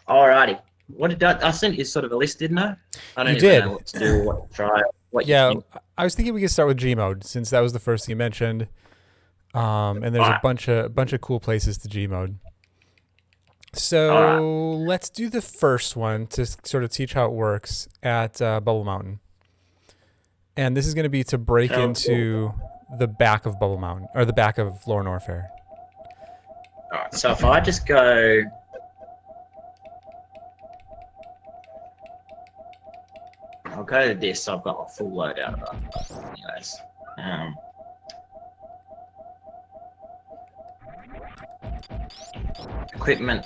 Alrighty. What did I sent you sort of a list, didn't I? I don't You even know did. what to do, what to try, what you Yeah, think. I was thinking we could start with G mode since that was the first thing you mentioned. And there's a Alright, bunch of cool places to G mode. alright. So let's do the first one to sort of teach how it works at Bubble Mountain. And this is going to be to break Teleport. into the back of Bubble Mountain or the back of Lore Norfair. Alright, so if I just go, I'll go to this. So I've got a full load out of it. Anyways, um, equipment,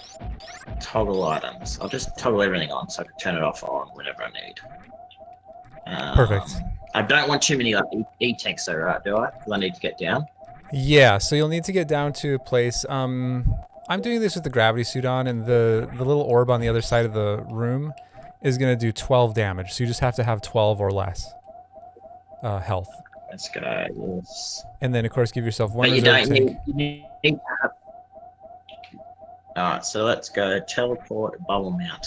toggle items. I'll just toggle everything on so I can turn it off on whenever I need. Perfect. I don't want too many like e-tanks though, right? Do I? Because I need to get down. Yeah, so you'll need to get down to a place. I'm doing this with the gravity suit on, and the little orb on the other side of the room is going to do 12 damage. So you just have to have 12 or less health. Let's go. Yes. And then, of course, give yourself one But you reserve don't tank. need. You need to have. All right, so let's go teleport bubble mount.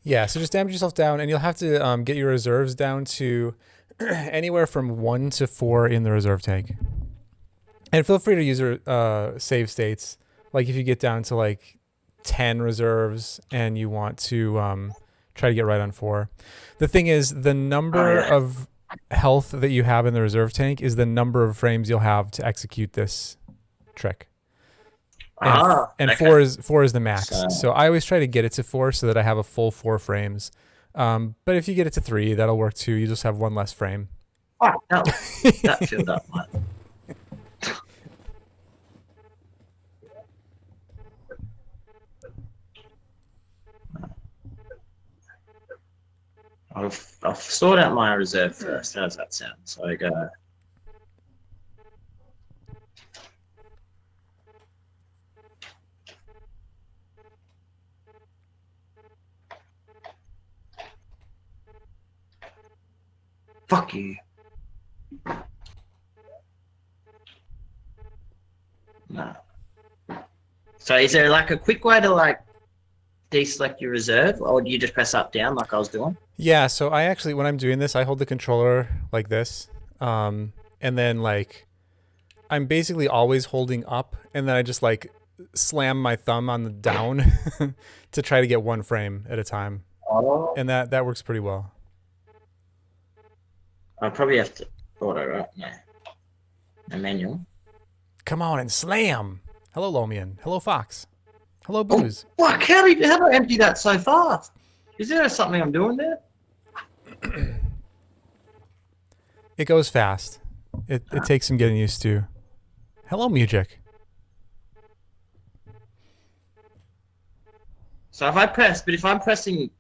Yeah, so just damage yourself down, and you'll have to get your reserves down to anywhere from 1 to 4 in the reserve tank. And feel free to use your save states. Like if you get down to like 10 reserves and you want to try to get right on 4. The thing is, the number of health that you have in the reserve tank is the number of frames you'll have to execute this trick. And Okay. 4 is the max. So I always try to get it to 4 so that I have a full 4 frames. But if you get it to 3, that'll work too. You just have 1 less frame. Oh, that filled up, mate. I'll sort out my reserve first. How does that sound? So I go. Fuck you. No. So is there like a quick way to like deselect your reserve, or do you just press up down like I was doing? Yeah, so I actually, when I'm doing this, I hold the controller like this. And then like, I'm basically always holding up, and then I just like slam my thumb on the down to try to get 1 frame at a time. Oh. And that works pretty well. I probably have to auto, right? No. A manual. Come on and slam. Hello, Lomian. Hello, Fox. Hello, Oh, Booze. fuck, how do I empty that so fast? Is there something I'm doing there? It goes fast. It takes some getting used to. Hello, music. So if I'm pressing,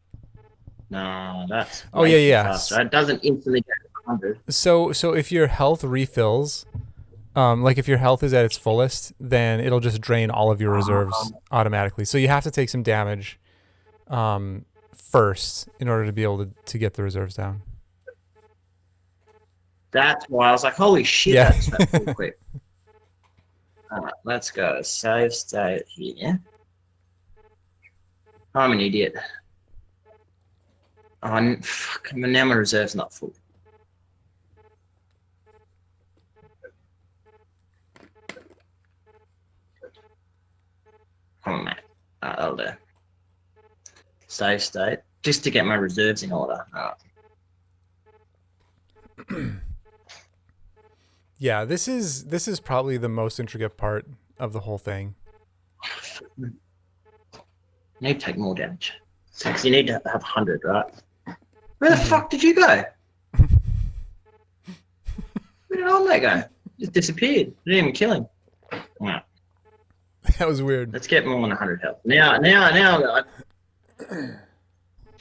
no, that's Oh yeah, yeah. faster. It doesn't instantly go to 100. So if your health refills, like if your health is at its fullest, then it'll just drain all of your reserves automatically. So you have to take some damage first in order to be able to get the reserves down. That's why I was like, holy shit, Yeah. that's that pretty quick. All right, let's go. Save state here. I'm an idiot. Oh, fuck, now my reserve's not full. Come on, mate. I'll do. Save state. Just to get my reserves in order. Yeah, this is probably the most intricate part of the whole thing. You need to take more damage. Because you need to have 100, right? Where the fuck did you go? Where did Omelette go? Just disappeared. Didn't even kill him. All right. That was weird. Let's get more than 100 health. Now, I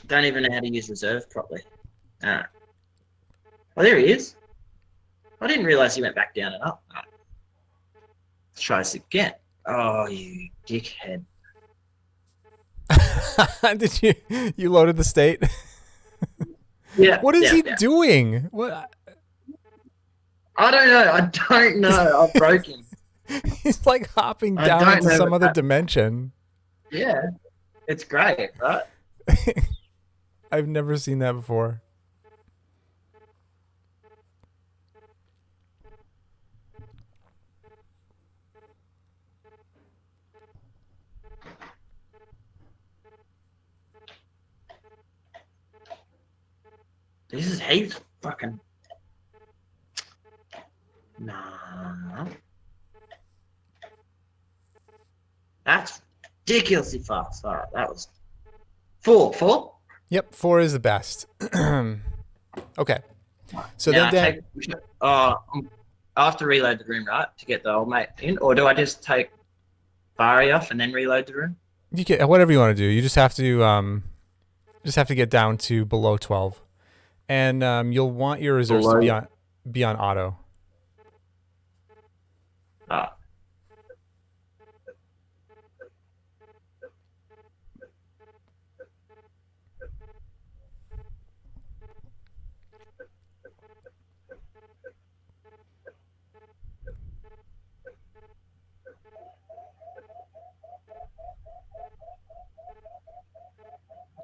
don't even know how to use reserve properly. All right. Oh, there he is. I didn't realize he went back down and up. All right. Let's try this again. Oh, you dickhead. Did you loaded the state? Yeah, What is yeah, he yeah. doing? What? I don't know. I don't know. I've broken. He's like hopping I down don't into know some what other that. dimension. Yeah, it's great, right? I've never seen that before. This is heaps fucking. Nah, that's ridiculously fast. All right, that was four. Four. Yep, 4 is the best. Okay. So Now then I that take. I have to reload the room, right, to get the old mate in, or do I just take Barry off and then reload the room? you can whatever you want to do. You just have to get down to below 12. And you'll want your reserves to Below. be on auto. Ah,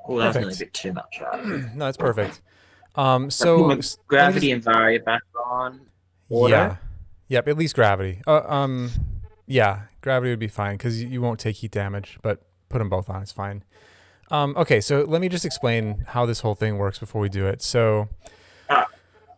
oh, that was nearly a Perfect. bit too much. Right. No, that's perfect. I put So my let me just gravity and Varia back on auto. yeah. Yep, at least gravity. Yeah, gravity would be fine because you won't take heat damage, but put them both on. It's fine. Okay, so let me just explain how this whole thing works before we do it. So, Ah,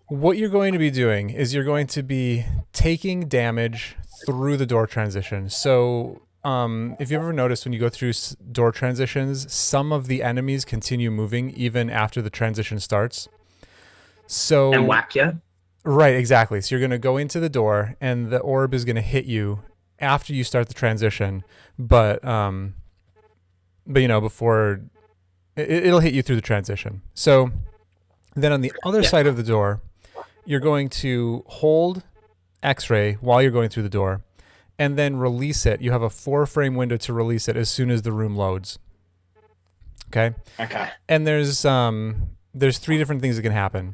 what you're going to be doing is you're going to be taking damage through the door transition. So, if you ever noticed when you go through door transitions, some of the enemies continue moving even after the transition starts. and So, whack you. right, exactly. So you're going to go into the door, and the orb is going to hit you after you start the transition, but before it'll hit you through the transition. So then on the other Yeah. side of the door, you're going to hold X-ray while you're going through the door, and then release it. You have a 4-frame window to release it as soon as the room loads. Okay, Okay. and there's 3 different things that can happen.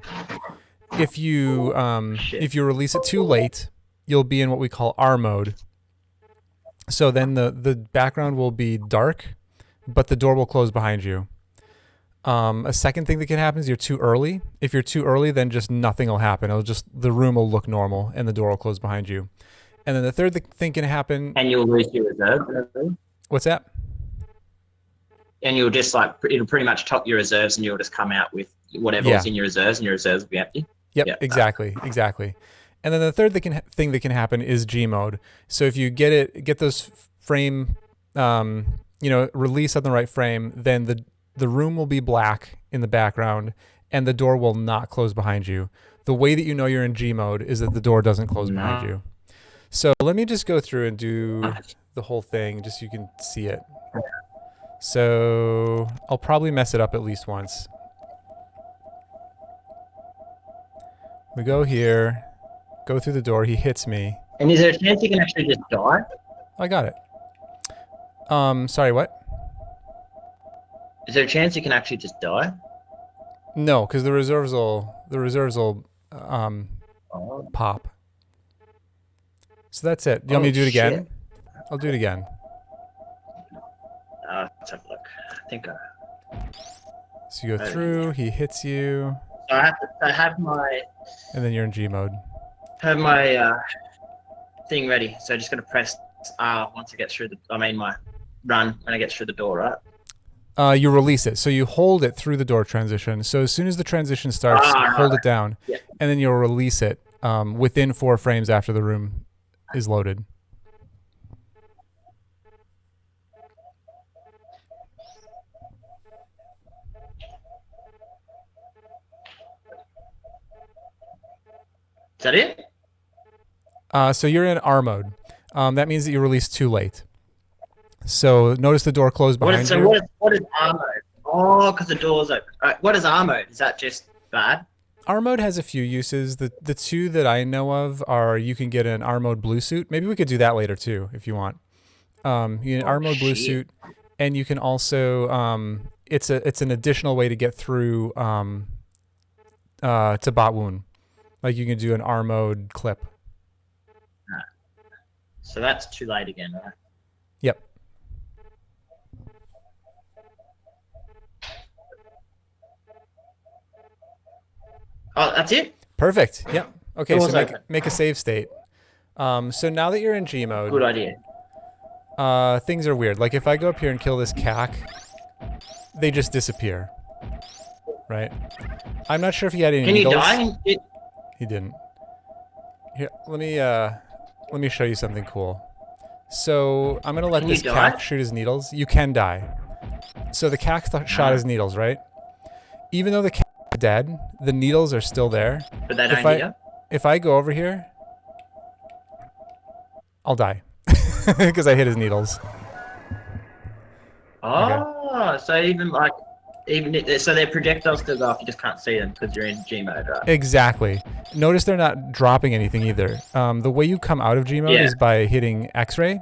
If you Shit. if you release it too late, you'll be in what we call R mode. So then the background will be dark, but the door will close behind you. A second thing that can happen is you're too early. If you're too early, then just nothing will happen. The room will look normal and the door will close behind you. And then the third thing can happen. And you'll lose your reserve. What's that? And you'll just it'll pretty much top your reserves, and you'll just come out with whatever Yeah. was in your reserves, and your reserves will be empty. Yep, Yeah. exactly. And then the third thing that can happen is G mode. So if you get those frame, release on the right frame, then the room will be black in the background, and the door will not close behind you. The way that you know you're in G mode is that the door doesn't close behind you. So let me just go through and do the whole thing, just so you can see it. So I'll probably mess it up at least once. We go here, go through the door. He hits me. And is there a chance you can actually just die? I got it. Sorry, what? Is there a chance you can actually just die? No, because the reserves will Oh, pop. So that's it. Do you want me to do it again? shit. I'll do it again. Let's have a look. I think So you go through. He hits you, I have my and then you're in G mode. thing ready. So I'm just gonna press R once I get through my run when I get through the door, right? You release it. So you hold it through the door transition. So as soon as the transition starts, hold it down, Yeah. and then you'll release it within 4 frames after the room is loaded. Is that it? So you're in R mode. That means that you released too late. So notice the door closed behind you. What is R mode? Oh, because the door's open. What is R mode? Is that just bad? R mode has a few uses. The 2 that I know of are you can get an R mode blue suit. Maybe we could do that later too if you want. You get an R mode blue suit, and you can also it's an additional way to get through to bot wound. Like you can do an R mode clip. So that's too late again, right? Yep. Oh, that's it? Perfect. Yep. Okay, so Door's make a save state. So now that you're in G mode, Good idea. things are weird. Like if I go up here and kill this cack, they just disappear. Right? I'm not sure if he had any Can needles. you die? He didn't. Here, let me show you something cool. So I'm gonna let Can this you die? cack shoot his needles. You can die. So the cack shot his needles, right? Even though the cack is dead, the needles are still there. But they don't hit you? If I go over here, I'll die because I hit his needles. Oh, so so their projectiles still go off, you just can't see them because you're in G mode, right? Exactly. Notice they're not dropping anything either. The way you come out of G mode is by hitting X-ray,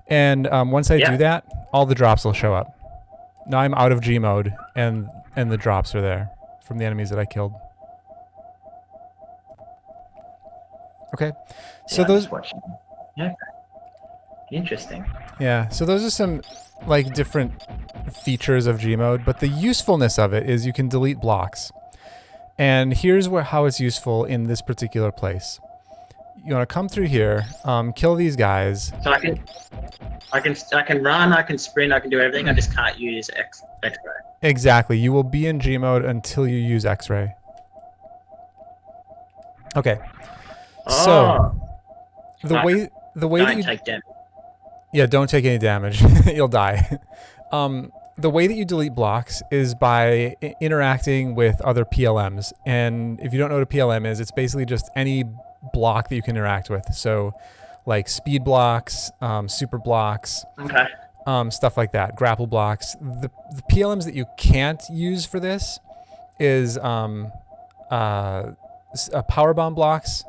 and once I do that, all the drops will show up. Now I'm out of G mode, and the drops are there from the enemies that I killed. Okay, so I'm those. just watching. Yeah. Interesting. Yeah, so those are some like different features of G mode, but the usefulness of it is you can delete blocks. And here's how it's useful in this particular place. You want to come through here, kill these guys. So I can run, I can sprint, I can do everything. I just can't use X-ray. Exactly. You will be in G mode until you use X-ray. Okay. So the way that you take damage. Yeah, don't take any damage. You'll die. The way that you delete blocks is by interacting with other PLMs. And if you don't know what a PLM is, it's basically just any block that you can interact with. So like speed blocks, super blocks, stuff like that, grapple blocks. The PLMs that you can't use for this is power bomb blocks.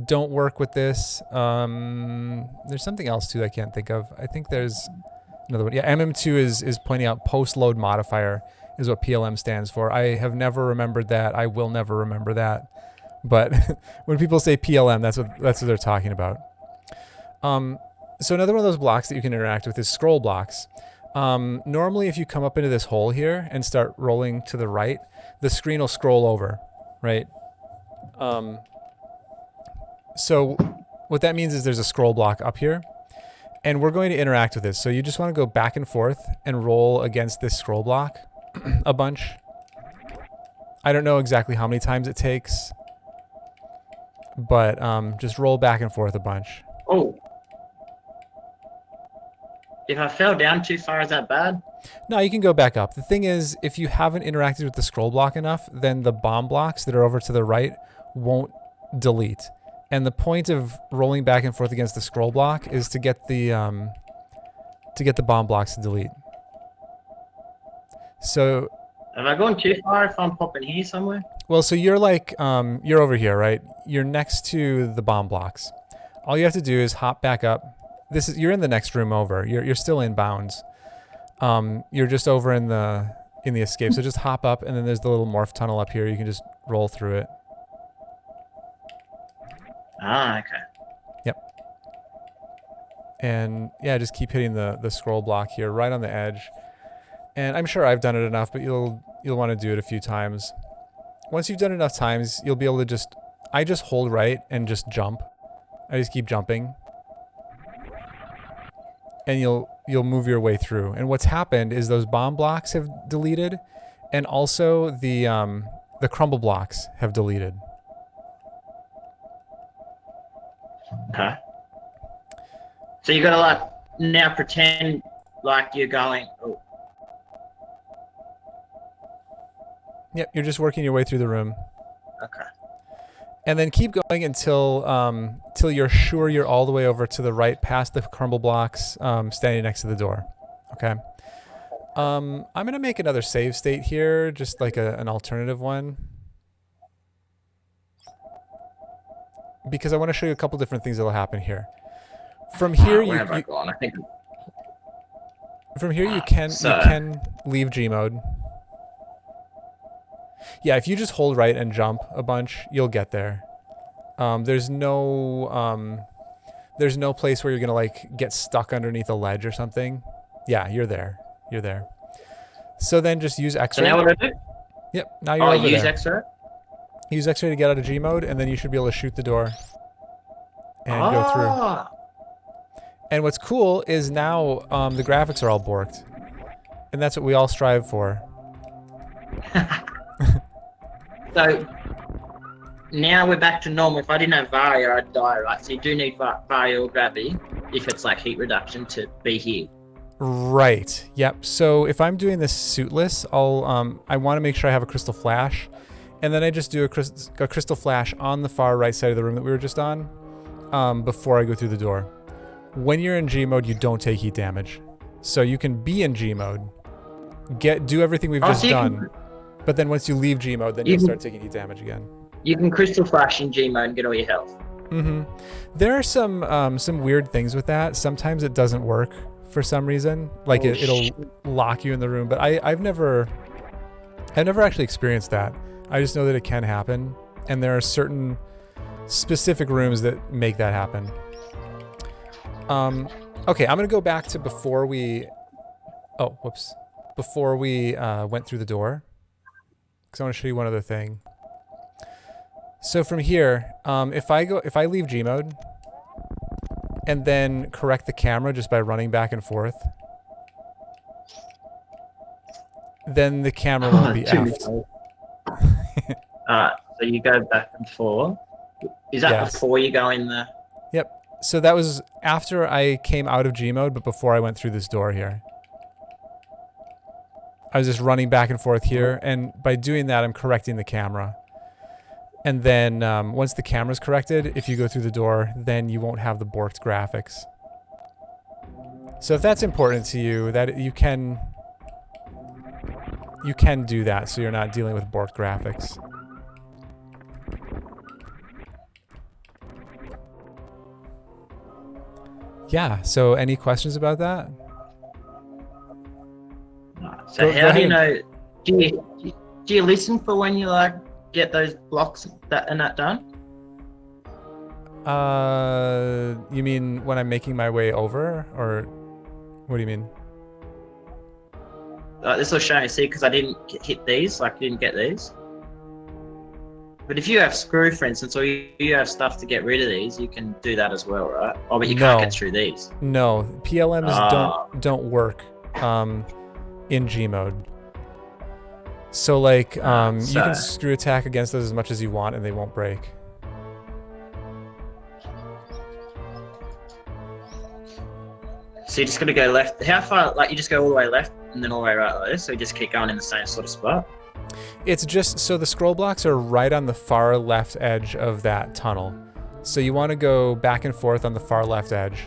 Don't work with this. There's something else too I can't think of. I think there's another one. Yeah, MM2 is pointing out post-load modifier is what PLM stands for. I have never remembered that. I will never remember that. But when people say PLM, that's what they're talking about. So another one of those blocks that you can interact with is scroll blocks. Normally, if you come up into this hole here and start rolling to the right, the screen will scroll over, right? So what that means is there's a scroll block up here, and we're going to interact with this. So you just want to go back and forth and roll against this scroll block a bunch. I don't know exactly how many times it takes, but just roll back and forth a bunch. Oh. If I fell down too far, is that bad? No, you can go back up. The thing is, if you haven't interacted with the scroll block enough, then the bomb blocks that are over to the right won't delete. And the point of rolling back and forth against the scroll block is to get the bomb blocks to delete. So, am I going too far if I'm popping here somewhere? Well, so you're like you're over here, right? You're next to the bomb blocks. All you have to do is hop back up. You're in the next room over. You're still in bounds. You're just over in the escape. So just hop up, and then there's the little morph tunnel up here. You can just roll through it. Ah, okay. Yep. And yeah, just keep hitting the scroll block here, right on the edge. And I'm sure I've done it enough, but you'll want to do it a few times. Once you've done it enough times, you'll be able to I just hold right and just jump. I just keep jumping. And you'll move your way through. And what's happened is those bomb blocks have deleted, and also the crumble blocks have deleted. Okay. So you gotta like now pretend like you're going. Oh. Yep, you're just working your way through the room. Okay. And then keep going until you're sure you're all the way over to the right, past the crumble blocks, standing next to the door. Okay. I'm gonna make another save state here, just like an alternative one, because I want to show you a couple different things that will happen here. From here, where have I gone? I think. From here, you can leave G mode. Yeah, if you just hold right and jump a bunch, you'll get there. There's no place where you're gonna like get stuck underneath a ledge or something. Yeah, you're there. You're there. So then just use So X-ray. now what do I do? Yep. Now you're Oh, over use there. X-ray? Use X-ray to get out of G mode, and then you should be able to shoot the door and go through. Oh. And what's cool is now the graphics are all borked, and that's what we all strive for. So now we're back to normal. If I didn't have Varia, I'd die, right? So you do need Varia or gravity if it's like heat reduction to be here. Right. Yep. So if I'm doing this suitless, I want to make sure I have a crystal flash, and then I just do a crystal flash on the far right side of the room that we were just on, before I go through the door. When you're in G mode, you don't take heat damage, so you can be in G mode, do everything we've just done, but then once you leave G mode, then you'll start taking heat damage again. You can crystal flash in G mode and get all your health. Mm-hmm. There are some weird things with that. Sometimes it doesn't work for some reason. Like it'll lock you in the room. But I've never actually experienced that. I just know that it can happen, and there are certain specific rooms that make that happen. Okay, I'm gonna go back to before we. Oh, whoops! Before we went through the door, because I want to show you one other thing. So from here, if I leave G mode and then correct the camera just by running back and forth, then the camera won't be effed. Alright, so you go back and forth. Is that before you go in the... Yep. So that was after I came out of G mode, but before I went through this door here. I was just running back and forth here, and by doing that, I'm correcting the camera. And then once the camera's corrected, if you go through the door, then you won't have the borked graphics. So if that's important to you, that you can do that, so you're not dealing with borked graphics. Yeah, so any questions about that? So how do you know... Do you listen for when you like get those blocks that done? You mean when I'm making my way over, or what do you mean? This will show you, see, because I didn't hit these, like didn't get these. But if you have screw, for instance, or you have stuff to get rid of these, you can do that as well, right? Oh, but you can't get through these. No, PLMs don't work in G mode. So like, you can screw attack against those as much as you want, and they won't break. So you're just gonna go left. How far? Like you just go all the way left and then all the way right like this. So you just keep going in the same sort of spot. It's just so the scroll blocks are right on the far left edge of that tunnel. So you want to go back and forth on the far left edge.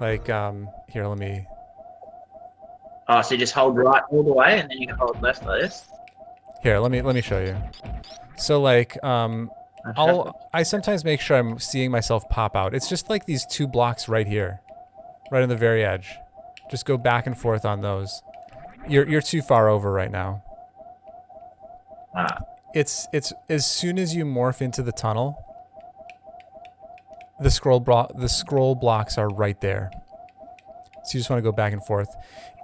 Like here, let me. Oh, so you just hold right all the way, and then you can hold left like this. Here, let me show you. So like I sometimes make sure I'm seeing myself pop out. It's just like these two blocks right here, right on the very edge. Just go back and forth on those. You're too far over right now. It's as soon as you morph into the tunnel, the scroll blocks are right there. So you just want to go back and forth.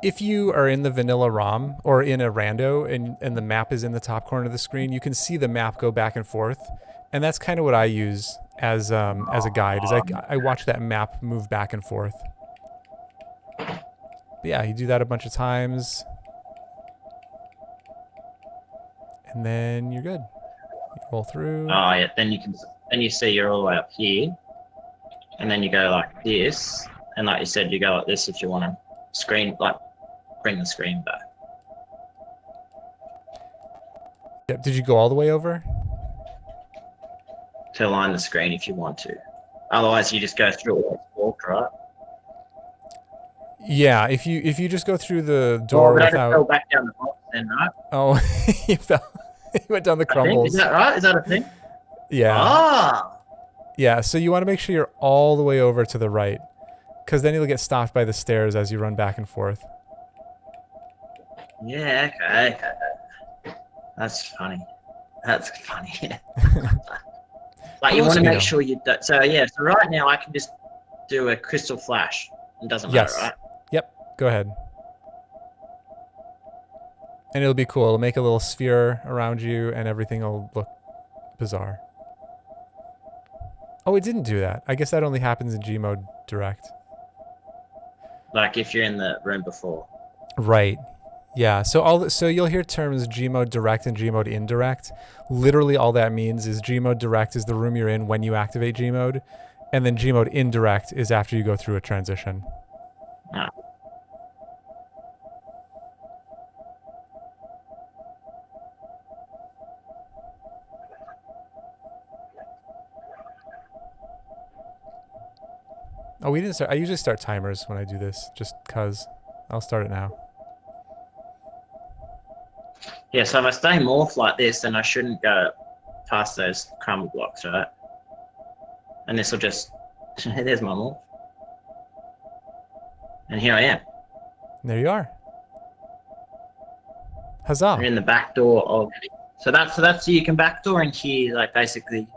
If you are in the vanilla ROM or in a rando and the map is in the top corner of the screen, you can see the map go back and forth. And that's kind of what I use as a guide, is I watch that map move back and forth. But yeah, you do that a bunch of times. And then you're good. You roll through. Oh yeah, then you see you're all the way up here. And then you go like this. And like you said, you go like this if you want to bring the screen back. Yep. Did you go all the way over? To align the screen if you want to. Otherwise, you just go through it walk, right? Yeah. If you just go through the door without. Fell back down the box then, right? Oh, you fell. You went down the crumbles. Is that right? Is that a thing? Yeah. Ah. Yeah. So you want to make sure you're all the way over to the right, because then you'll get stopped by the stairs as you run back and forth. Yeah. Okay. That's funny. That's funny. Like you Hello, want to make Speedo. sure you. So yeah. So right now I can just do a crystal flash. It doesn't matter, Yes. right? Yep. Go ahead. And it'll be cool. It'll make a little sphere around you, and everything will look bizarre. Oh, it didn't do that. I guess that only happens in Gmod Direct. Like if you're in the room before. Right. Yeah. So you'll hear terms Gmod Direct and Gmod Indirect. Literally, all that means is Gmod Direct is the room you're in when you activate Gmod, and then Gmod Indirect is after you go through a transition. Ah. Oh, we didn't start. I usually start timers when I do this, just cause. I'll start it now. Yeah. So if I stay morph like this, then I shouldn't go past those crumble blocks, right? And this will just. There's my morph. And here I am. There you are. I'm Huzzah! in the back door of. So that's you can backdoor in here, like basically.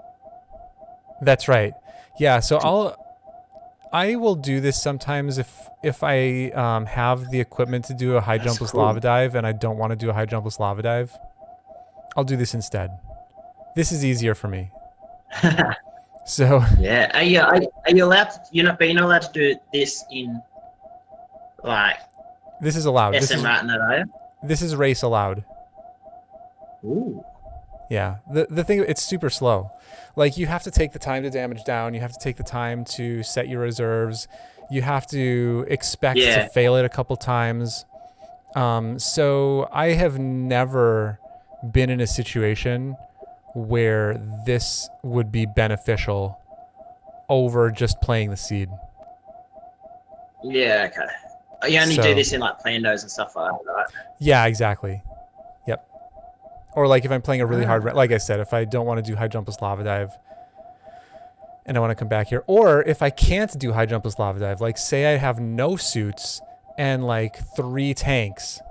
That's right. Yeah. So I will do this sometimes if I have the equipment to do a high That's jumpless cool. lava dive and I don't want to do a high jumpless lava dive. I'll do this instead. This is easier for me. So Yeah. Are you allowed to? You're not allowed to do this in like this is allowed. SM right in that area. This is race allowed. Ooh. Yeah. The thing, it's super slow. Like, you have to take the time to damage down. You have to take the time to set your reserves. You have to expect to fail it a couple times. So I have never been in a situation where this would be beneficial over just playing the seed. Yeah. Okay. You only do this in like Plandos and stuff like that, right? Yeah, exactly. Yep. Or like if I'm playing a really hard, like I said, if I don't want to do high jumpless lava dive and I want to come back here, or if I can't do high jumpless lava dive, like say I have no suits and like 3 tanks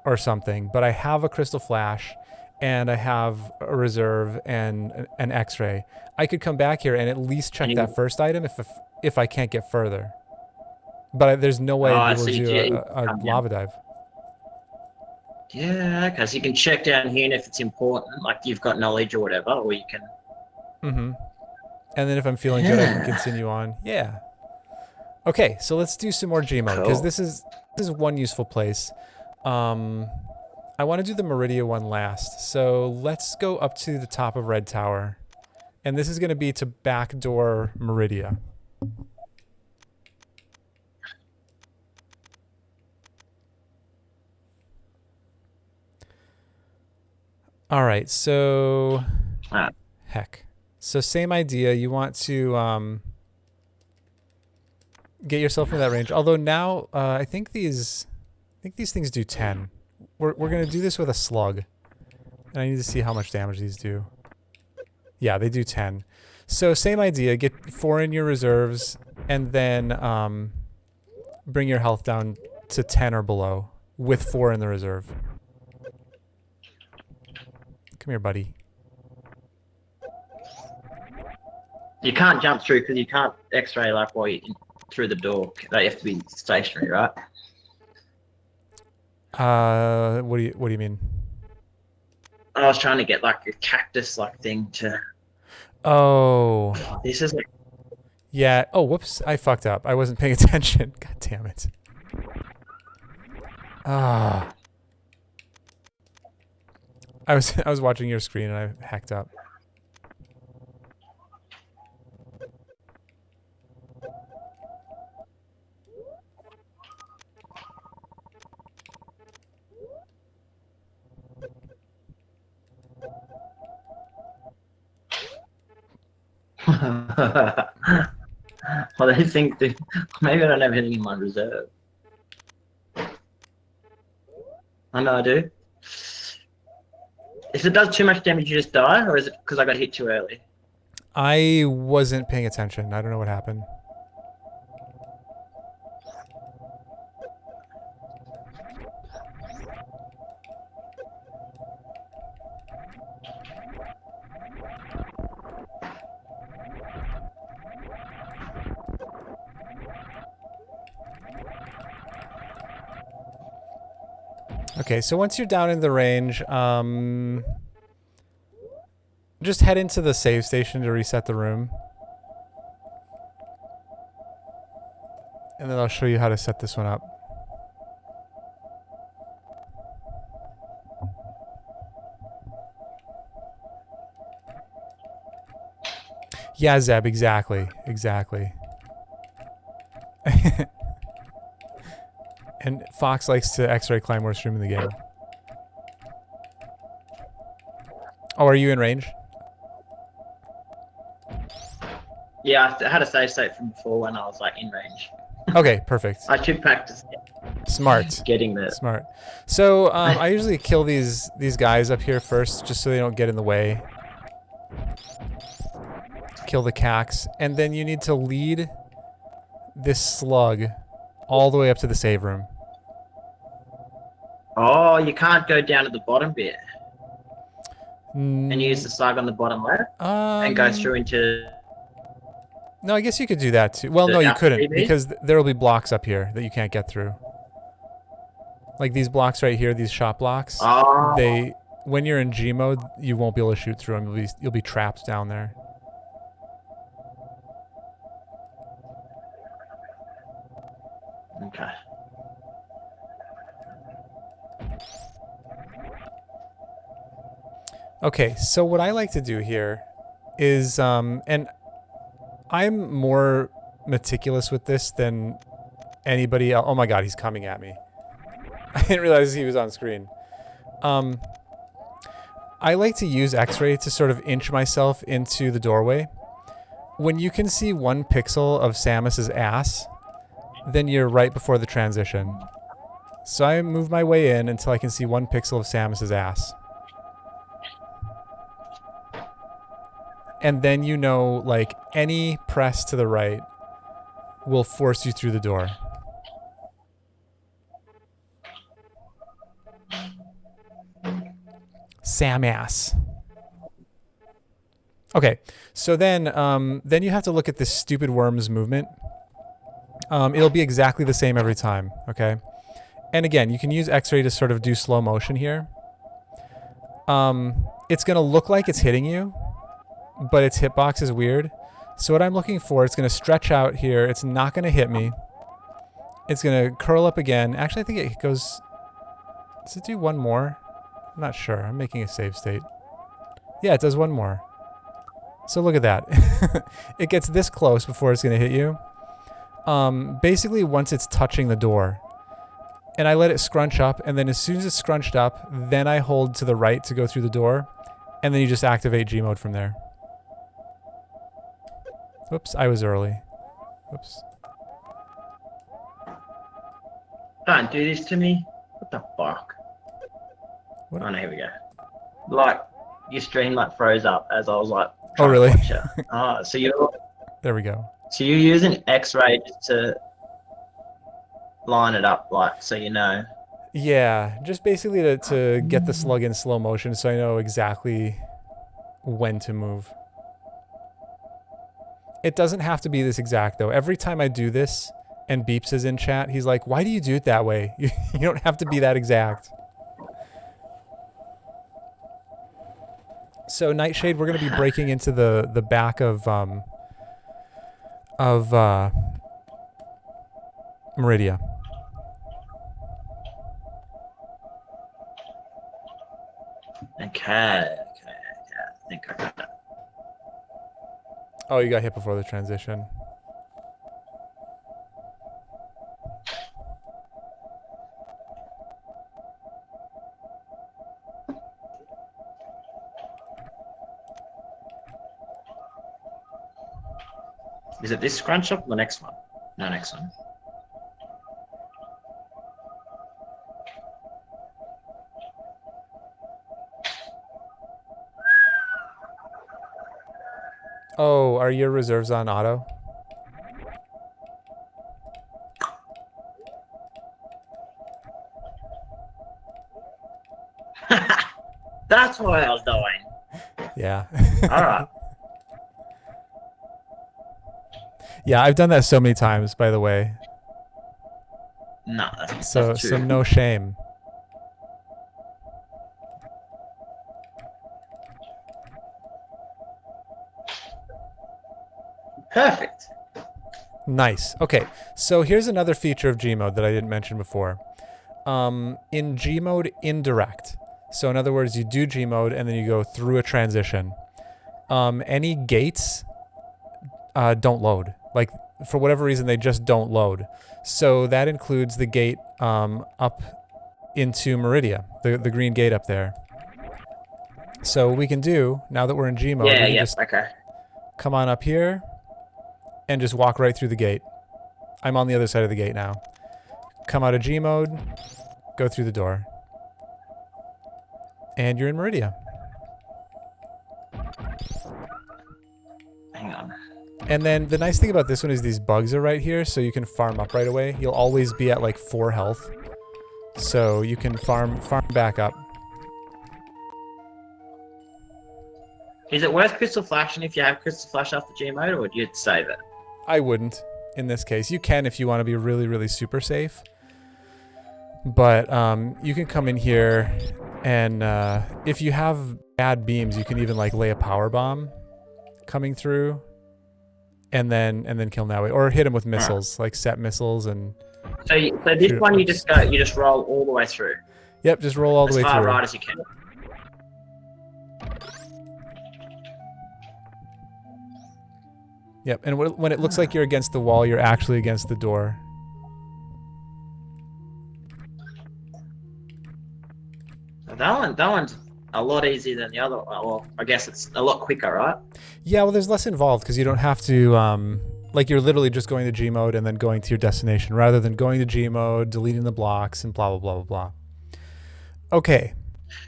or something, but I have a crystal flash and I have a reserve and an X-ray, I could come back here and at least check that first item if I can't get further. But there's no way I'd be able to do a lava dive. Yeah, okay. So you can check down here, and if it's important, like you've got knowledge or whatever, or you can. Mm-hmm. And then if I'm feeling good, I can continue on. Yeah. Okay, so let's do some more Gmod because this is one useful place. I want to do the Meridia one last, so let's go up to the top of Red Tower, and this is going to be to backdoor Meridia. All right, so heck. So same idea. You want to get yourself in that range. Although now I think these things do 10. We're gonna do this with a slug, and I need to see how much damage these do. Yeah, they do 10. So same idea. Get 4 in your reserves, and then bring your health down to 10 or below with 4 in the reserve. Come here, buddy. You can't jump through because you can't X-ray like while you're through the door. They have to be stationary, right? What do you mean? I was trying to get like a cactus like thing to. Oh. This is like. Yeah. Oh, whoops! I fucked up. I wasn't paying attention. God damn it. Ah. I was watching your screen and I hacked up. Well, they think that maybe I don't have anything in my reserve. I know I do. If it does too much damage, you just die, or is it because I got hit too early? I wasn't paying attention. I don't know what happened. Okay, so once you're down in the range, just head into the save station to reset the room. And then I'll show you how to set this one up. Yeah, Zeb, exactly. Exactly. And Fox likes to X-ray climb worst room in the game. Oh, are you in range? Yeah, I had a save state from before when I was like in range. Okay, perfect. I should practice Smart. getting there. Smart. So I usually kill these guys up here first, just so they don't get in the way. Kill the cax, and then you need to lead this slug all the way up to the save room. Oh, you can't go down to the bottom bit and use the slug on the bottom left and go through into. No, I guess you could do that too. Well, no, you couldn't, because there will be blocks up here that you can't get through. Like these blocks right here, these shot blocks. Oh. They, when you're in G mode, you won't be able to shoot through them. You'll be trapped down there. Okay. Okay, so what I like to do here is, and I'm more meticulous with this than anybody else. Oh my god, he's coming at me. I didn't realize he was on screen. I like to use X-ray to sort of inch myself into the doorway. When you can see 1 pixel of Samus's ass, then you're right before the transition. So I move my way in until I can see 1 pixel of Samus's ass. And then you know, like, any press to the right will force you through the door. Samus. Okay, so then you have to look at this stupid worm's movement. It'll be exactly the same every time, okay? And again, you can use X-ray to sort of do slow motion here. It's going to look like it's hitting you, but its hitbox is weird. So what I'm looking for, it's going to stretch out here. It's not going to hit me. It's going to curl up again. Actually, I think it goes... Does it do 1 more? I'm not sure. I'm making a save state. Yeah, it does 1 more. So look at that. It gets this close before it's going to hit you. Basically, once it's touching the door. And I let it scrunch up, and then as soon as it's scrunched up, then I hold to the right to go through the door, and then you just activate G mode from there. Whoops, I was early. Whoops. Don't do this to me. What the fuck? What? Oh, no, here we go. Like, your stream like froze up as I was like. Oh, really? So you're. There we go. So you're using X-ray just to line it up, like, so you know. Yeah, just basically to get the slug in slow motion so I know exactly when to move. It doesn't have to be this exact, though. Every time I do this, and Beeps is in chat, he's like, why do you do it that way? You don't have to be that exact. So, Nightshade, we're going to be breaking into the back of Meridia. Okay. I think I got that. Oh, you got hit before the transition. Is it this scrunch up or the next one? No, next one. Oh, are your reserves on auto? That's what I was doing. Yeah. All right. Yeah, I've done that so many times, by the way. No, that's So true. no shame. Perfect. Nice. Okay, so here's another feature of Gmode that I didn't mention before. In Gmode, indirect. So in other words, you do Gmode and then you go through a transition. Any gates don't load. Like, for whatever reason, they just don't load. So that includes the gate up into Meridia, the green gate up there. So what we can do, now that we're in Gmode, we can just come on up here and just walk right through the gate. I'm on the other side of the gate now. Come out of Gmode, go through the door. And you're in Meridia. Hang on. And then the nice thing about this one is these bugs are right here, so you can farm up right away. You'll always be at like 4 health. So you can farm back up. Is it worth Crystal Flashing if you have Crystal Flash after Gmode, or would you save it? I wouldn't in this case. You can if you want to be really, really super safe. But you can come in here and if you have bad beams, you can even like lay a power bomb coming through and then kill that way. Or hit him with missiles, like set missiles and So this one you just roll all the way through. Yep, just roll all the way through. As far right as you can. Yep, and when it looks like you're against the wall, you're actually against the door. That one's a lot easier than the other one. Well, I guess it's a lot quicker, right? Yeah, well, there's less involved because you don't have to, like, you're literally just going to Gmode and then going to your destination rather than going to Gmode, deleting the blocks, and blah, blah, blah, blah, blah. Okay.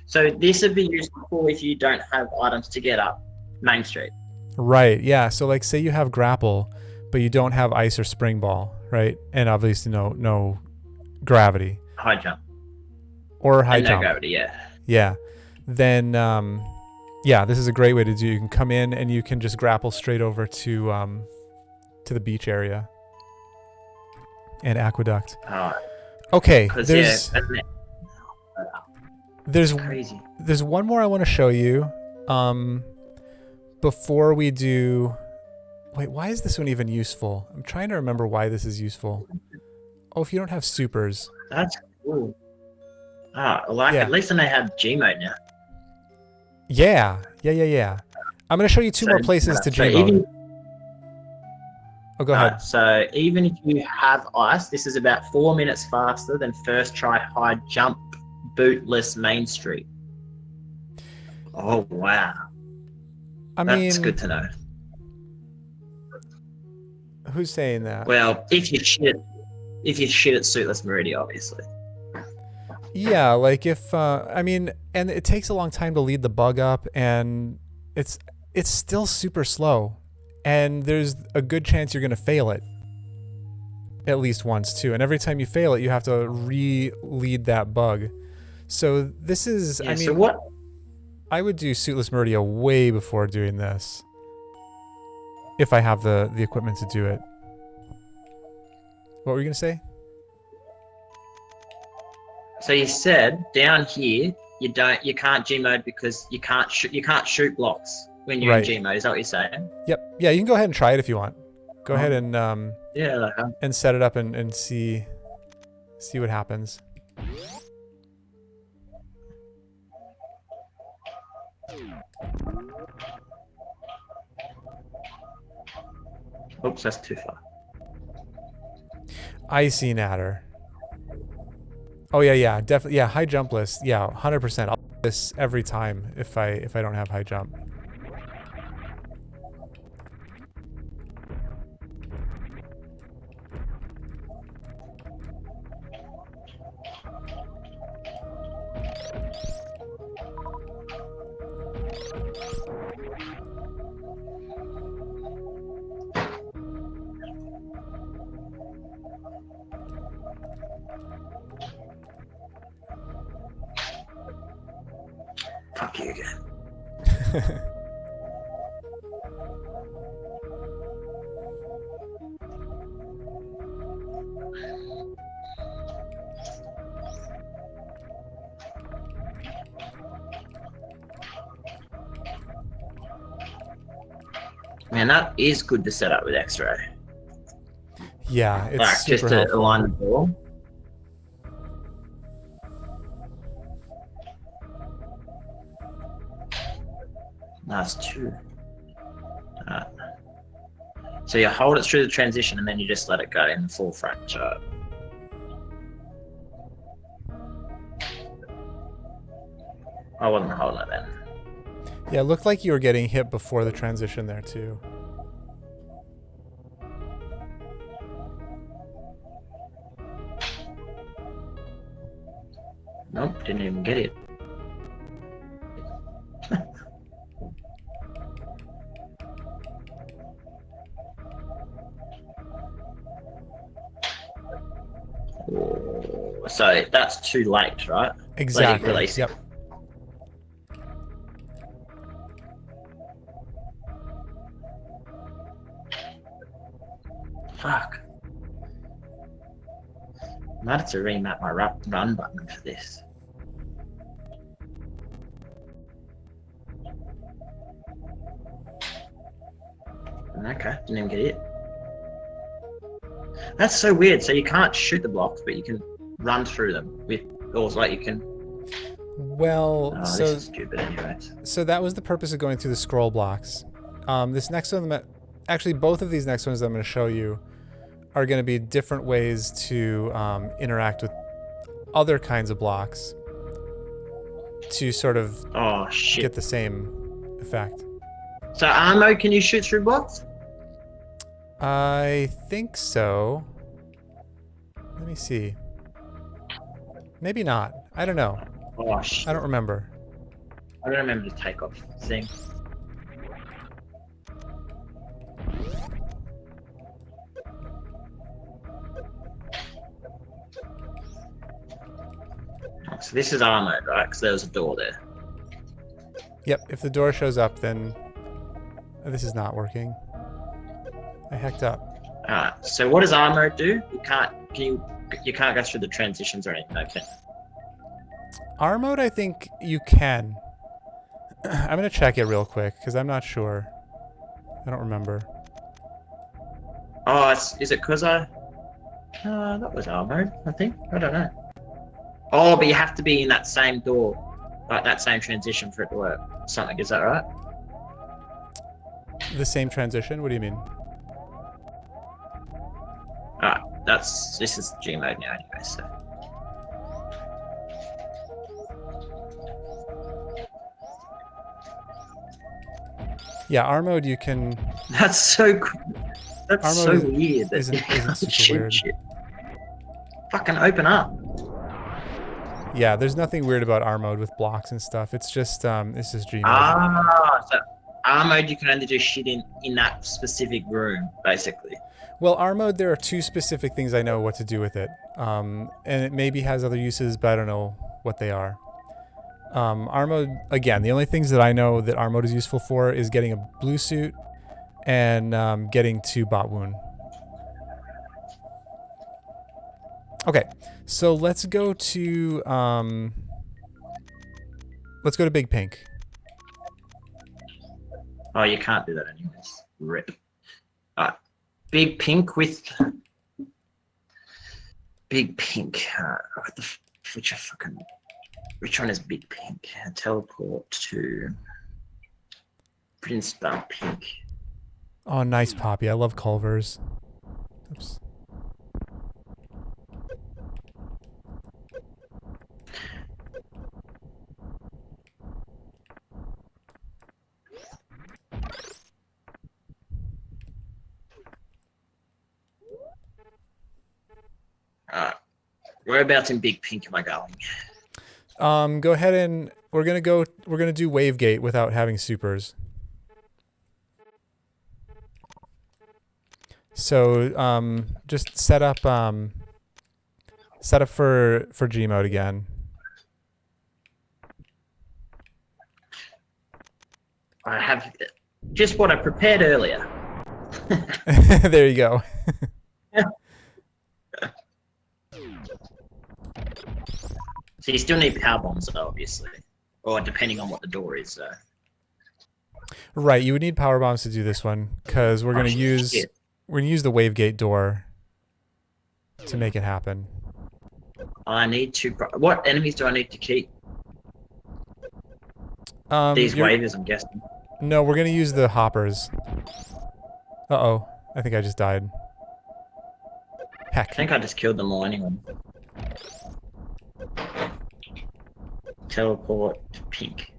So this would be useful if you don't have items to get up Main Street. Right, yeah. So, like, say you have grapple, but you don't have ice or spring ball, right? And obviously no gravity. High jump. Or high jump. No gravity, yeah. Yeah. Then, yeah, this is a great way to do. You can come in and you can just grapple straight over to the beach area and aqueduct. Oh. Okay, there's crazy. There's one more I want to show you. Before we do, wait, why is this one even useful? I'm trying to remember why this is useful. Oh, if you don't have supers. That's cool. At least I know how Gmode now. Yeah. I'm going to show you two more places to Gmode. Oh, go ahead. So even if you have ice, this is about 4 minutes faster than first try high jump bootless Main Street. Oh, wow. That's good to know. Who's saying that? Well, if you shit at Suitless Meridia, obviously. Yeah, like if I mean, and it takes a long time to lead the bug up, and it's still super slow, and there's a good chance you're gonna fail it at least once too. And every time you fail it, you have to re-lead that bug. So this is, Yeah, I mean, so what? I would do Suitless Meridia way before doing this, if I have the equipment to do it. What were you gonna say? So you said down here you can't Gmode because you can't shoot blocks when you're in Gmode. Is that what you're saying? Yep. Yeah, you can go ahead and try it if you want. Go ahead and and set it up and see what happens. Oops, that's too far. Icy Natter. Oh yeah, definitely. Yeah, high jump list. Yeah, 100%. I'll do this every time if I don't have high jump. Fuck you again. Man, that is good to set up with X-ray. Yeah, it's Like, super just to helpful. align the door. That's two. So you hold it through the transition and then you just let it go in the full front chart. I wasn't holding it then. Yeah, it looked like you were getting hit before the transition there too. Nope, didn't even get it. So that's too late, right? Exactly. Release it. Yep. Fuck. I might have to remap my run button for this. Okay, didn't even get it. That's so weird. So you can't shoot the blocks, but you can run through them with, or like you can. Well, Oh, so this is stupid, anyways. so that was the purpose of going through the scroll blocks. This next one, actually, both of these next ones that I'm going to show you are going to be different ways to interact with other kinds of blocks to sort of Oh shit. get the same effect. So Armo, can you shoot through blocks? I think so. Let me see. Maybe not. I don't know. Oh shit. I don't remember. I don't remember the takeoff thing. So this is armored, right? Because there was a door there. Yep, if the door shows up, then this is not working. I hacked up. Alright, so what does armor do? You can't go through the transitions or anything, okay? R mode, I think you can. I'm gonna check it real quick because I'm not sure. I don't remember. Oh, is it because that was armor, I think. I don't know. Oh, but you have to be in that same door, like that same transition for it to work. Something, is that right? The same transition? What do you mean? Alright, this is G mode now anyway, so. Yeah, R mode you can. That's so that's R so mode weird. That isn't super shit, weird. shit. Fucking open up. Yeah, there's nothing weird about R mode with blocks and stuff. It's just G mode. Ah, so R mode you can only do shit in that specific room, basically. Well, R mode, there are two specific things I know what to do with it. And it maybe has other uses, but I don't know what they are. R mode, again, the only things that I know that R mode is useful for is getting a blue suit and getting to bot wound. Okay, so let's go to Big Pink. Oh, you can't do that anyways. Rip. Alright. Big Pink with Big Pink. Which one is Big Pink? Teleport to Prince Bell Pink. Oh, nice Poppy. I love Culvers. Oops. Whereabouts in Big Pink am I going? Go ahead and we're gonna do Wave Gate without having supers. So just set up for G mode again. I have just what I prepared earlier. There you go. So you still need power bombs, though, obviously, or depending on what the door is. Right, you would need power bombs to do this one because we're Oh, gonna use shit. the wave gate door to make it happen. I need to. What enemies do I need to keep? These You're waivers, I'm guessing. no, we're gonna use the hoppers. Uh-oh, I think I just died. I Heck. think I just killed them all anyway. Teleport to peak.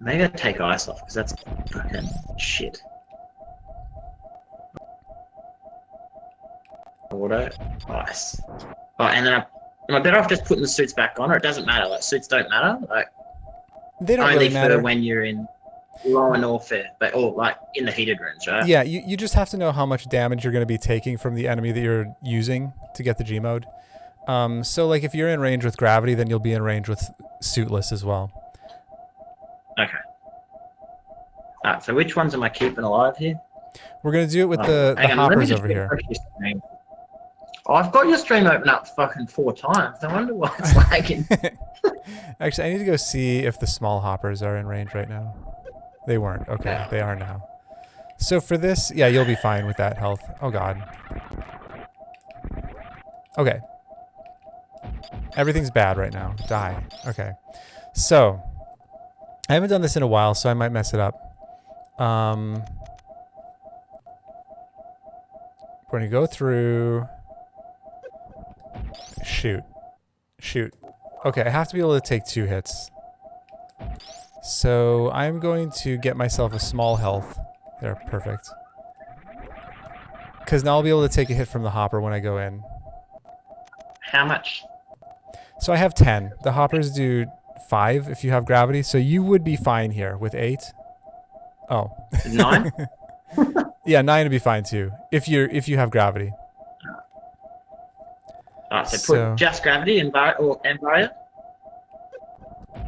Maybe I take ice off because that's fucking shit. Auto ice. Oh, and then am I better off just putting the suits back on, or it doesn't matter? Like suits don't matter. Like They don't only really for matter. when you're in lower warfare, but or like in the heated rooms, right? Yeah, you just have to know how much damage you're going to be taking from the enemy that you're using to get the G mode. So like if you're in range with gravity, then you'll be in range with suitless as well. Okay. Alright, so which ones am I keeping alive here? We're going to do it with the hang on, let me hoppers just over here. refresh your stream. Oh, I've got your stream open up fucking 4 times. I wonder why it's lagging. Actually, I need to go see if the small hoppers are in range right now. They weren't. Okay, they are now. So for this, yeah, you'll be fine with that health. Oh god. Okay. Everything's bad right now. Die. Okay. So, I haven't done this in a while, so I might mess it up. We're going to go through... Shoot. Shoot. Okay, I have to be able to take 2 hits. So I'm going to get myself a small health. There, perfect. Because now I'll be able to take a hit from the hopper when I go in. How much? So I have 10. The hoppers do 5 if you have gravity, so you would be fine here with 8. Oh. 9? Yeah, 9 would be fine too. If you have gravity. Alright, so put just gravity and barrier?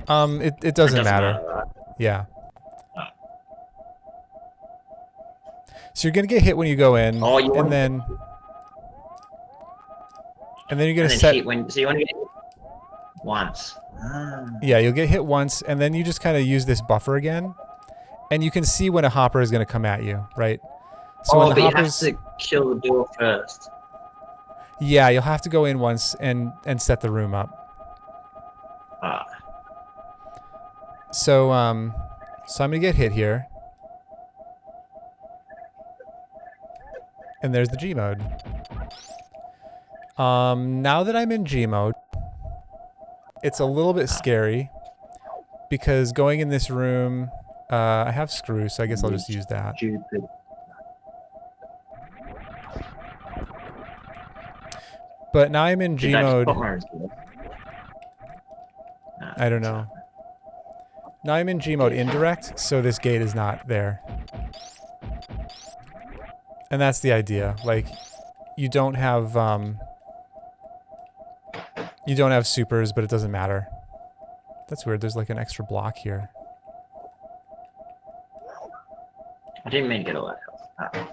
It doesn't matter. Right? Yeah. So you're gonna get hit when you go in, Oh, you and then you're gonna set. Hit when, so you want to get hit once. Yeah, you'll get hit once, and then you just kind of use this buffer again, and you can see when a hopper is gonna come at you, right? So when the hoppers, you have to kill the door first. Yeah, you'll have to go in once and set the room up. So I'm gonna get hit here. And there's the G mode. Now that I'm in G mode, it's a little bit scary because going in this room, I have screws, so I guess I'll just use that. Stupid. But now I'm in G mode. I don't know. know. Now I'm in G mode indirect, so this gate is not there. And that's the idea. Like, you don't have supers, but it doesn't matter. That's weird. There's like an extra block here. I didn't mean to get all that health.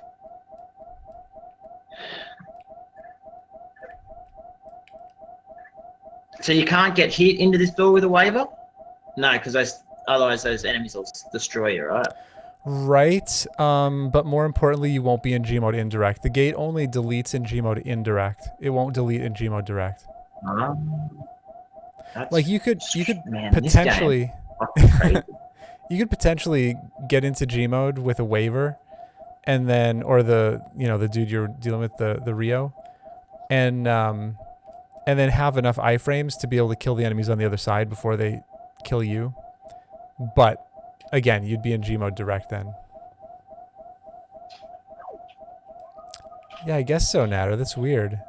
So you can't get hit into this door with a waiver? No, because otherwise those enemies will destroy you, right? Right, but more importantly, you won't be in Gmod indirect. The gate only deletes in Gmod indirect. It won't delete in Gmod direct. Like you could potentially you could potentially get into Gmod with a waiver, and then the dude you're dealing with, the Rio, and then have enough iframes to be able to kill the enemies on the other side before they kill you. But again, you'd be in Gmod direct then. Yeah, I guess so, Natter. That's weird.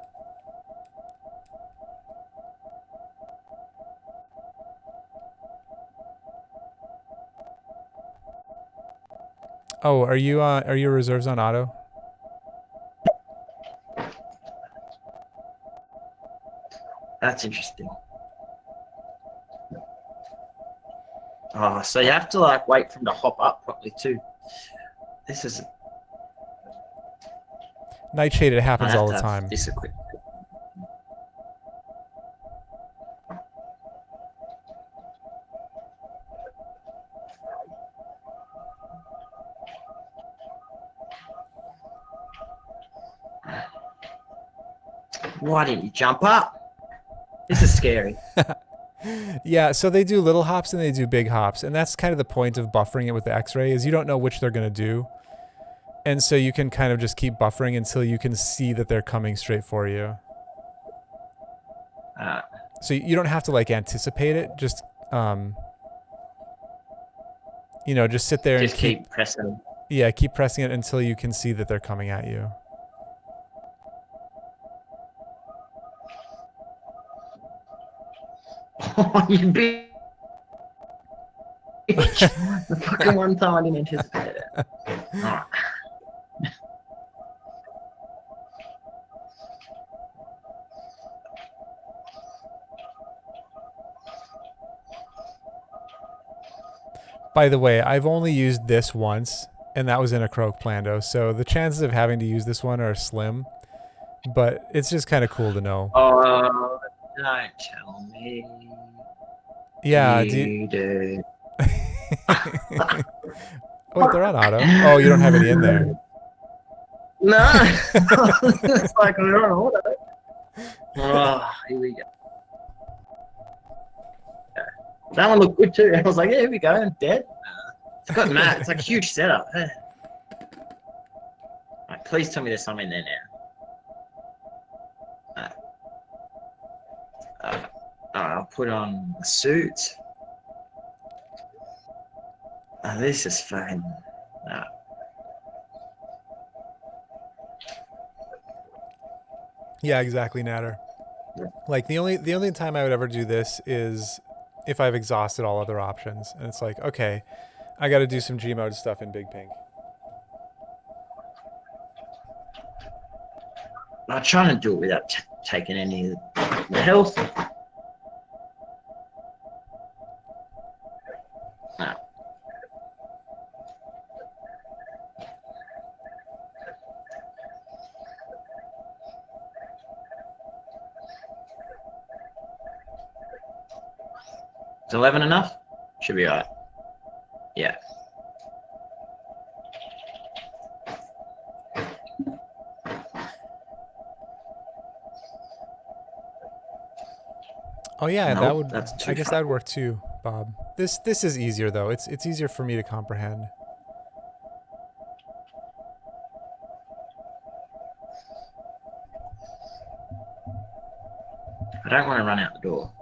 Oh, are your reserves on auto? That's interesting. Oh, so you have to like wait for him to hop up properly too. This is Nightshade, it happens all the time. This equipped. Why didn't you jump up? This is scary. Yeah, so they do little hops and they do big hops, and that's kind of the point of buffering it with the X-ray, is you don't know which they're going to do. And so you can kind of just keep buffering until you can see that they're coming straight for you. So you don't have to like anticipate it, just you know, just sit there Just and keep pressing. Yeah, keep pressing it until you can see that they're coming at you. Oh, you bitch. The fucking one time I didn't anticipate it. Alright. By the way, I've only used this once, and that was in a Croak Plando, so the chances of having to use this one are slim, but it's just kind of cool to know. Oh, don't tell me. Yeah, You do. Wait, they're on auto. Oh, you don't have any in there. No. It's like we're on auto. Oh, here we go. That one looked good too. I was like, yeah, here we go. I'm dead. It's got mad. It's like a huge setup. Right, please tell me there's something in there now. I'll put on the suit. This is fun. Yeah, exactly, Natter. Like the only time I would ever do this is if I've exhausted all other options, and it's like, okay, I got to do some G mode stuff in Big Pink. I'm trying to do it without taking any of the health. No. Is 11 enough? Should be alright. Yeah. Oh yeah, Nope, that would. that's too I guess far. that would work too, Bob. This is easier though. It's easier for me to comprehend. I don't want to run out the door.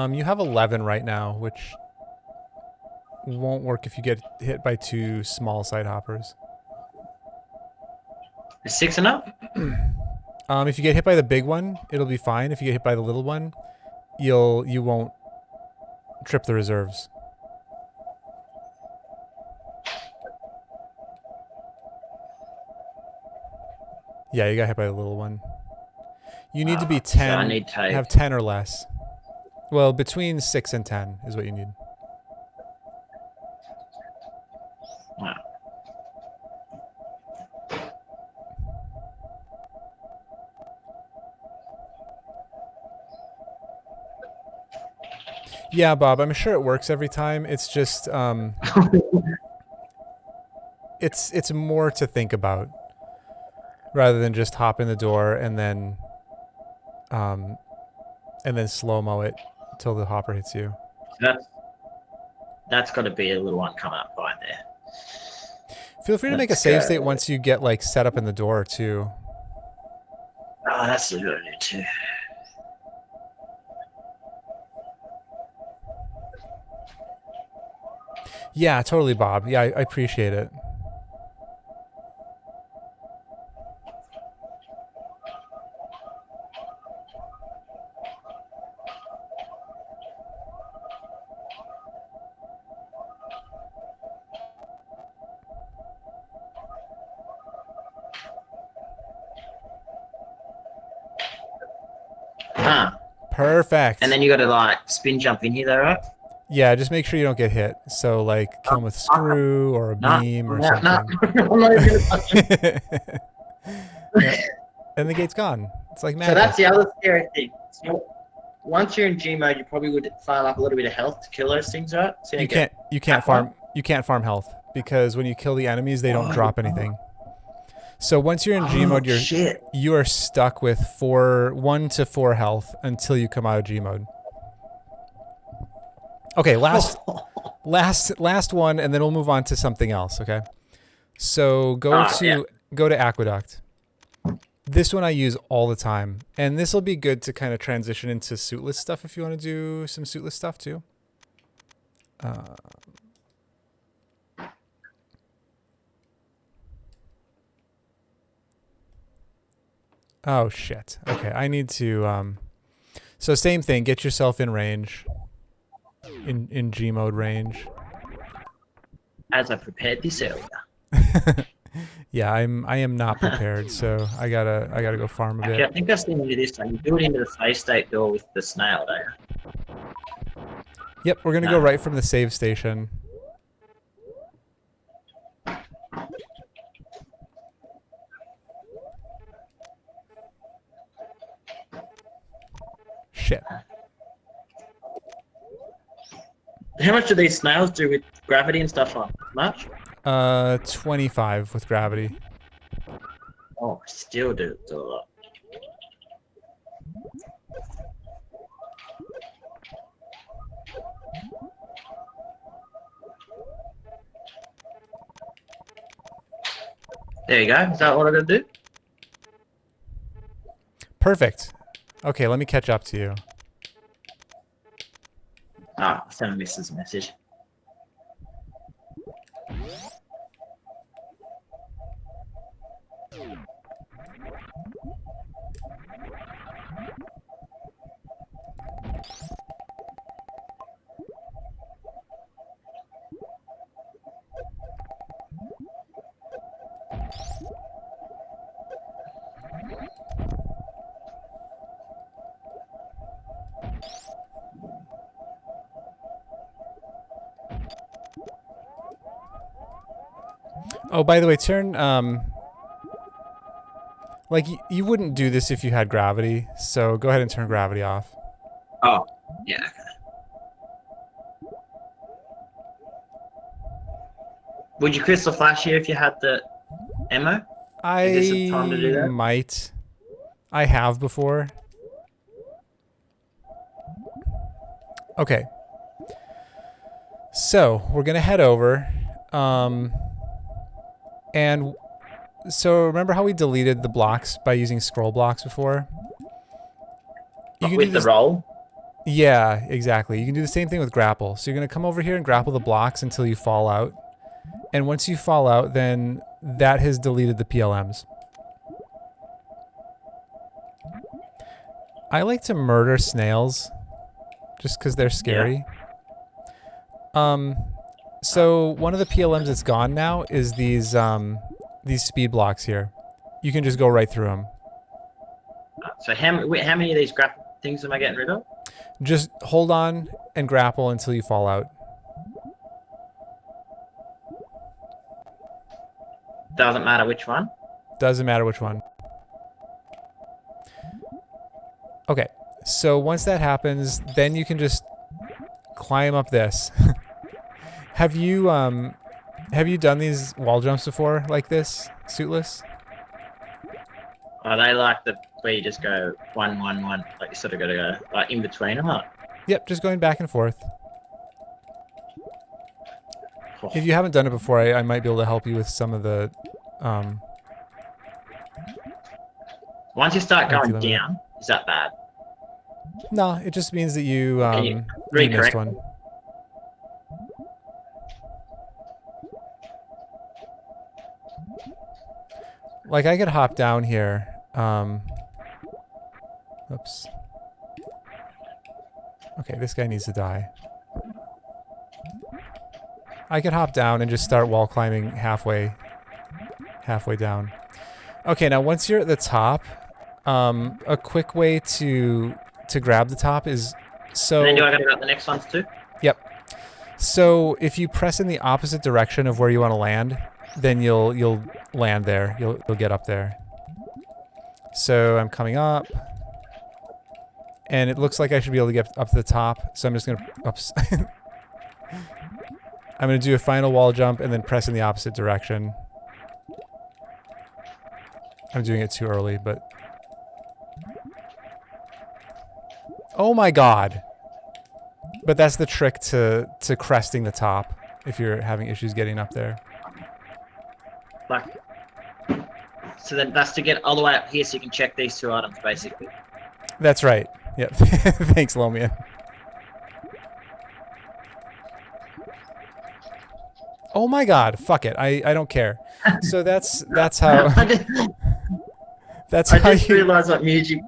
You have 11 right now, which won't work if you get hit by 2 small side hoppers. Is 6 enough? If you get hit by the big one, it'll be fine. If you get hit by the little one, you won't trip the reserves. Yeah, you got hit by the little one. You need to be 10. So I need to have 10 or less. Well, between 6 and 10 is what you need. Wow. Yeah, Bob, I'm sure it works every time. It's just it's more to think about rather than just hop in the door and then slow-mo it till the hopper hits you. That's got to be a little one coming up right there. Feel free to make a save state once you get like set up in the door too. Oh, that's a good idea too. Yeah, totally, Bob. Yeah, I appreciate it. Perfect. And then you got to like spin jump in here, though, right? Yeah, just make sure you don't get hit. So like kill him with screw or a beam or something. I'm not even gonna touch him. Yeah. And the gate's gone. It's like magic. So that's the other scary thing. So once you're in G mode, you probably would farm up a little bit of health to kill those things, right? So you can't farm health because when you kill the enemies, they don't drop anything. So once you're in G mode, shit. you are stuck with 1 to 4 health until you come out of G mode. Okay, last one, and then we'll move on to something else. Okay, so go to Aqueduct. This one I use all the time, and this will be good to kind of transition into suitless stuff if you want to do some suitless stuff too. Oh shit. Okay, I need to so same thing, get yourself in range. In G mode range. As I prepared this earlier. Yeah, I am not prepared, so I gotta go farm a bit. Actually, I think I've seen you do this one. You do it into the save state door with the snail, don't you? Yep, we're gonna go right from the save station. Shit. How much do these snails do with gravity and stuff on? Much? 25 with gravity. Oh, I still do a lot. There you go. Is that what I gotta do? Perfect. Okay, let me catch up to you. Ah, I sent Mrs. message. Oh, by the way, turn like you wouldn't do this if you had gravity, so go ahead and turn gravity off. Oh, yeah. Okay. Would you crystal flash here if you had the ammo? Is this a time to do that? Might. I have before. Okay. So we're gonna head over, and so remember how we deleted the blocks by using scroll blocks before? You can With the roll? Yeah, exactly. You can do the same thing with grapple. So you're gonna come over here and grapple the blocks until you fall out, and once you fall out, then that has deleted the PLMs. I like to murder snails just because they're scary. Yeah. So one of the PLMs that's gone now is these speed blocks here. You can just go right through them. So how many of these grapple things am I getting rid of? Just hold on and grapple until you fall out. Doesn't matter which one? Doesn't matter which one. Okay, so once that happens, then you can just climb up this. Have you done these wall jumps before like this, suitless? Oh, they like the where you just go 1, 1, 1, like you sort of got to go like in between them, huh? Yep, just going back and forth. Oh. If you haven't done it before, I might be able to help you with some of the. Once you start going down, is that bad? No, it just means that you you missed one. Like I could hop down here. Oops. Okay, this guy needs to die. I could hop down and just start wall climbing halfway down. Okay, now once you're at the top, a quick way to grab the top is so. And then do I gotta grab the next ones too? Yep. So if you press in the opposite direction of where you want to land, then you'll land there. You'll get up there. So I'm coming up, and it looks like I should be able to get up to the top. So I'm just gonna I'm gonna do a final wall jump and then press in the opposite direction. I'm doing it too early, but... Oh my god! But that's the trick to cresting the top, if you're having issues getting up there. Like, so then that's to get all the way up here so you can check these two items, basically. That's right. Yep. Thanks, Lomian. Oh my god, fuck it. I don't care. So that's how that's how I just you realised what music.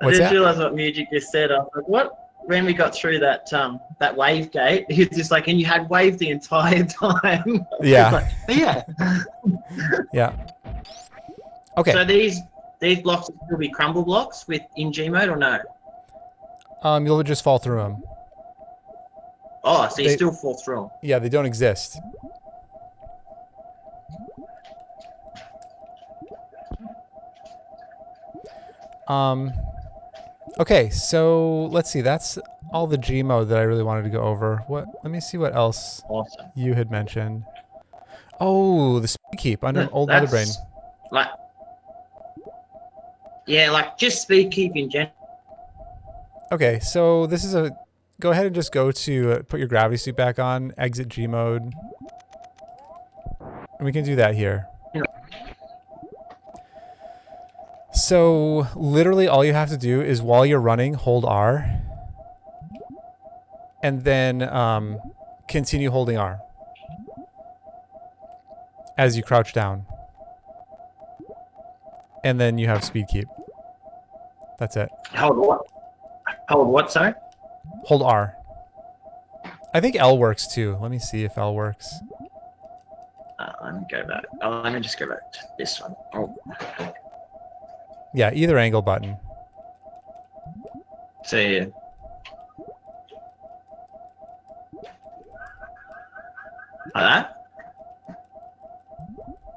I What's just that? realised what music just said. I was like, what? When we got through that that wave gate, he was just like, and you had wave the entire time. Yeah. Like, yeah. Yeah. Okay. So these blocks will still be crumble blocks with in G mode or no? You'll just fall through them. Oh, so you They- still fall through them. Yeah, they don't exist. Okay, so let's see. That's all the G mode that I really wanted to go over. What? Let me see what else Awesome. you had mentioned. Oh, the speed keep under old Mother Brain. Like, yeah, like just speed keep in general. Okay, so this is a... Go ahead and just go to put your gravity suit back on, exit G mode. And we can do that here. Yeah. So literally all you have to do is while you're running, hold R. And then continue holding R. As you crouch down. And then you have speed keep. That's it. Hold what? Hold what, sorry? Hold R. I think L works too. Let me see if L works. Let me go back. Oh, let me just go back to this one. Oh. Yeah, either angle button. So yeah. Like that?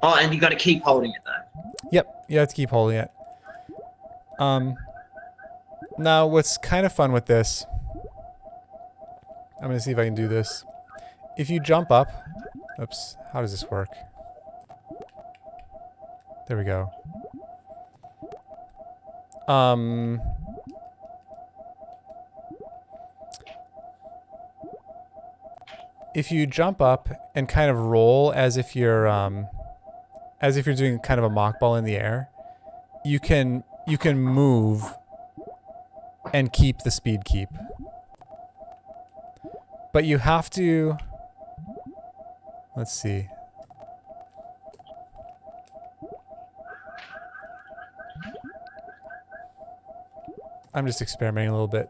Oh, and you got to keep holding it though. Yep, you have to keep holding it. Now what's kind of fun with this, I'm gonna see if I can do this. If you jump up, oops, how does this work? There we go. If you jump up and kind of roll as if you're doing kind of a mock ball in the air, you can move and keep the speed keep. But you have to, let's see. I'm just experimenting a little bit.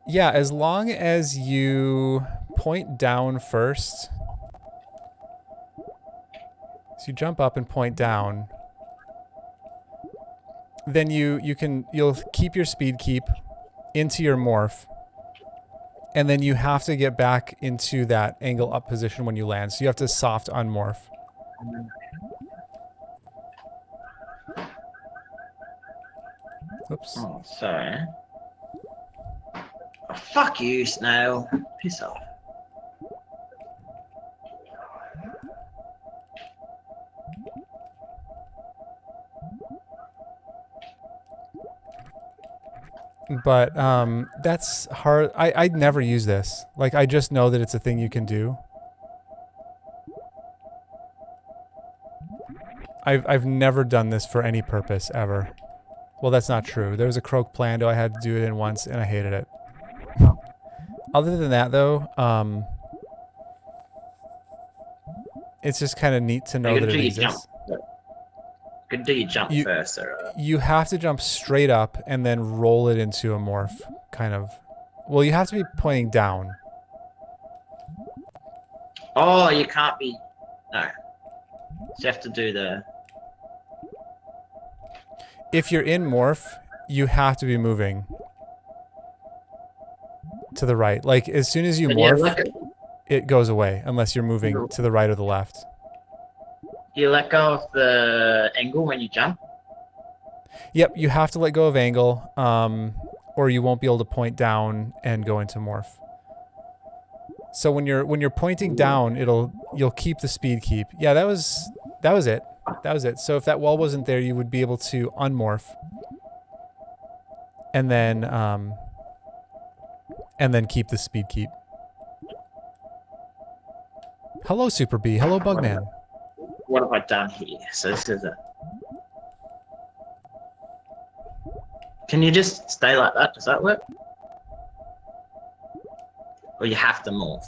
Yeah, as long as you point down first. So you jump up and point down. Then you'll keep your speed keep into your morph. And then you have to get back into that angle up position when you land. So you have to soft unmorph. Oops. Oh, sorry. Oh, fuck you, Snail. Piss off. But that's hard. I'd never use this. Like, I just know that it's a thing you can do. I've never done this for any purpose ever. Well, that's not true. There was a Croak Plando I had to do it in once, and I hated it. Other than that, though, it's just kind of neat to know You that can it do your exists. jump. You can do your jump first. Or, You have to jump straight up and then roll it into a morph, kind of. Well, you have to be pointing down. Oh, you can't be. No. So you have to do the. If you're in morph, you have to be moving to the right. Like, as soon as you But morph, yeah, like it goes away, unless you're moving to the right or the left. you let go of the angle when you jump. Yep, you have to let go of angle, or you won't be able to point down and go into morph. So when you're pointing down, you'll keep the speed keep. Yeah, that was it. That was it. So if that wall wasn't there, you would be able to unmorph, and then keep the speed keep. Hello, Super B. Hello, Bugman. What have I done here? So this is a. Can you just stay like that? Does that work? Or you have to morph?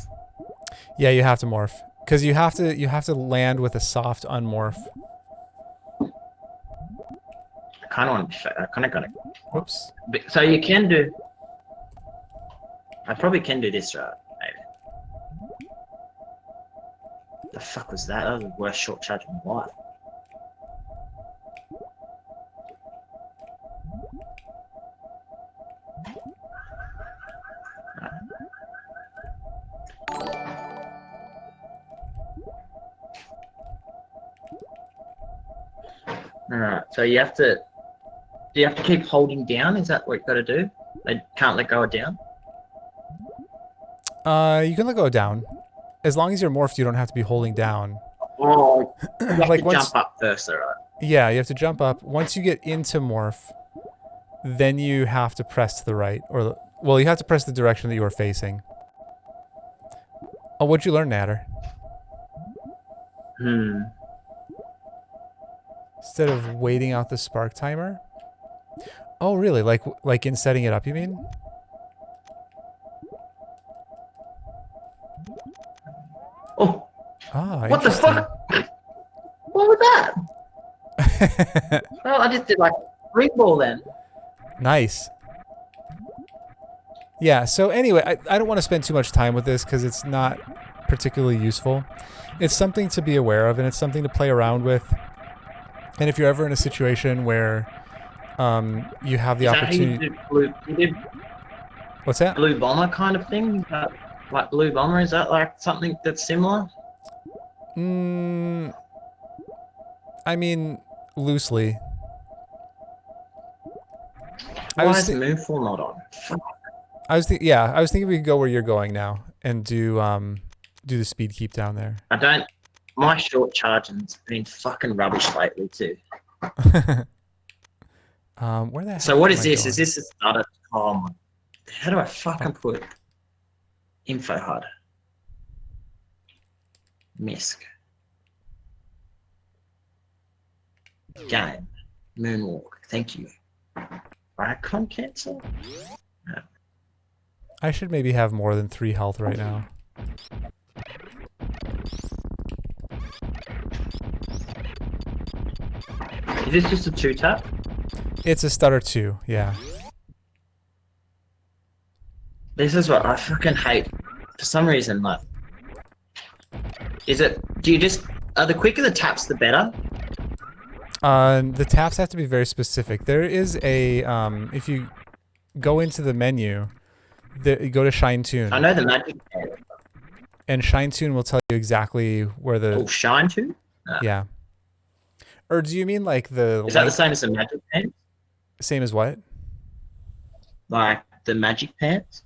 Yeah, you have to morph because you have to land with a soft unmorph. I kind of want to. I kind of got it. Whoops. So you can do. I probably can do this right. Maybe. The fuck was that? That was the worst short charge in my life. Alright, so you have to. Do you have to keep holding down? Is that what you got to do? They can't let go of down. You can let go down, as long as you're morphed. You don't have to be holding down. Oh, you have Like to once- jump up first, alright. Yeah, you have to jump up. Once you get into morph, then you have to press to the right, or well, you have to press the direction that you are facing. Oh, what'd you learn, Natter? Instead of waiting out the spark timer. Oh, really? Like in setting it up, you mean? Oh, Ah, what the interesting. fuck? What was that? Well, I just did like a free ball then. Nice. Yeah, so anyway, I don't want to spend too much time with this because it's not particularly useful. It's something to be aware of, and it's something to play around with. And if you're ever in a situation where you have the Is that how you opportunity... did blue, you did What's that? blue bomber kind of thing? Is that like blue bomber? Is that like something that's similar? I mean, loosely. Why is Moonfall not on? Fuck. I was thinking we could go where you're going now and do the speed keep down there. I don't. My short charging's been fucking rubbish lately too. Where the heck So what is am I this? going? Is this a starter? Oh my. How do I fucking put info HUD? Misc. Game. Moonwalk. Thank you. Icon cancel? No. I should maybe have more than 3 health right now. Is this just a 2-tap? It's a stutter 2, yeah. This is what I fucking hate. For some reason, like, is it? Do you just? Are the quicker the taps, the better? The taps have to be very specific. There is a if you go into the menu, you go to Shine Tune. I know the magic pen. And Shine Tune will tell you exactly where the Oh, shine to? No. yeah. Or do you mean like the Is that the same as the magic pen? same as what? Like the magic pants?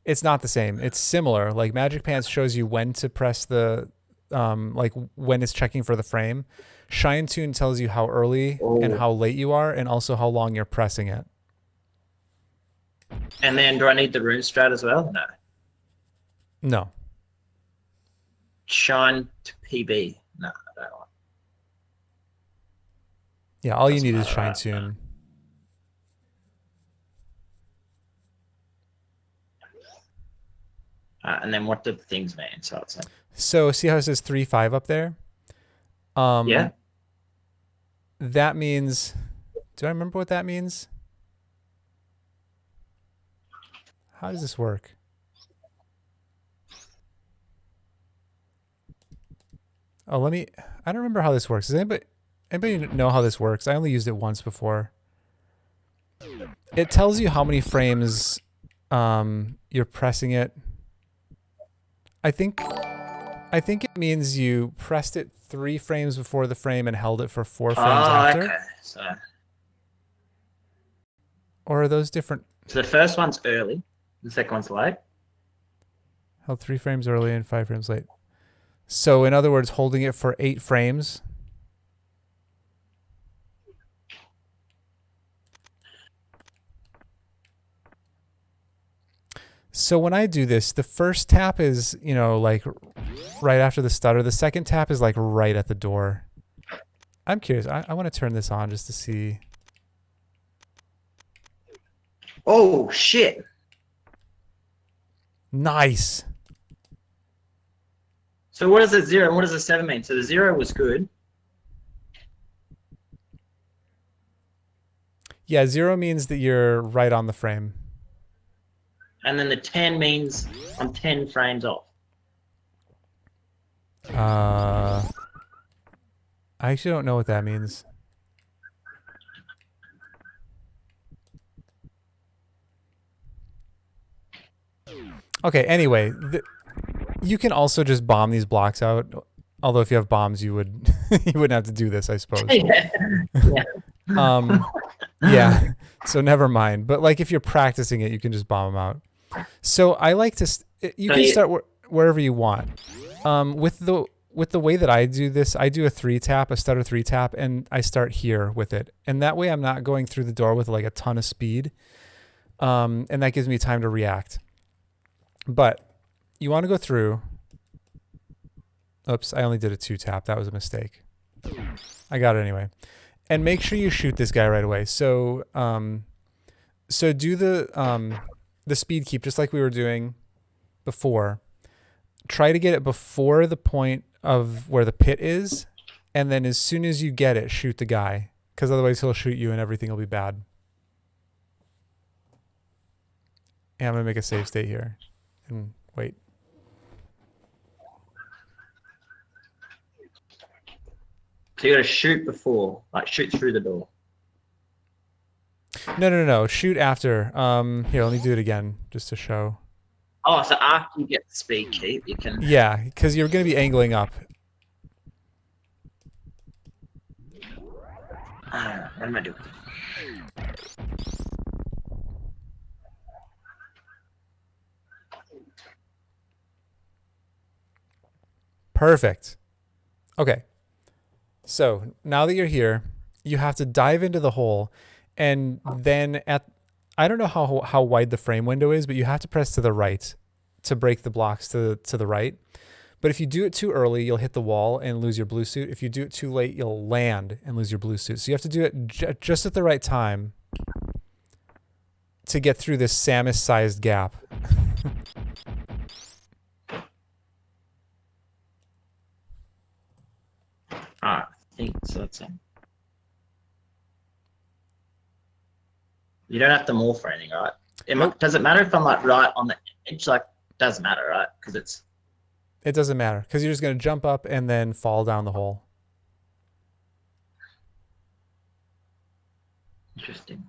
It's not the same. It's similar. Like Magic Pants shows you when to press the like when it's checking for the frame. Shine Tune tells you how early and how late you are, and also how long you're pressing it. And then do I need the rune strat as well? No. No. Shine to PB. No, I don't want. Yeah, all you Doesn't need is matter, Shine right? Tune. And then what do the things mean? So it's like, So see how it says 3-5 up there? yeah. That means, do I remember what that means? How does this work? Oh, I don't remember how this works. Does anybody know how this works? I only used it once before. It tells you how many frames you're pressing it. I think it means you pressed it 3 frames before the frame and held it for 4 frames after. Okay. So Or are those different? the first one's early, the second one's late. Held 3 frames early and 5 frames late. So in other words, holding it for 8 frames. So when I do this, the first tap is, you know, like right after the stutter. The second tap is like right at the door. I'm curious. I want to turn this on just to see. Oh, shit. Nice. So what does the 0 and what does the 7 mean? So the 0 was good. Yeah, 0 means that you're right on the frame. And then the 10 means I'm 10 frames off. I actually don't know what that means. Okay, anyway, you can also just bomb these blocks out. Although if you have bombs, you would you wouldn't have to do this, I suppose. Yeah. Yeah. So never mind. But like if you're practicing it, you can just bomb them out. So I like to. You can start wherever you want. With the way that I do this, I do a 3 tap, a stutter 3 tap, and I start here with it. And that way I'm not going through the door with like a ton of speed. And that gives me time to react. But you want to go through. Oops, I only did a 2 tap. That was a mistake. I got it anyway. And make sure you shoot this guy right away. So so do the speed keep just like we were doing before. Try to get it before the point of where the pit is, and then as soon as you get it, shoot the guy, because otherwise he'll shoot you and everything will be bad. And I'm gonna make a save state here and wait. So you gotta shoot before, like shoot through the door. No. Shoot after. Here, let me do it again just to show. Oh, so after you get the speed keep, you can. Yeah, because you're gonna be angling up. What am I doing? Perfect. Okay. So now that you're here, you have to dive into the hole, and then I don't know how wide the frame window is, but you have to press to the right to break the blocks to the right. But if you do it too early, you'll hit the wall and lose your blue suit. If you do it too late, you'll land and lose your blue suit. So you have to do it just at the right time to get through this Samus-sized gap. I think so. That's it. You don't have to morph or anything, right? Nope. Does it matter if I'm like right on the edge? Like, doesn't matter, right? Because it's. It doesn't matter because you're just going to jump up and then fall down the hole. Interesting.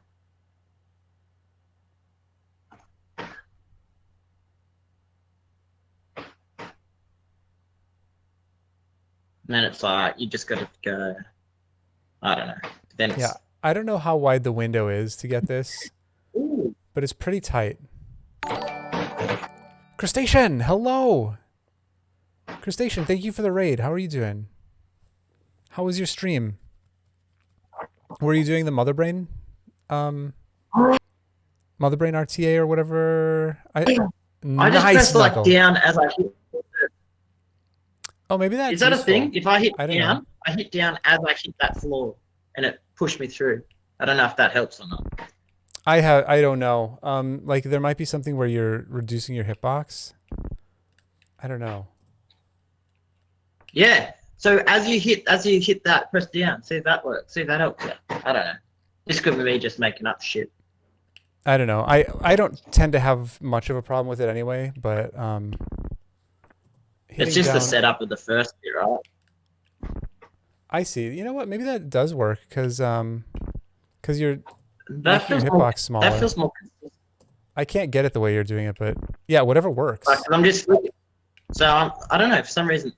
And then it's like, you just got to go, I don't know. Then it's, Yeah, I don't know how wide the window is to get this, ooh. but it's pretty tight. Crustacean, hello. Crustacean, thank you for the raid. How are you doing? How was your stream? Were you doing the Mother Brain? Mother Brain RTA or whatever? I just Nice pressed like knuckle. down as I hit. Oh, maybe that's Is that useful. a thing? If I hit I don't down, know. I hit down as I hit that floor, and it pushed me through. I don't know if that helps or not. I don't know. Like there might be something where you're reducing your hitbox. I don't know. Yeah. So as you hit that, press down. See if that works. See if that helps you. I don't know. This could be me just making up shit. I don't know. I don't tend to have much of a problem with it anyway, but It's just the setup of the first bit, right? I see. You know what? Maybe that does work because you're That making your feels hitbox smaller. That feels more consistent. I can't get it the way you're doing it, but yeah, whatever works. Like, I'm just looking. So I don't know. For some reason,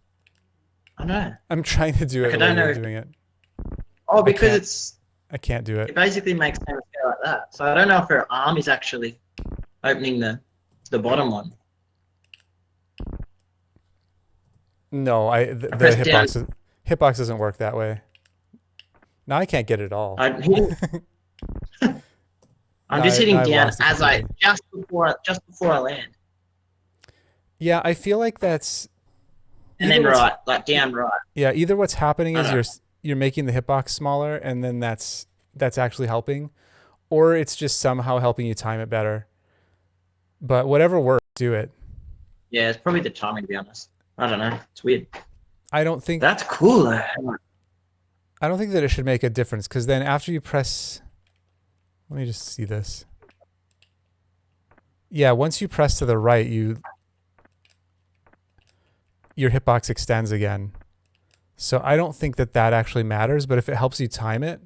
I don't know. I'm trying to do it Like, the I way don't you're know. doing it. Oh, because can't. I can't do it it. basically makes things go like that. So I don't know if her arm is actually opening the bottom one. No, the pressed down. hitbox doesn't work that way. Now I can't get it at all. I'm hitting. I'm just Now hitting I've down lost it as I completely. just before I land, Yeah, I feel like that's and either then what's right, like down right. either what's happening I is don't know. you're making the hitbox smaller, and then that's actually helping, or it's just somehow helping you time it better. But whatever works, do it. Yeah, it's probably the timing, to be honest. I don't know. It's weird. I don't think That's cool though. I don't think that it should make a difference, because then after you press, let me just see this. Yeah, once you press to the right, your hitbox extends again. So I don't think that actually matters, but if it helps you time it,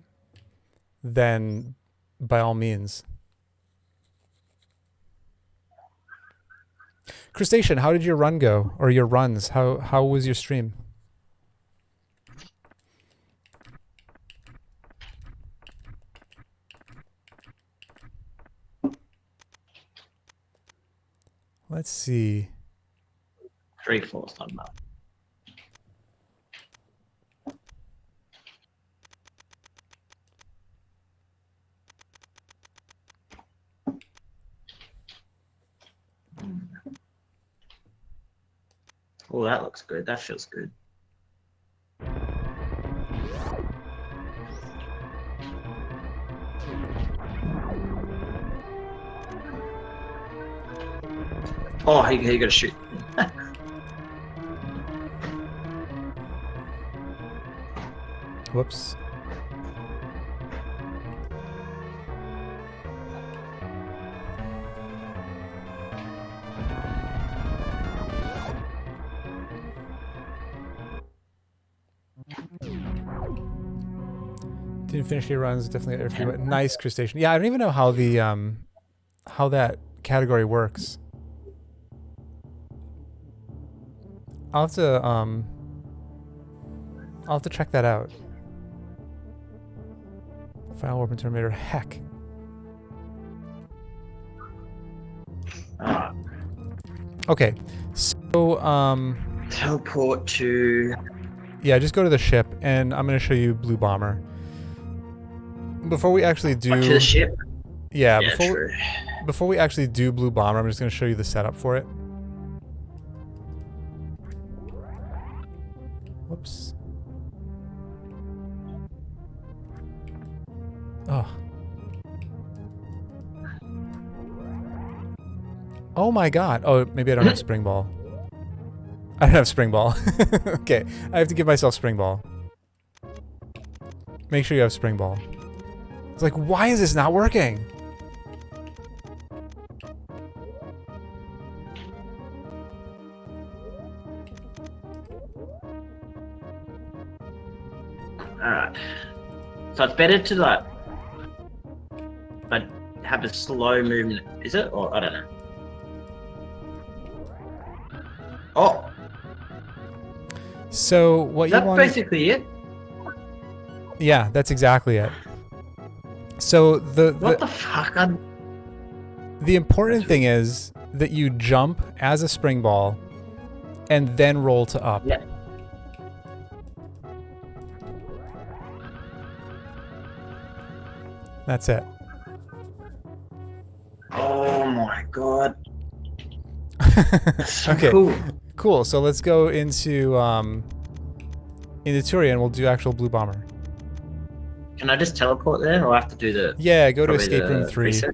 then by all means. Crustacean, how did your run go? Or your runs? How was your stream? Let's see. 3/4 not enough. Oh, that looks good. That feels good. Oh, he got to shoot. Whoops. Didn't finish your runs. Definitely got your free. Nice, Crustacean. Yeah, I don't even know how the how that category works. I'll have to check that out. Final Warp and Terminator. Heck. Okay. So Teleport to. yeah, just go to the ship, and I'm gonna show you Blue Bomber. Before we actually do To the ship. yeah, Yeah, true. before we actually do Blue Bomber, I'm just gonna show you the setup for it. Whoops. Oh. Oh my god. Oh, maybe I don't have Spring Ball. I don't have Spring Ball. Okay, I have to give myself Spring Ball. Make sure you have Spring Ball. It's like, why is this not working? Alright. So it's better to like have a slow movement, is it? Or I don't know. Oh, So what is you that want? basically it? Yeah, that's exactly it. So What the fuck? the important thing is that you jump as a spring ball and then roll to up. Yeah. That's it. Oh my god. That's so Okay. cool. Cool. So let's go into Turian, and we'll do actual Blue Bomber. Can I just teleport there, or I have to do the Yeah, go to probably Escape Room the 3. reset?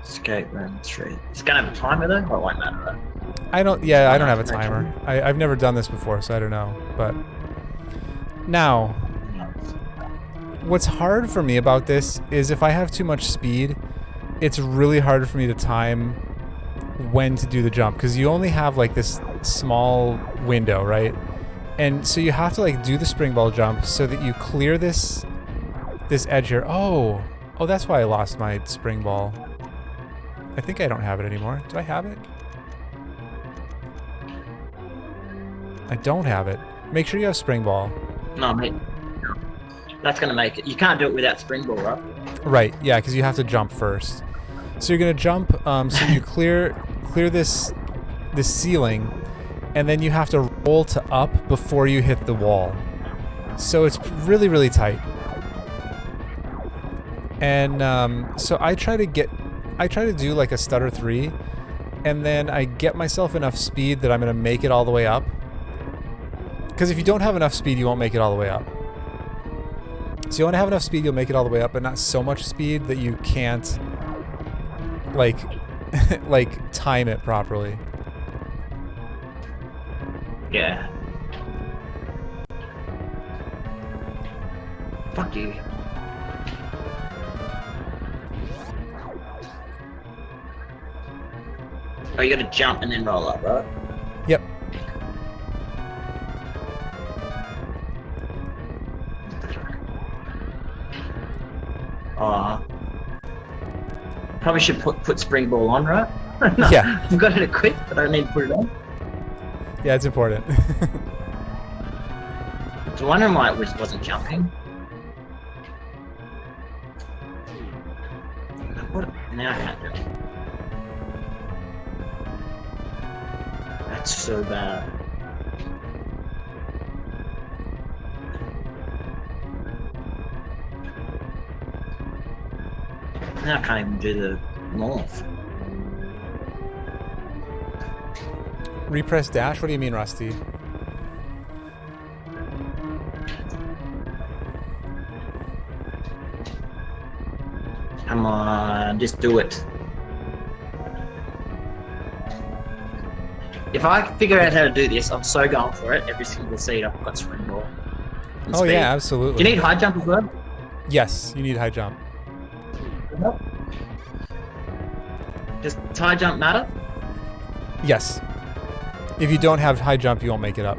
Escape Room 3. It's gonna have a timer though, or it won't matter, right? I don't have a No timer. I've never done this before, so I don't know. But now, what's hard for me about this is if I have too much speed, it's really hard for me to time when to do the jump, because you only have like this small window, right? And so you have to like do the spring ball jump so that you clear this edge here. Oh, that's why I lost my spring ball. I think I don't have it anymore. Do I have it? I don't have it. Make sure you have spring ball. No, mate. That's gonna make it. You can't do it without springboard, right? Right, yeah, because you have to jump first. So you're gonna jump, so you clear this ceiling, and then you have to roll to up before you hit the wall. So it's really, really tight. And so I try to do like a stutter 3, and then I get myself enough speed that I'm going to make it all the way up. Because if you don't have enough speed, you won't make it all the way up. So you want to have enough speed, you'll make it all the way up, but not so much speed that you can't, like, like, time it properly. Yeah. Fuck you. Oh, you gotta jump and then roll up, right? Yep. Probably should put springboard on, right? No, Yeah. I've got it equipped, but I don't need to put it on. Yeah, it's important. I was wondering why it wasn't jumping. What? Now I can't do it. That's so bad. Now I can't even do the morph. Repress dash? What do you mean, Rusty? Come on, just do it. If I figure out how to do this, I'm so going for it. Every single seed I've got springboard. And Oh speed. yeah, absolutely. Do you need high jump as well? Yes, you need high jump. Nope. Does high jump matter? Yes. If you don't have high jump, you won't make it up.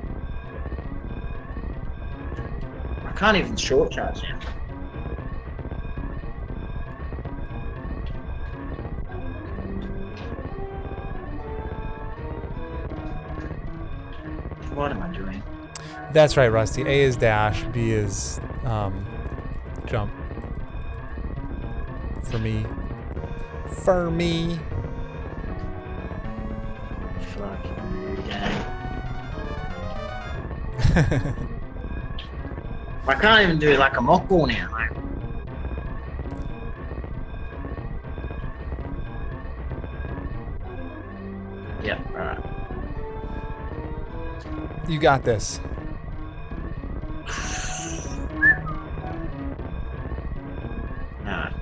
I can't even short charge now. What am I doing? That's right, Rusty. A is dash, B is jump. For me. For me. Fuck you, gang. I can't even do like a mock ball now. Like, yeah, alright. You got this. Alright.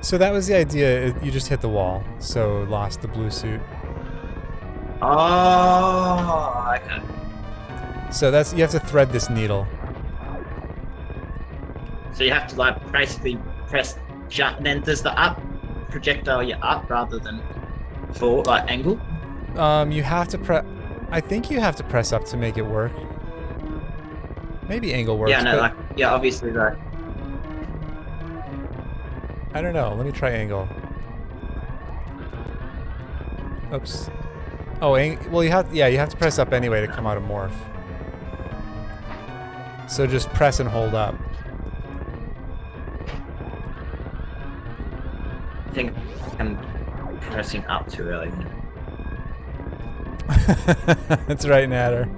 So that was the idea. You just hit the wall, so lost the blue suit. Oh, okay. So that's, you have to thread this needle. So you have to like basically press jump. Then does the up projectile you up rather than forward, like angle? You have to press. I think you have to press up to make it work. Maybe angle works. Yeah, no, but like yeah, obviously like. I don't know. Let me try angle. Oops. Oh, well, you have. Yeah, you have to press up anyway to come out of morph. So just press and hold up. I think I'm pressing up too early. That's right, Natter.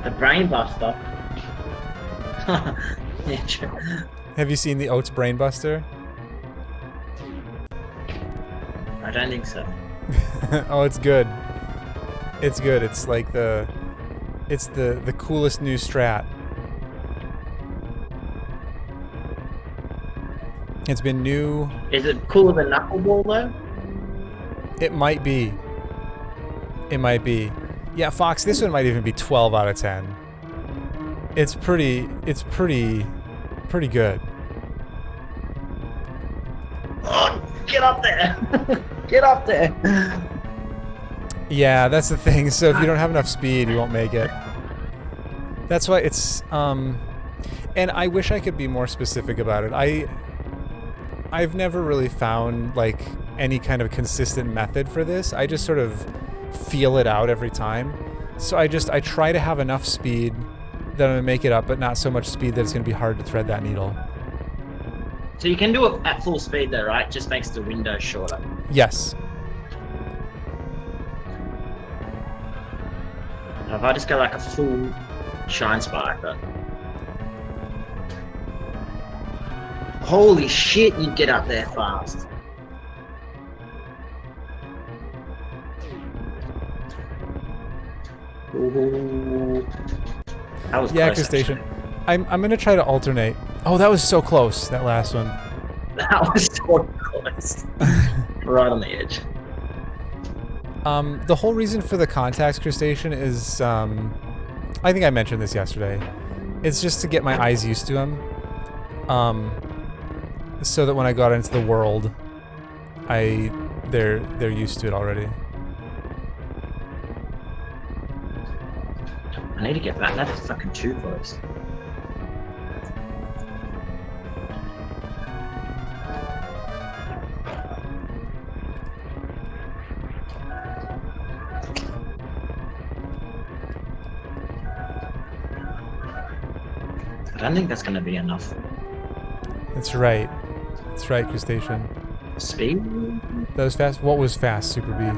The brain buster. Yeah, true. Have you seen the Oats Brainbuster? I don't think so. Oh, it's good. It's good. It's like the coolest new strat. It's been new. Is it cooler than knuckleball though? It might be. It might be. Yeah, Fox, this one might even be 12 out of 10. It's pretty good. Oh, get up there! Get up there! Yeah, that's the thing. So if you don't have enough speed, you won't make it. That's why it's and I wish I could be more specific about it. I've never really found like any kind of consistent method for this. I just sort of feel it out every time. So I try to have enough speed that I'm gonna make it up, but not so much speed that it's gonna be hard to thread that needle. So you can do it at full speed though, right? Just makes the window shorter. Yes. Now, if I just go like a full shine spark, but holy shit, you get up there fast. Ooh. That was Yeah, close, Crustacean. actually. I'm gonna try to alternate. Oh, that was so close, that last one. That was so close. Right on the edge. The whole reason for the contacts crustacean is, I think I mentioned this yesterday. It's just to get my eyes used to them. So that when I got into the world, they're used to it already. I need to get back. That's fucking too close. I don't think that's going to be enough. That's right. That's right, crustacean. Speed? That was fast. What was fast, Super B?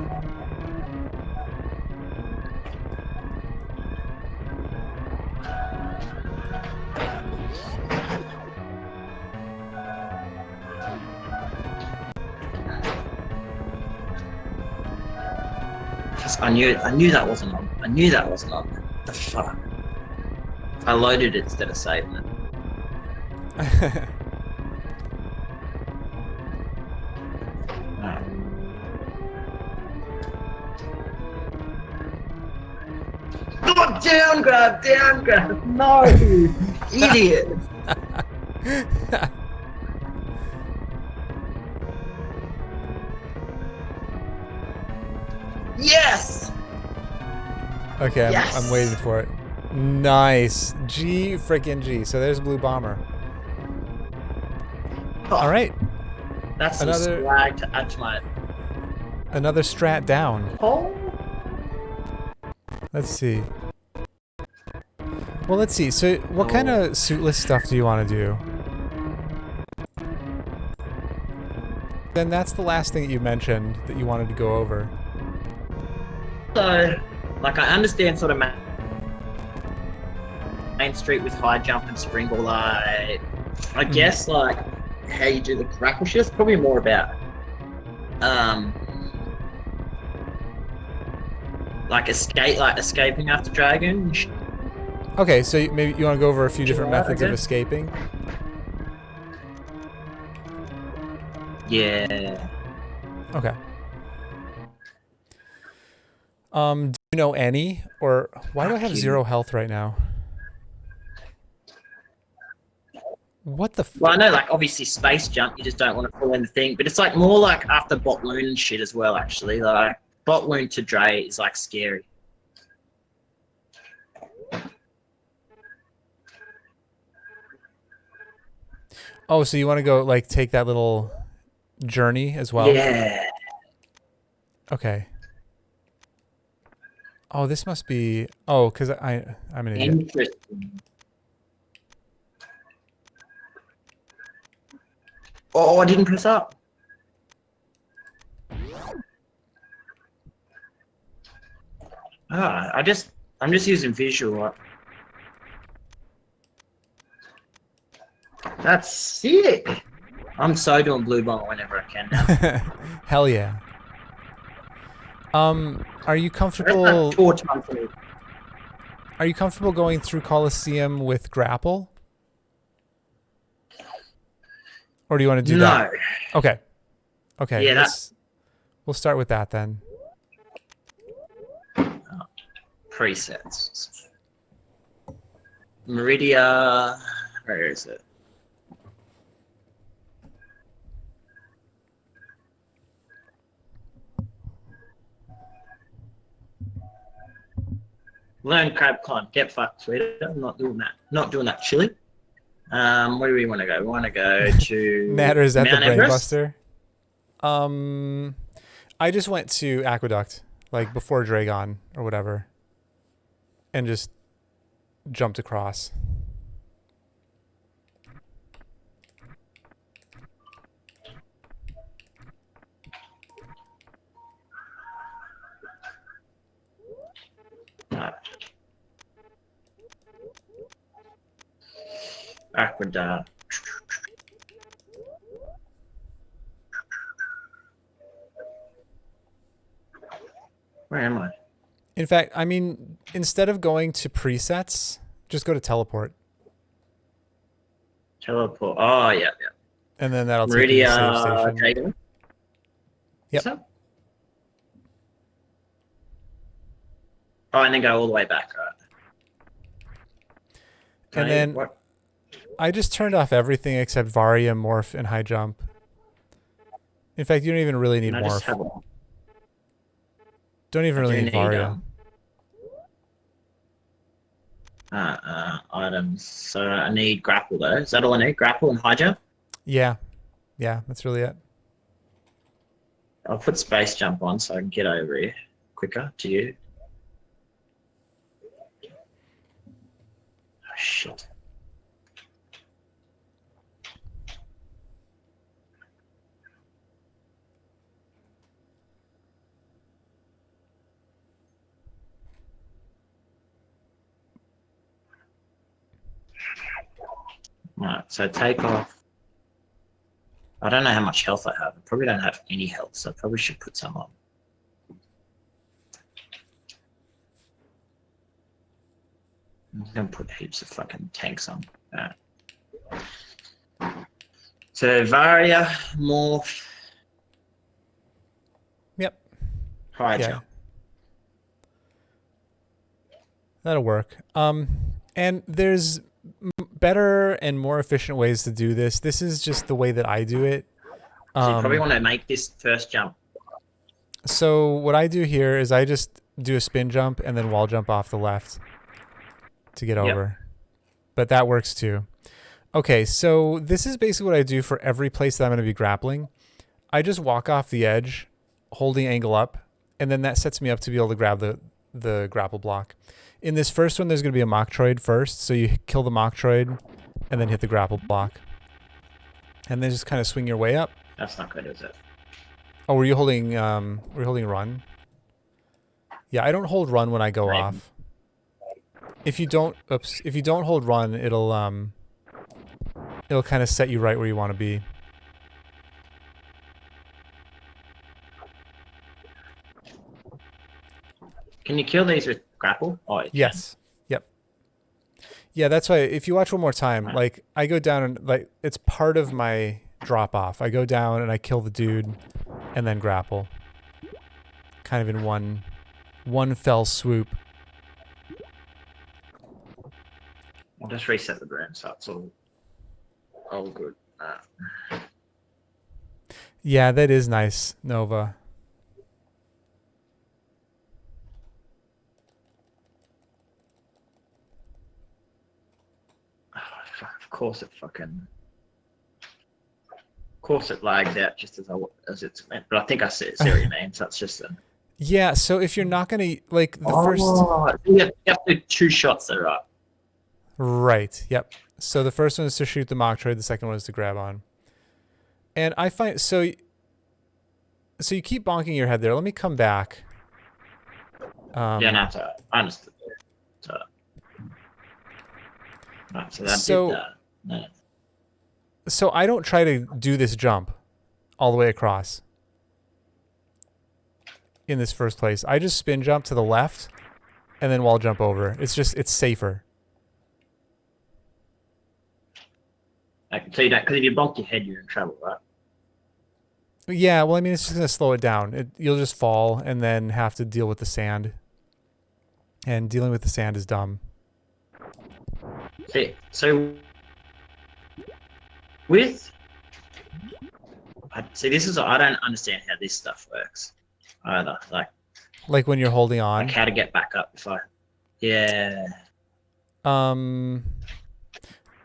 I knew that wasn't on. I knew that wasn't on. What the fuck? I loaded it instead of saving it. Alright. Oh, down grab, down grab. No, idiot. Yes. Okay, Yes! I'm waiting for it. Nice. G freaking G. So there's Blue Bomber. Oh, All right. That's some Another- swag to add to my. Another strat down. Oh. Let's see. Well, let's see. So what kind of suitless stuff do you want to do? Then that's the last thing that you mentioned that you wanted to go over. So, like, I understand sort of Main Street with high jump and springboard. I guess like how you do the crackle shit is probably more about like escaping after dragon. Okay, so maybe you want to go over a few different Sure, methods of okay. escaping. Yeah. Okay. Do you know any? Or why do I have Fuck you. 0 health right now? What the Well, I know, like, obviously space jump, you just don't want to pull in the thing, but it's like more like after bot wound and shit as well, actually. Like, bot wound to Dre is like scary. Oh, so you want to go, like, take that little journey as well? Yeah. Okay. Oh, this must be... Oh, because I'm an idiot. Interesting. Oh, I didn't press up. Ah, I'm just using visual. That's sick. I'm so doing blue bomber whenever I can now. Hell yeah. Are you That's comfortable... like 4 times for me. Are you comfortable going through Coliseum with grapple? Or do you want to do that? No. Okay. Okay. Yeah, we'll start with that then. Presets. Meridia. Where is it? Learn crab climb. Get fucked, sweeter. I'm not doing that. Not doing that, chili. Where do we want to go? We want to go to Natter, is that Mount the Everest? Brainbuster? I just went to Aqueduct, like before Dragon or whatever, and just jumped across. Backward. Where am I? In fact, I mean, instead of going to presets, just go to teleport. Teleport. Oh, yeah, yeah. And then that'll take you to the save Meridia, station. Jaden? Yep. So? Oh, and then go all the way back, right? And then what? I just turned off everything except Varia, Morph, and High Jump. In fact, you don't even really need Can I just Morph. have Don't even really need Varia. Items. So I need grapple though. Is that all I need? Grapple and high jump? Yeah. Yeah, that's really it. I'll put space jump on so I can get over here quicker to you. Oh, shit. Right, so take off. I don't know how much health I have. I probably don't have any health, so I probably should put some on. I'm gonna put heaps of fucking tanks on. Right. So Varia, Morph. Yep. High Yeah. jump. That'll work. And there's better and more efficient ways to do this. This is just the way that I do it. So you probably want to make this first jump. So what I do here is I just do a spin jump and then wall jump off the left to get over. But that works too. Okay, so this is basically what I do for every place that I'm going to be grappling. I just walk off the edge, holding angle up, and then that sets me up to be able to grab the grapple block. In this first one, there's going to be a Machtroid first, so you kill the Machtroid and then hit the grapple block. And then just kind of swing your way up. That's not good, is it? Oh, were you holding run? Yeah, I don't hold run when I go off. If you don't hold run, it'll kind of set you right where you want to be. Can you kill these with grapple? Oh, yes. Yep. Yeah, that's why if you watch one more time, like I go down and like it's part of my drop off. I go down and I kill the dude and then grapple. Kind of in one fell swoop. I'll just reset the room so it's all good. Yeah, that is nice, Nova. Of course it lagged out just as it's meant. But I think I see what you mean. So it's just a... Yeah, so if you're not gonna like the first, you have to do 2 shots there, right? Right. Yep. So the first one is to shoot the Machtroid. The second one is to grab on. And I find so you keep bonking your head there. Let me come back. Yeah, no, it's alright. I understood. So I don't try to do this jump all the way across in this first place. I just spin jump to the left and then wall jump over. It's safer. So you don't, because if you bonk your head, you're in trouble, right? Yeah, well, I mean, it's just going to slow it down. You'll just fall and then have to deal with the sand. And dealing with the sand is dumb. See, so with... See, this is... I don't understand how this stuff works either. Like when you're holding on? Like how to get back up if I... Yeah.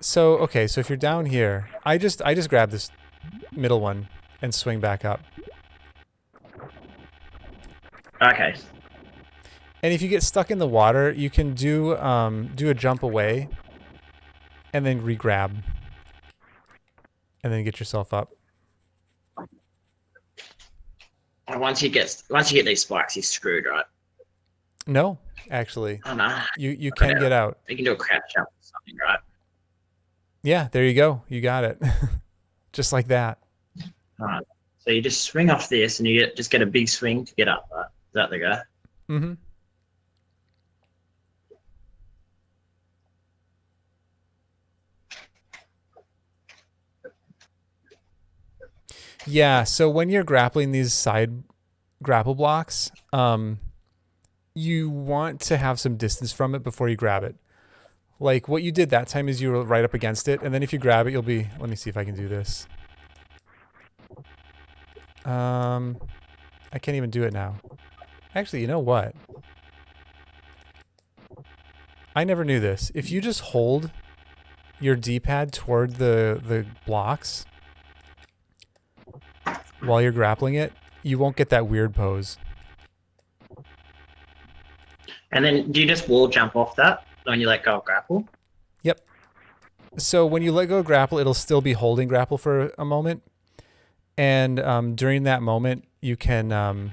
So, okay, so if you're down here, I just grab this middle one and swing back up. Okay. And if you get stuck in the water, you can do a jump away and then re-grab. And then get yourself up. And once you get these spikes, you're screwed, right? No, actually. Oh, no. You can get out. You can do a crouch jump or something, right? Yeah, there you go. You got it. Just like that. Alright. So you just swing off this and just get a big swing to get up, right? Is that the guy? Mm-hmm. Yeah, so when you're grappling these side grapple blocks, you want to have some distance from it before you grab it. Like what you did that time is you were right up against it, and then if you grab it, you'll be... Let me see if I can do this. I can't even do it now. Actually, you know what? I never knew this. If you just hold your D-pad toward the blocks while you're grappling it, you won't get that weird pose. And then do you just wall jump off that when you let go of grapple? Yep. So when you let go of grapple, it'll still be holding grapple for a moment. And during that moment, you can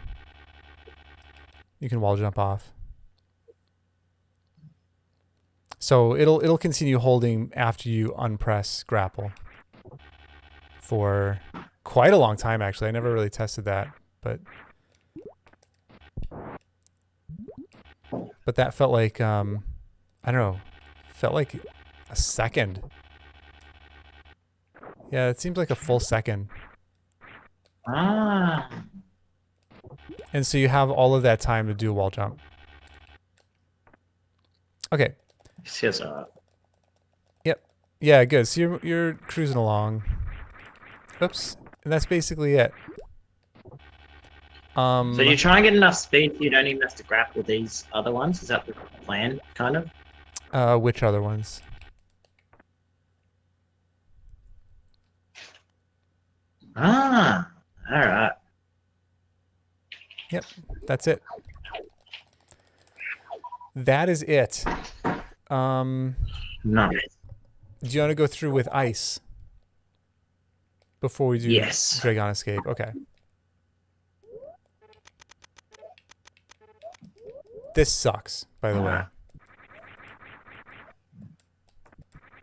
wall jump off. So it'll continue holding after you unpress grapple for quite a long time. Actually, I never really tested that, but that felt like I don't know, felt like a second. Yeah, it seems like a full second. Ah. And so you have all of that time to do a wall jump. Okay. Feels alright. Yep. Yeah, good. So you're cruising along. Oops. And that's basically it. So you try and get enough speed so you don't even have to grapple these other ones? Is that the plan, kind of? Which other ones? Ah, alright. Yep. That's it. That is it. Nice. Do you want to go through with ice before we do Yes. Dragon Escape? Okay. This sucks, by the way.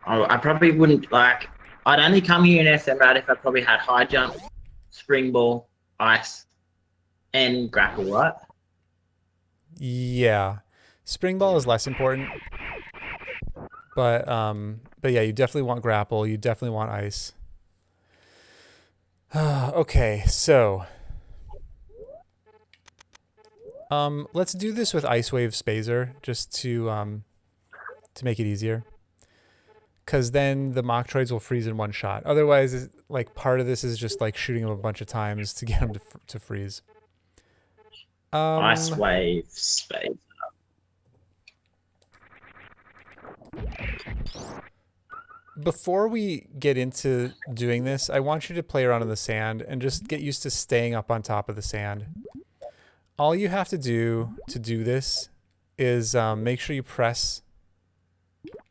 Oh, I probably wouldn't like. I'd only come here in SM Rad if I probably had high jump, spring ball, ice, and grapple, right? Yeah. Spring ball is less important. But yeah, you definitely want grapple, you definitely want ice. Okay, so let's do this with Ice Wave Spazer just to make it easier. Cause then the Machtroids will freeze in one shot. Otherwise, like part of this is just like shooting them a bunch of times to get them to freeze. Ice wave space. Before we get into doing this, I want you to play around in the sand and just get used to staying up on top of the sand. All you have to do this is make sure you press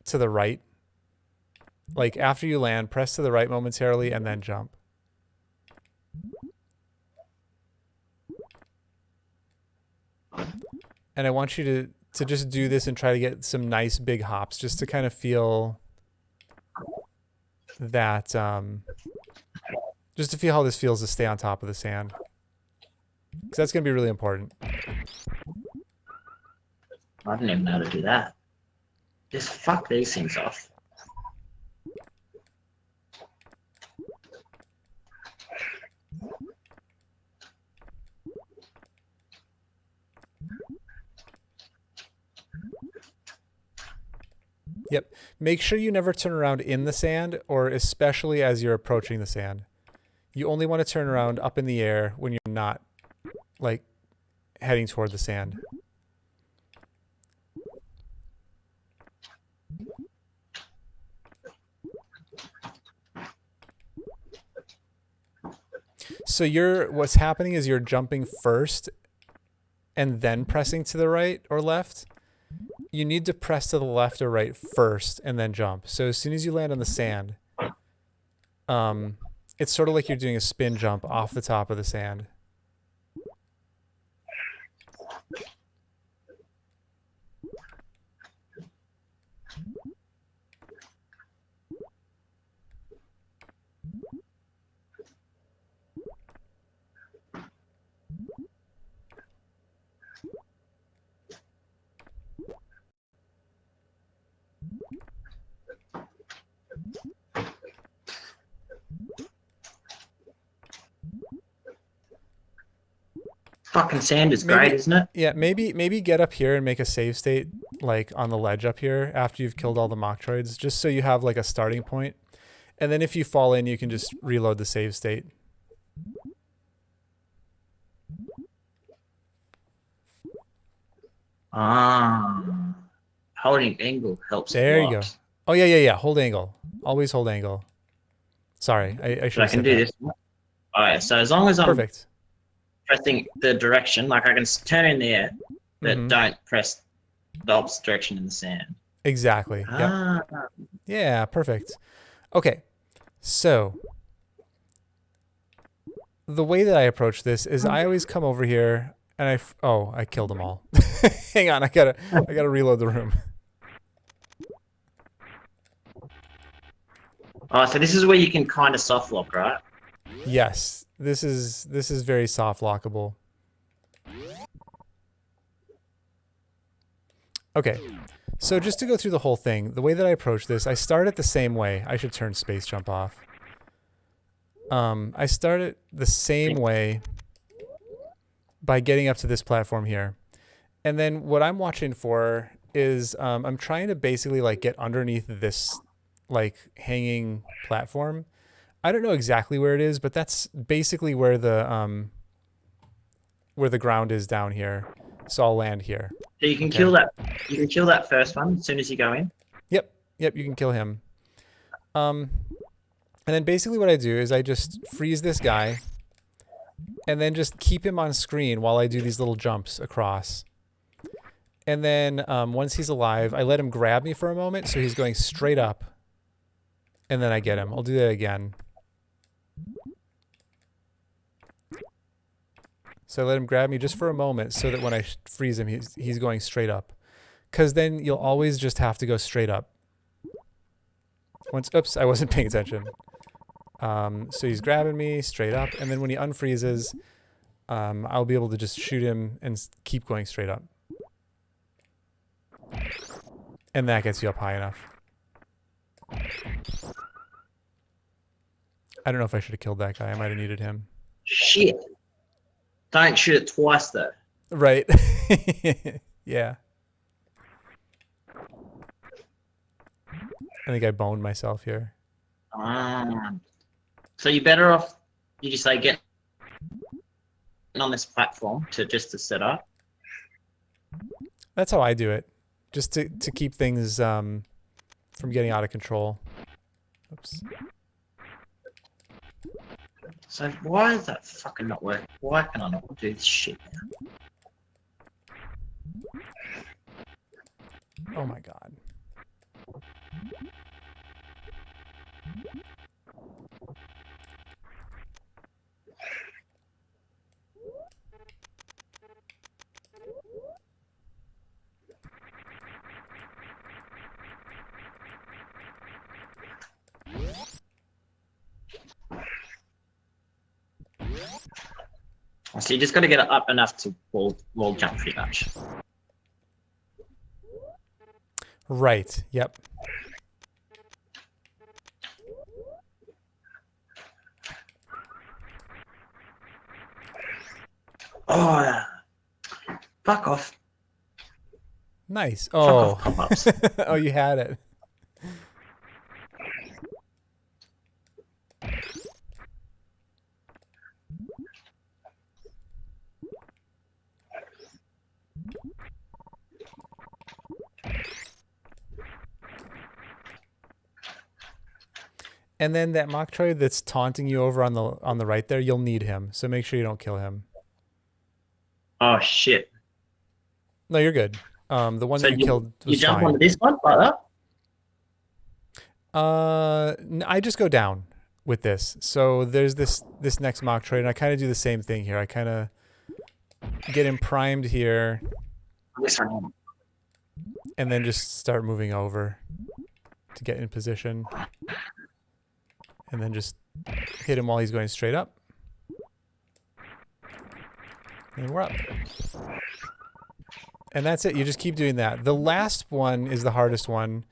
to the right. Like after you land, press to the right momentarily and then jump. And I want you to just do this and try to get some nice big hops just to kind of feel that, just to feel how this feels to stay on top of the sand. Because that's going to be really important. I didn't even know how to do that. Just fuck these things off. Yep. Make sure you never turn around in the sand, or especially as you're approaching the sand. You only want to turn around up in the air when you're not, like, heading toward the sand. So what's happening is you're jumping first and then pressing to the right or left. You need to press to the left or right first and then jump. So as soon as you land on the sand, it's sort of like you're doing a spin jump off the top of the sand. Fucking sand is great, Maybe, isn't it? yeah, maybe get up here and make a save state like on the ledge up here after you've killed all the mock droids, just so you have like a starting point. And then if you fall in, you can just reload the save state. Ah, holding angle helps a There you go. lot. Oh yeah. Hold angle. Always hold angle. Sorry, I should But I have can said do that. this. Alright, so as long as I'm Perfect. pressing the direction, like I can turn in the air, but Mm-hmm. don't press the opposite direction in the sand. Exactly. Yep. Ah, Yeah, perfect. Okay. So the way that I approach this is I always come over here and I killed them all. Hang on, I gotta reload the room. oh, so this is where you can kind of soft lock, right? Yes, this is very soft lockable. Okay, so just to go through the whole thing, the way that I approach this, I start it the same way. I should turn space jump off. I start it the same way by getting up to this platform here. And then what I'm watching for is I'm trying to basically like get underneath this like hanging platform. I don't know exactly where it is, but that's basically where the ground is down here. So I'll land here. So you can Okay. kill that. You can kill that first one as soon as you go in. Yep, you can kill him. And then basically what I do is I just freeze this guy and then just keep him on screen while I do these little jumps across. And then once he's alive, I let him grab me for a moment so he's going straight up. And then I get him. I'll do that again. So I let him grab me just for a moment so that when I freeze him, he's going straight up. Because then you'll always just have to go straight up. Oops, I wasn't paying attention. So he's grabbing me straight up. And then when he unfreezes, I'll be able to just shoot him and keep going straight up. And that gets you up high enough. I don't know if I should have killed that guy. I might have needed him. Shit. Don't shoot it twice though. Right. Yeah. I think I boned myself here. So you're better off. You just say get on this platform to set up. That's how I do it. Just to keep things from getting out of control. Oops. So why is that fucking not working? Why can I not do this shit now? Oh my god. So you just got to get it up enough to wall jump pretty much. Right. Yep. Oh, fuck off. Nice. Fuck Oh. off pop-ups. Oh, you had it. And then that mock droid that's taunting you over on the right there, you'll need him. So make sure you don't kill him. Oh shit. No, you're good. The one So that you killed you was jump fine. onto this one like that? I just go down with this. So there's this next mock droid, and I kind of do the same thing here. I kind of get him primed here, This one. and then just start moving over to get in position. And then just hit him while he's going straight up. And we're up. And that's it. You just keep doing that. The last one is the hardest one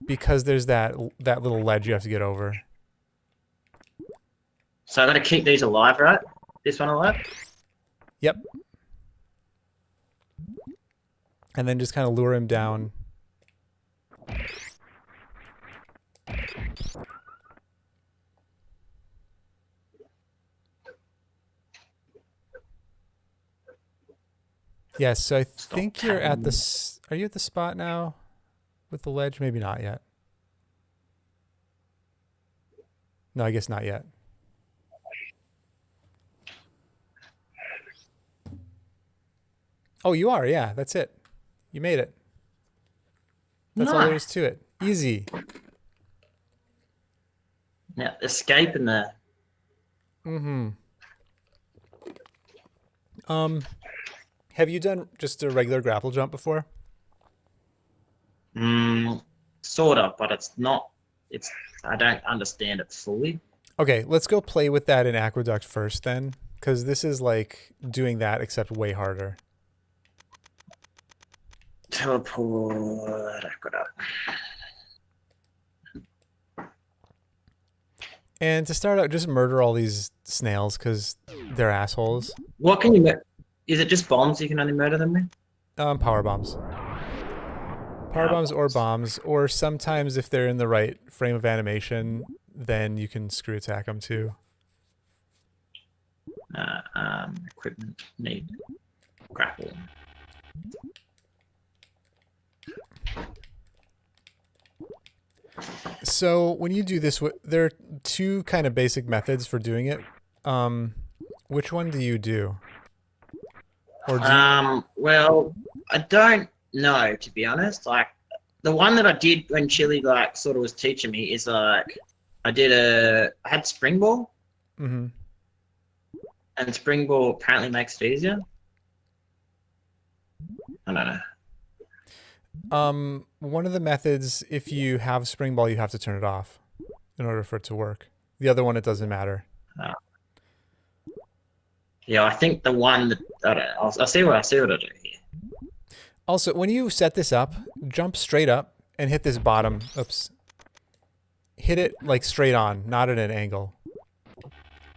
because there's that little ledge you have to get over. So I got to keep these alive, right? This one alive? Yep. And then just kind of lure him down. Yes, so I think you're at the... Are you at the spot now with the ledge? Maybe not yet. No, I guess not yet. Oh, you are. Yeah, that's it. You made it. That's all there is to it. Easy. Now, escaping the... Mm-hmm. Have you done just a regular grapple jump before? Sort of, but it's not... I don't understand it fully. Okay, let's go play with that in Aqueduct first then, because this is like doing that except way harder. Teleport... And to start out, just murder all these snails because they're assholes. What can you... Is it just bombs you can only murder them with? Power bombs. Power bombs or bombs, or sometimes if they're in the right frame of animation, then you can screw attack them too. Equipment need grapple. So when you do this, there are two kind of basic methods for doing it. Which one do you do? Or do you... Well, I don't know, to be honest. Like, the one that I did when Chili, like, sort of was teaching me is, like, I had springboard. Mm-hmm. And springboard apparently makes it easier. I don't know. One of the methods, if you have spring ball, you have to turn it off in order for it to work. The other one, it doesn't matter. Yeah, I think the one that I don't know. I'll see what I do here. Also, when you set this up, jump straight up and hit this bottom. Oops. Hit it like straight on, not at an angle,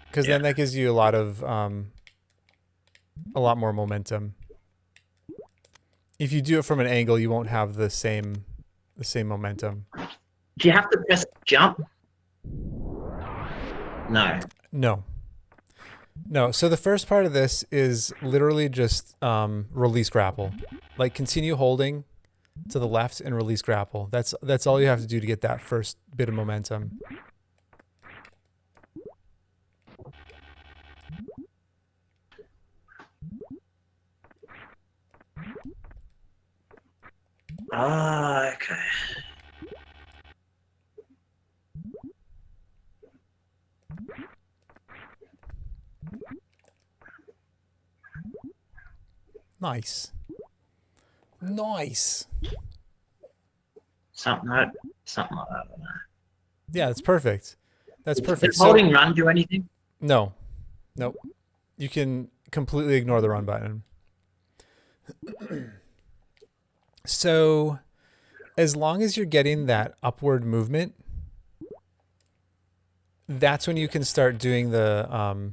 because then that gives you a lot more momentum. If you do it from an angle, you won't have the same momentum. Do you have to press jump? No. No. So the first part of this is literally just release grapple. Like continue holding to the left and release grapple. That's all you have to do to get that first bit of momentum. Okay. Nice. Something like that. Yeah, that's perfect. That's perfect. Does holding run do anything? No. Nope. You can completely ignore the run button. So, as long as you're getting that upward movement, that's when you can start doing the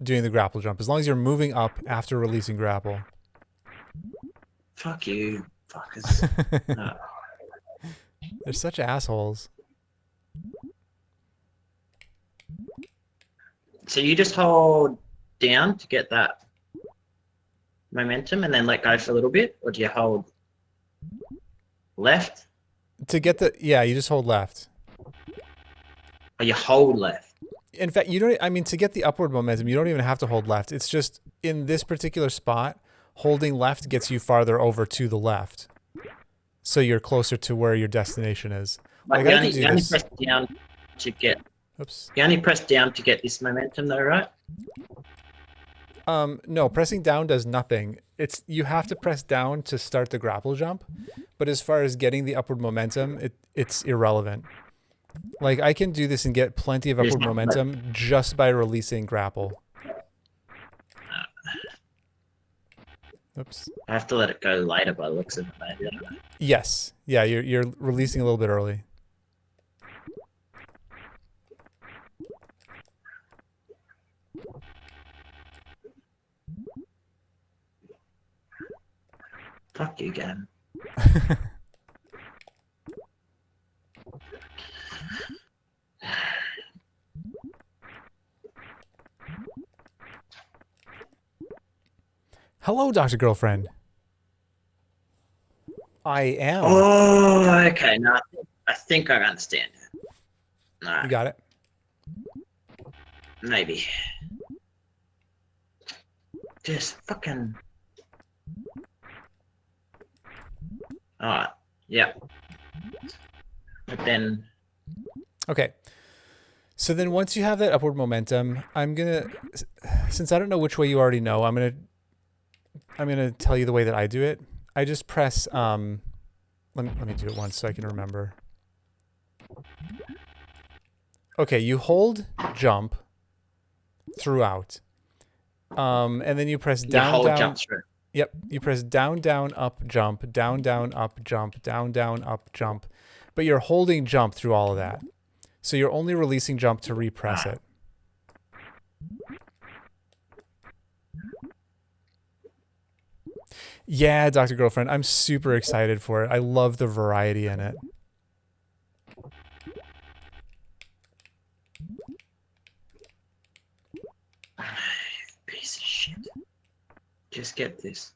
grapple jump. As long as you're moving up after releasing grapple. Fuck you, fuckers. No. They're such assholes. So you just hold down to get that momentum and then let go for a little bit, or do you hold left? To get the you just hold left. Or you hold left? In fact, to get the upward momentum, you don't even have to hold left. It's just in this particular spot, holding left gets you farther over to the left. So you're closer to where your destination is. Like you only press down to get... Oops. You only press down to get this momentum though, right? No, pressing down does nothing. You have to press down to start the grapple jump, but as far as getting the upward momentum, it's irrelevant. Like I can do this and get plenty of upward momentum just by releasing grapple. Oops. I have to let it go later by the looks of it, maybe. I don't know. Yes. Yeah, you're releasing a little bit early. Fuck you, game. Hello, Dr. Girlfriend. I am. Oh, okay. No, I think I understand. No, You got it. maybe. Just fucking. Alright. Yeah. But then. Okay. So then once you have that upward momentum, since I don't know which way you already know, I'm gonna tell you the way that I do it. I just press let me do it once so I can remember. Okay, you hold jump throughout. And then you press The down, whole down. jump through. Yep, you press down, down, up, jump, down, down, up, jump, down, down, up, jump. But you're holding jump through all of that. So you're only releasing jump to repress it. Yeah, Dr. Girlfriend, I'm super excited for it. I love the variety in it. Piece of shit. Just get this.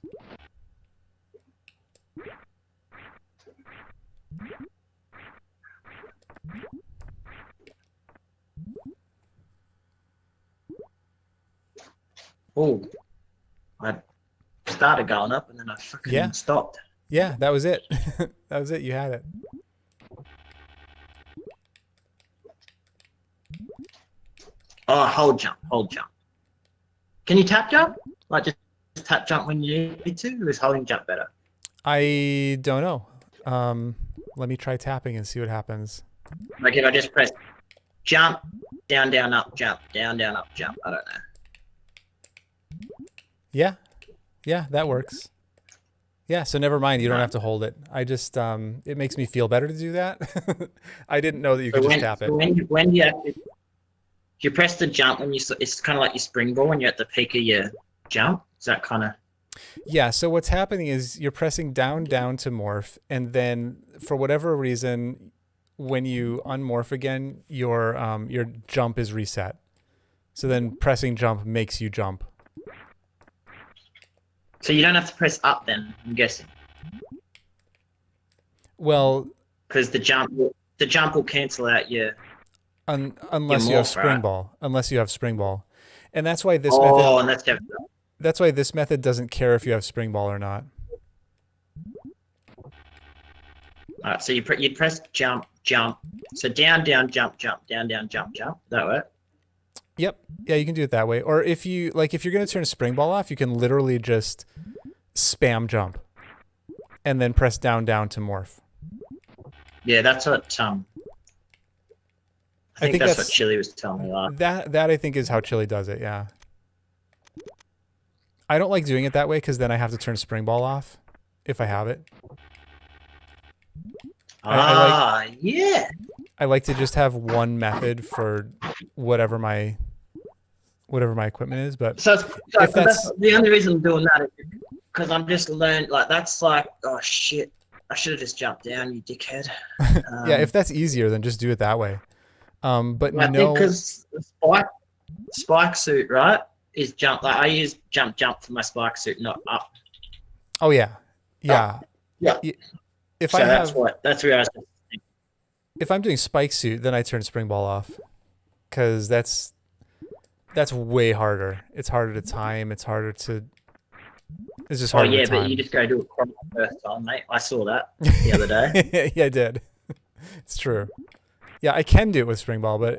Oh, I started going up and then I fucking stopped. Yeah, that was it. That was it. You had it. Oh, hold jump, hold jump. Can you tap jump? Like just tap jump when you need to? Or is holding jump better? I don't know. Let me try tapping and see what happens. Like if I just press jump, down, down, up, jump, down, down, up, jump. I don't know. Yeah. Yeah, that works. Yeah, so never mind. You don't have to hold it. I just, it makes me feel better to do that. I didn't know that you could just tap it. So when you actually, you press the jump when it's kind of like your springboard when you're at the peak of your jump. Is that kind of? Yeah, so what's happening is you're pressing down, down to morph, and then for whatever reason, when you unmorph again, your jump is reset. So then pressing jump makes you jump. So you don't have to press up then, I'm guessing. Well, because the jump will cancel out your unless you have spring ball, unless you have spring ball, and that's why this method. Oh, and that's why this method doesn't care if you have spring ball or not. All right, so you'd press jump, jump. So down, down, jump, jump, down, down, jump, jump. That work? Yep. Yeah, you can do it that way. Or if you're going to turn spring ball off, you can literally just spam jump and then press down, down to morph. Yeah, that's what I think that's what Chili was telling me. That I think is how Chili does it. Yeah. I don't like doing it that way because then I have to turn spring ball off if I have it. Yeah. I like to just have one method for whatever my equipment is, but so that's the only reason I'm doing that is because I'm just learning. Like that's like, oh shit, I should have just jumped down, you dickhead. Yeah, if that's easier, then just do it that way. But I think because spike suit, right, is jump. Like I use jump for my spike suit, not up. Oh yeah, yeah, yeah. If so that's where I was. If I'm doing spike suit, then I turn spring ball off, because that's way harder. It's harder to time. It's harder to. It's just harder. Oh yeah, to time. but you just go do it the first time, mate. I saw that the other day. Yeah, I did. It's true. Yeah, I can do it with spring ball, but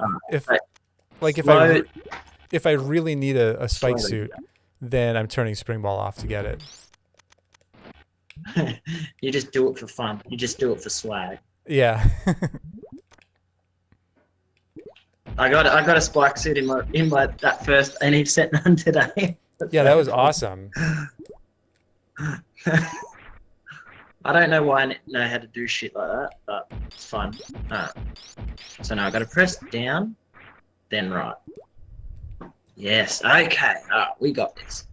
if I really need a spike suit, then I'm turning spring ball off to get it. You just do it for fun. You just do it for swag. Yeah. I got a spike suit in my that first NH set run today. Yeah, that was awesome. I don't know why I know how to do shit like that, but it's fun. Alright. So now I gotta press down, then right. Yes, okay. Alright, we got this.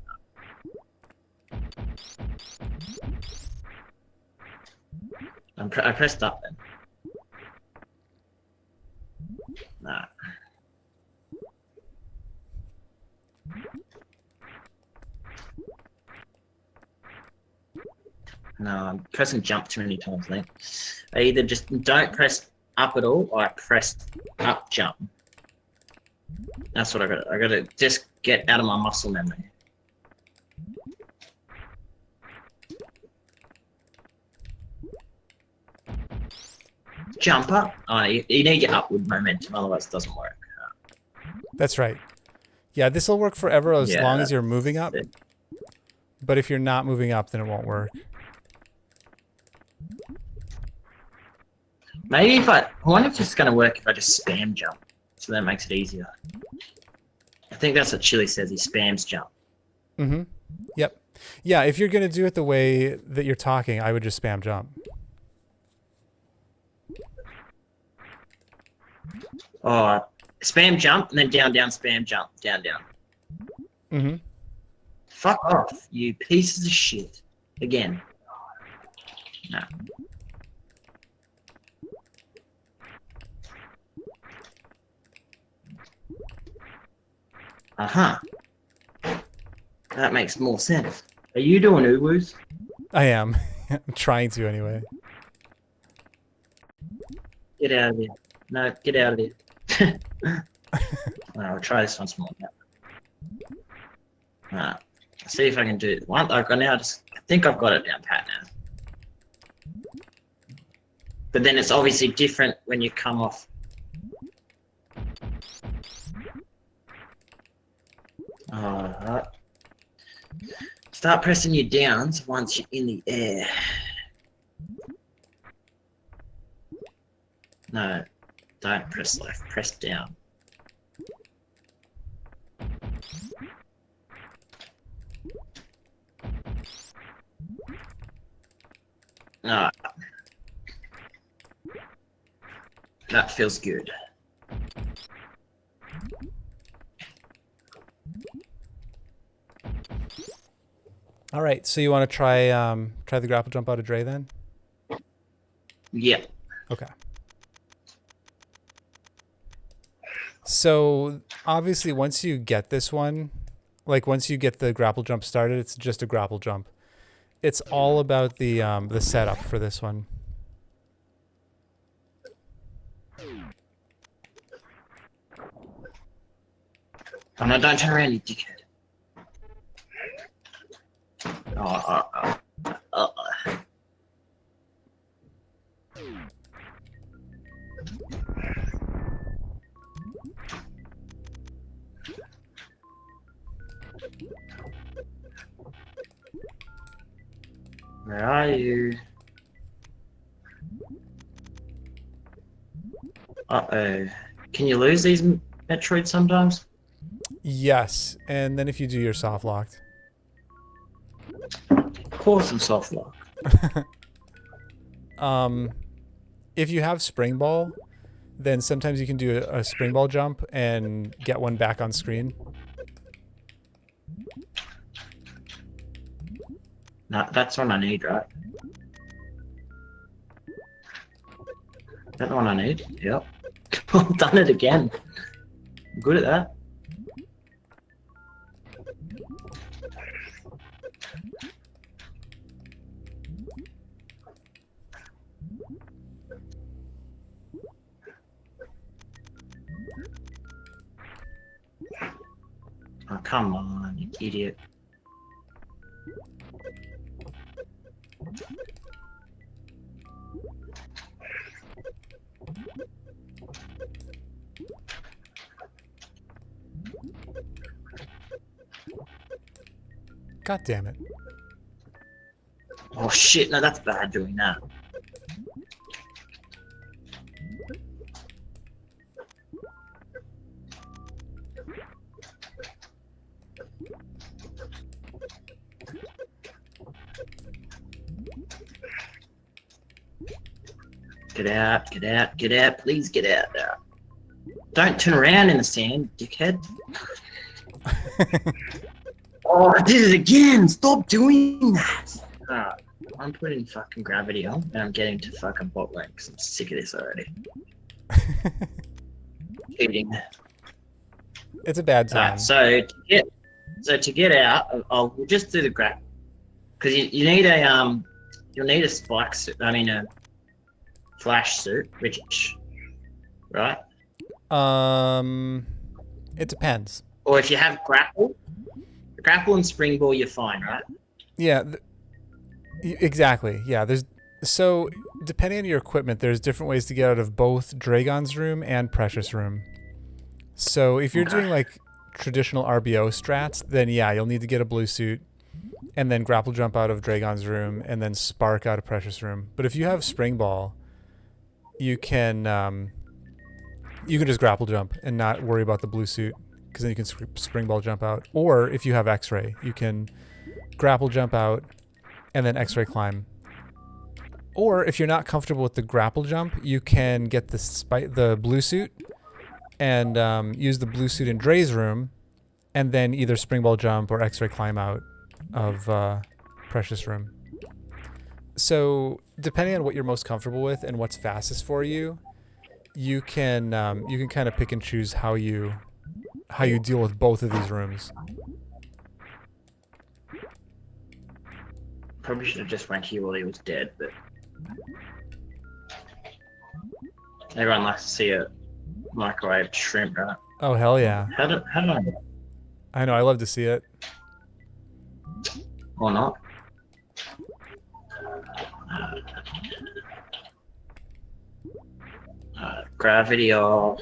I pressed up then. Nah. No, I'm pressing jump too many times, I think. I either just don't press up at all, or I press up jump. That's what I gotta just get out of my muscle memory. Jump up. Oh, you need your upward momentum, otherwise it doesn't work. That's right. Yeah, this will work forever as Yeah, long as you're moving up. it. But if you're not moving up, then it won't work. Maybe if I wonder if it's gonna work if I just spam jump. So that makes it easier. I think that's what Chili says, he spams jump. Mm-hmm. Yep. Yeah, if you're going to do it the way that you're talking, I would just spam jump. Oh, spam jump, and then down, down, spam jump, down, down. Mm-hmm. Fuck off, you pieces of shit. Again. No. Uh-huh. That makes more sense. Are you doing uwoos? I am. I'm trying to anyway. Get out of there. No, get out of there. I'll try this once more. Alright. See if I can do it. One, I think I've got it down pat now. But then it's obviously different when you come off. Alright. Start pressing your downs once you're in the air. No, don't press left, press down. Alright. That feels good. All right, so you want to try the grapple jump out of Dre then? Yeah. Okay. So obviously once you get this one, like once you get the grapple jump started, it's just a grapple jump. It's all about the setup for this one. Oh no, don't turn around, you dickhead. Where are you? Uh-oh. Can you lose these Metroids sometimes? Yes, and then if you do, you're soft locked. Of course I'm soft lock. If you have spring ball, then sometimes you can do a spring ball jump and get one back on screen. No, that's one I need, right? Is that the one I need? Yep. I've done it again. I'm good at that. Oh, come on, you idiot. God damn it. Oh shit, no, that's bad doing that. Get out, get out, get out. Please get out. Don't turn around in the sand, dickhead. Oh, I did it again. Stop doing that. I'm putting fucking gravity on and I'm getting to fucking bot lane because I'm sick of this already. Cheating. It's a bad time. Alright, so to get out, we'll just do the grab. Because you need you'll need a spike suit, a flash suit, right? It depends. Or if you have grapple and springboard, you're fine, right? Yeah, exactly. Yeah, so depending on your equipment, there's different ways to get out of both Dragon's Room and Precious Room. So if you're doing like traditional RBO strats, then yeah, you'll need to get a blue suit and then grapple jump out of Dragon's Room and then spark out of Precious Room. But if you have Spring Ball, you can just grapple jump and not worry about the blue suit, because then you can Spring Ball jump out. Or if you have X-Ray, you can grapple jump out and then X-Ray climb. Or if you're not comfortable with the grapple jump, you can get the blue suit and use the blue suit in Dre's room, and then either Spring Ball jump or X-Ray climb out of Precious Room. So depending on what you're most comfortable with and what's fastest for you, you can kind of pick and choose how you deal with both of these rooms. Probably should have just went here while he was dead, but everyone likes to see a microwave shrimp, right? Oh hell yeah! How do I? I know, I love to see it. Or not? Gravity off.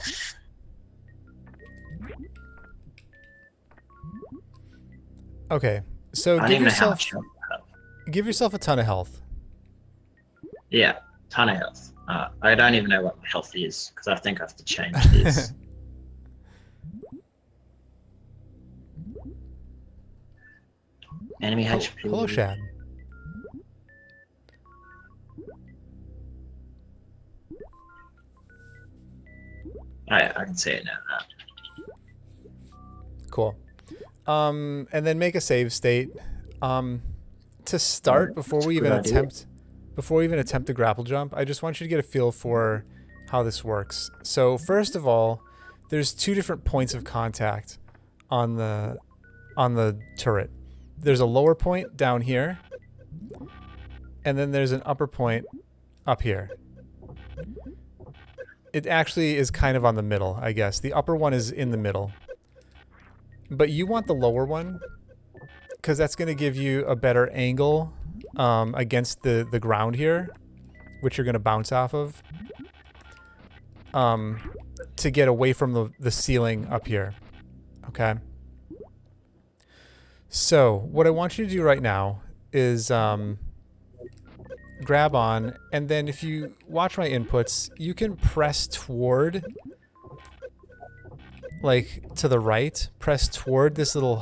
Okay, so give yourself a ton of health. Yeah, ton of health. I don't even know what my health is because I think I have to change this. Enemy HP. Hello, Shad. I can see it now. Cool. And then make a save state. To start, before we even attempt the grapple jump, I just want you to get a feel for how this works. So first of all, there's two different points of contact on the turret. There's a lower point down here, and then there's an upper point up here. It actually is kind of on the middle, I guess. The upper one is in the middle. But you want the lower one, because that's going to give you a better angle against the ground here, which you're going to bounce off of, to get away from the ceiling up here. Okay? So what I want you to do right now is grab on, and then if you watch my inputs, you can press toward, like to the right, press toward this little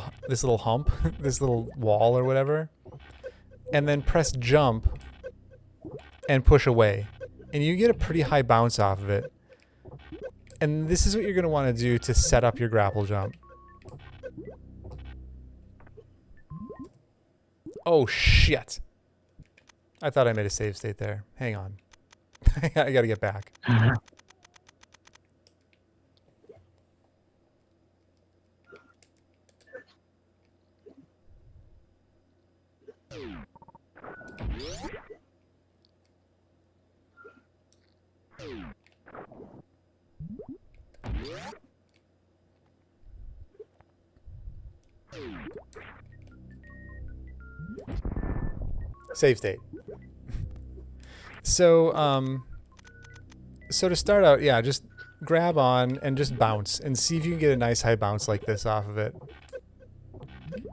hump, this little wall or whatever, and then press jump and push away, and you get a pretty high bounce off of it. And this is what you're going to want to do to set up your grapple jump. Oh shit. I thought I made a save state there. Hang on. I gotta get back. Save state. So, so to start out, yeah, just grab on and just bounce and see if you can get a nice high bounce like this off of it.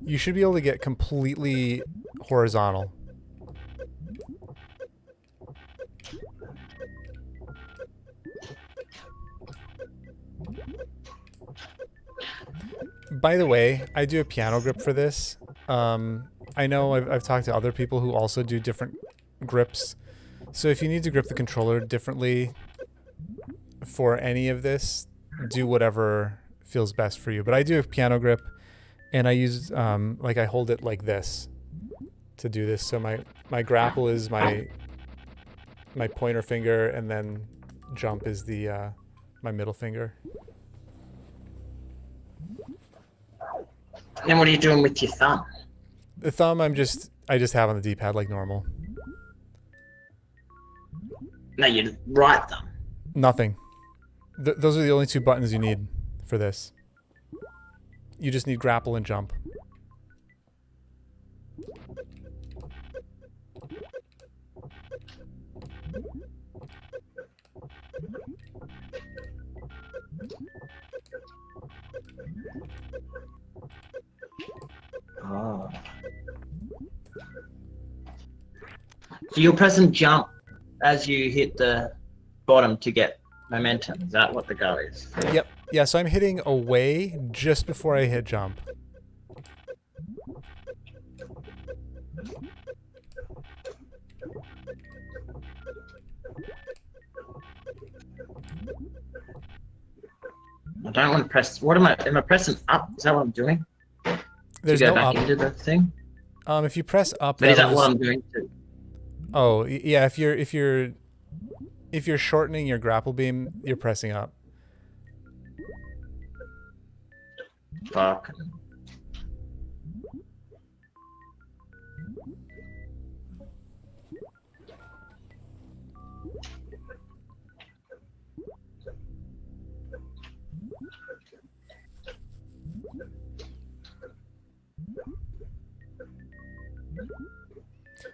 You should be able to get completely horizontal. By the way, I do a piano grip for this. I know I've talked to other people who also do different grips. So if you need to grip the controller differently for any of this, do whatever feels best for you. But I do have piano grip, and I use like I hold it like this to do this. So my grapple is my pointer finger, and then jump is the my middle finger. Then what are you doing with your thumb? The thumb I just have on the D-pad like normal. No, your right thumb. Nothing. Those are the only two buttons you need for this. You just need grapple and jump. Oh. So you'll press and jump as you hit the bottom to get momentum. Is that what the goal is? Yep. Yeah, so I'm hitting away just before I hit jump. I don't want to press. What am I pressing up? Is that what I'm doing? There's to go no back up. into the thing? If you press up, But is that that'll what just- I'm doing too? Oh, yeah, if you're shortening your grapple beam, you're pressing up. Fuck.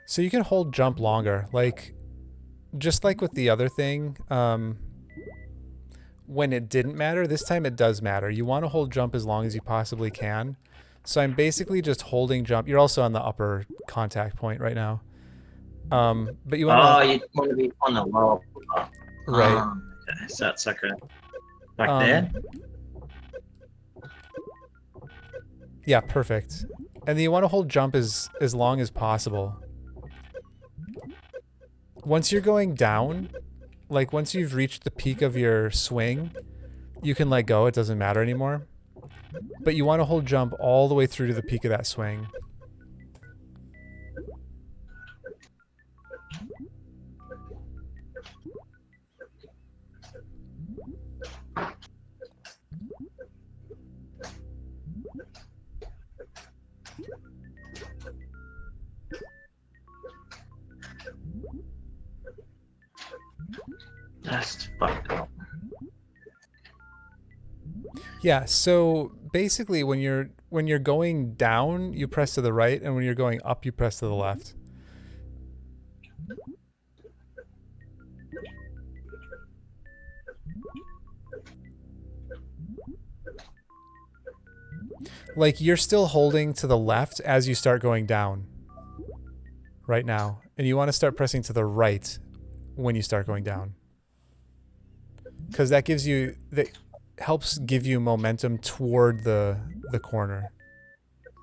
So you can hold jump longer, like just like with the other thing. When it didn't matter, this time it does matter. You want to hold jump as long as you possibly can. So I'm basically just holding jump. You're also on the upper contact point right now. But you want Oh, you want to be on the lower part. right. Okay. So it's like a like Um, there. Yeah, perfect. And then you want to hold jump as long as possible. Once you're going down, like once you've reached the peak of your swing, you can let go. It doesn't matter anymore. But you want to hold jump all the way through to the peak of that swing. That's fucked up. Yeah, so basically when you're going down, you press to the right, and when you're going up, you press to the left. Like you're still holding to the left as you start going down right now, and you want to start pressing to the right when you start going down. Because that helps give you momentum toward the corner.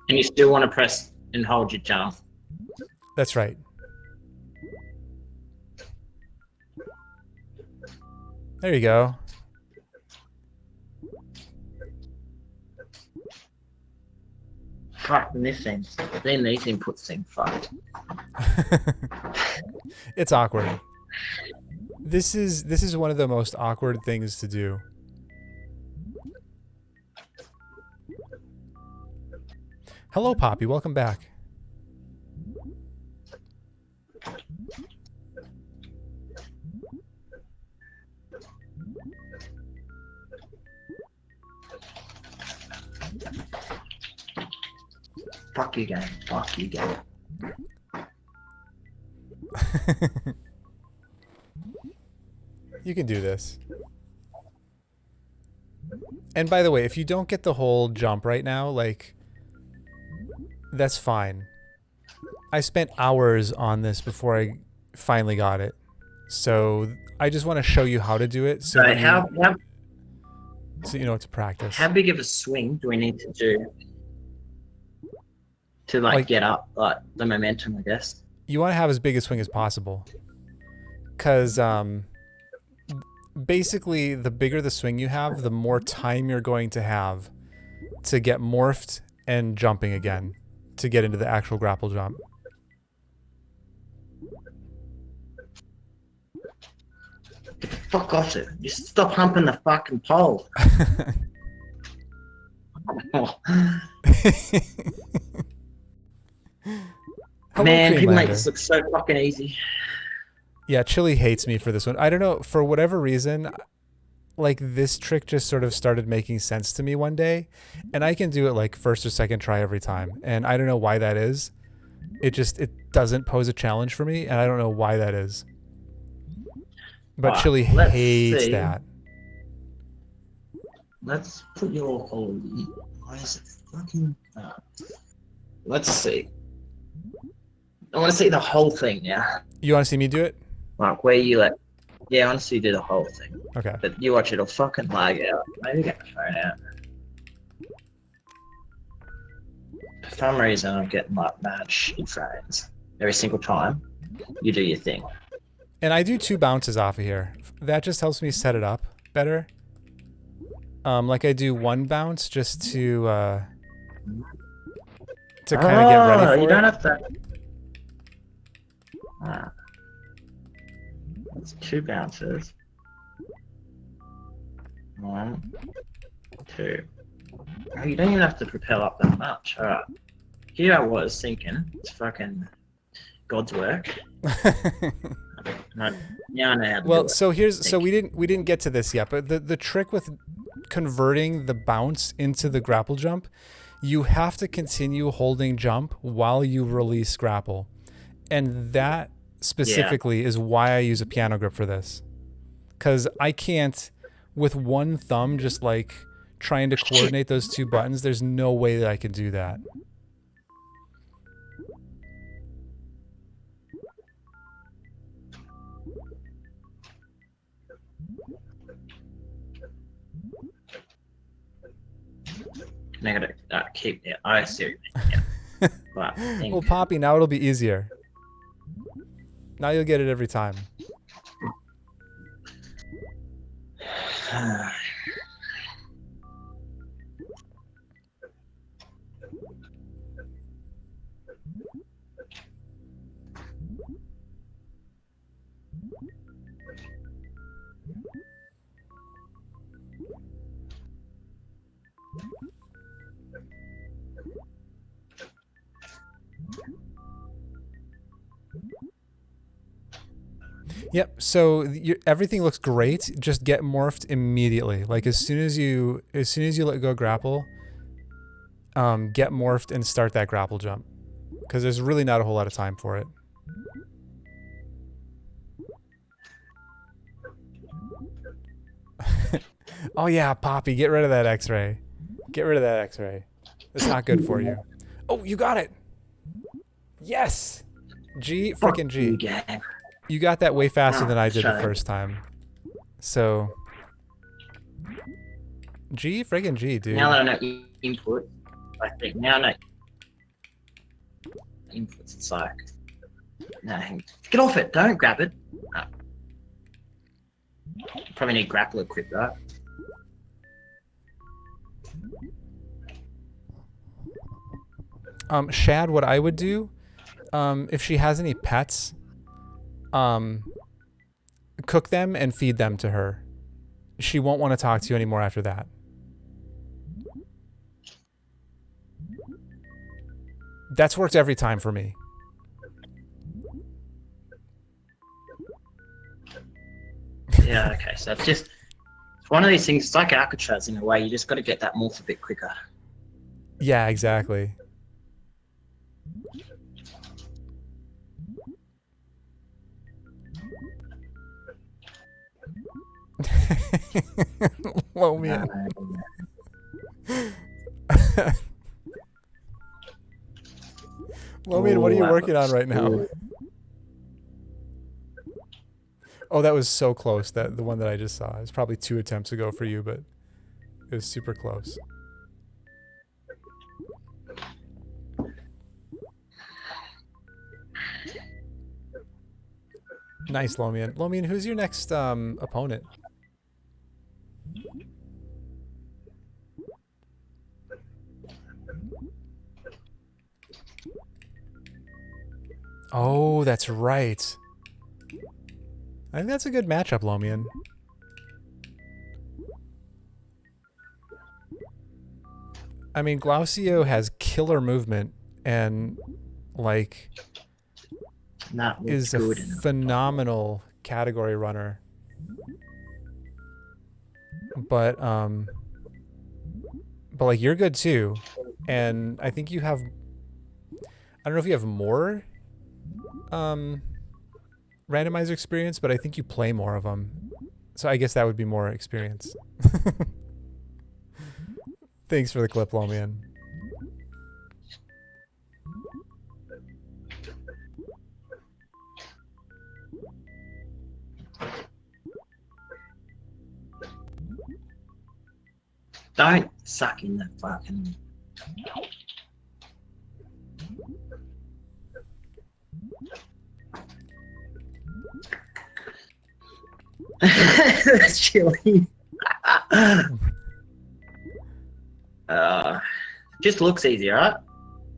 And you still want to press and hold your jump. That's right. There you go. Fuck, and this seems. Then these inputs seem fucked. It's awkward. This is one of the most awkward things to do. Hello, Poppy. Welcome back. Fuck you, game. Fuck you, game. You can do this. And by the way, if you don't get the whole jump right now, like, that's fine. I spent hours on this before I finally got it. So I just want to show you how to do it so, So that how you know what to practice. how big of a swing do we need to do to like get up like the momentum, I guess? You want to have as big a swing as possible. because basically the bigger the swing you have, the more time you're going to have to get morphed and jumping again to get into the actual grapple jump. Get the fuck off it. Just stop humping the fucking pole. Hello, Man, people make Creamlander. this look so fucking easy. Yeah, Chili hates me for this one. I don't know, for whatever reason, like this trick just sort of started making sense to me one day, and I can do it like first or second try every time. And I don't know why that is. It doesn't pose a challenge for me, and I don't know why that is. But Alright, Chili let's hates see. that. Let's put your whole. Why is it fucking? Let's see. I want to see the whole thing now. You want to see me do it? Like where you let. Yeah, I want to see you do the whole thing. Okay. But you watch, it'll fucking lag out. Maybe get my phone out. For some reason, I'm getting like mad shit frames every single time you do your thing. And I do 2 bounces off of here. That just helps me set it up better. Like I do 1 bounce just to kind of get ready for you it. don't have to. That's 2 bounces. 1, 2. Oh, you don't even have to propel up that much. Alright. Here I was thinking, it's fucking God's work. Now I know how to do Well, it. so we didn't get to this yet, but the trick with converting the bounce into the grapple jump, you have to continue holding jump while you release grapple. And that specifically is why I use a piano grip for this. Cuz I can't with one thumb just like trying to coordinate those 2 buttons. There's no way that I can do that. And I gotta keep it. I see. Yeah. Right, Well, Poppy, now it'll be easier. Now you'll get it every time. Yep. So everything looks great. Just get morphed immediately. Like as soon as you let go grapple, get morphed and start that grapple jump, because there's really not a whole lot of time for it. Oh yeah, Poppy, get rid of that X-ray. Get rid of that X-ray. It's not good for you. Oh, you got it. Yes. G, freaking G. You got that way faster than I did the first time. So, G, friggin' G, dude. Now that I know input, I think now I know inputs. It's like, no, get off it! Don't grab it. No. Probably need grapple equipped, right? Shad, what I would do, if she has any pets, cook them and feed them to her. She won't want to talk to you anymore after that. That's worked every time for me. Yeah, okay, so it's just it's one of these things. It's like Alcatraz in a way. You just got to get that morph a bit quicker. Yeah, exactly. Low man. Loman, what are you working on right now? Oh, that was so close. That the one that I just saw. It was probably 2 attempts ago for you, but it was super close. Nice, Lomian. Lomian, who's your next opponent? Oh, that's right. I think that's a good matchup, Lomian. I mean, Glausio has killer movement and, like, That looks is a good enough. phenomenal category runner. But like, you're good too. And I think you have, I don't know if you have more randomizer experience, but I think you play more of them. So I guess that would be more experience. Thanks for the clip, Lomian. Don't suck in the fucking... That's chilly. Just looks easy, right?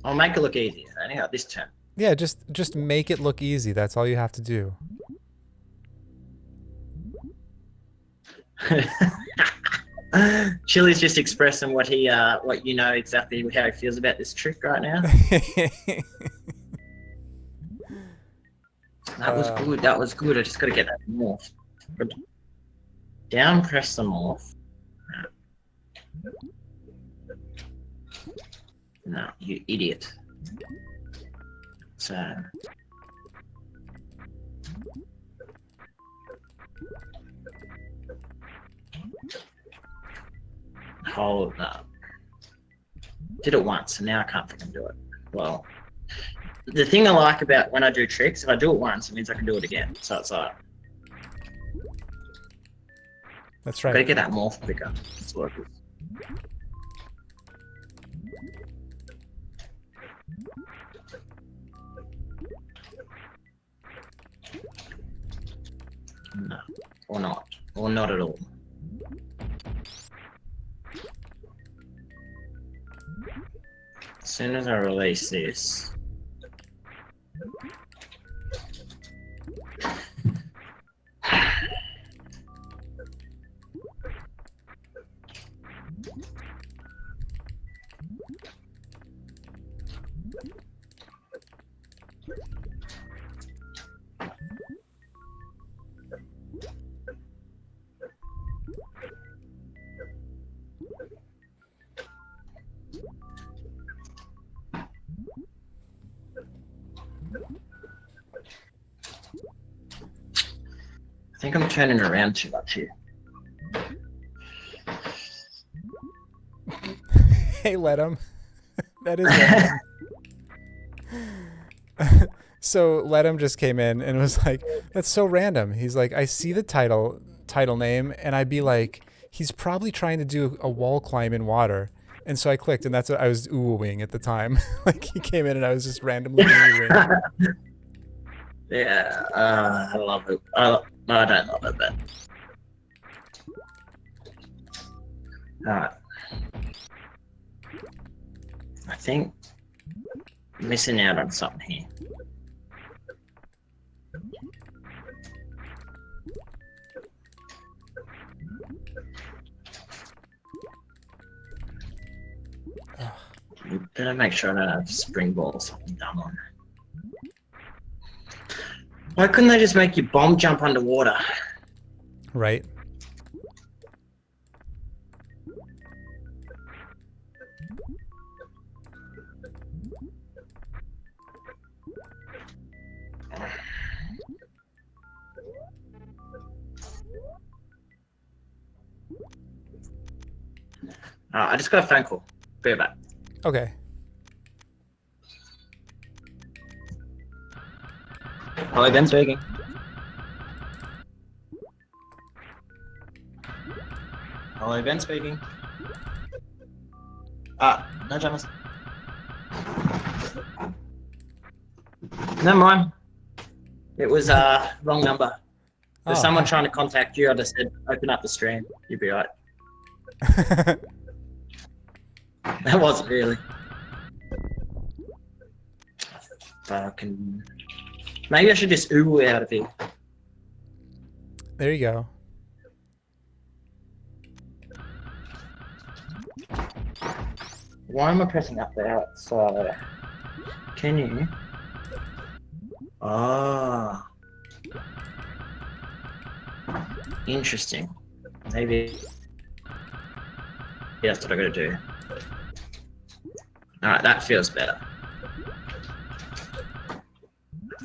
I'll make it look easy. Anyhow, this turn. Yeah, just make it look easy. That's all you have to do. Chili's just expressing what he, what you know exactly how he feels about this trick right now. That was good. That was good. I just got to get that morph. Down, press the morph. No, you idiot. So. Hold up. Did it once, and now I can't fucking do it. Well, the thing I like about when I do tricks, if I do it once, it means I can do it again. So it's like... That's right. Gotta get that morph quicker. That's what it is. No, or not. Or not at all. As soon as I release this... I think I'm turning around too much here. Hey, let him. That is random. So let him just came in and was like, "That's so random." He's like, "I see the title name, and I'd be like, he's probably trying to do a wall climb in water." And so I clicked, and that's what I was oohing at the time. Like, he came in, and I was just randomly oohing. Yeah, I love it. No, I don't love it, but... Alright. I think I'm missing out on something here. Better make sure I don't have springboard or something dumb on. Why couldn't they just make your bomb jump underwater? Right. I just got a phone call. Be right back. Okay. Hello, Ben speaking. Hello, Ben speaking. No dramas. Never mind. It was wrong number. There's Oh, someone trying to contact you. I just said open up the stream. You'll be right. That wasn't really. Fucking. Maybe I should just ooh out of here. There you go. Why am I pressing up there? So, can you? Ah, interesting. Maybe that's what I gotta do. Alright, that feels better.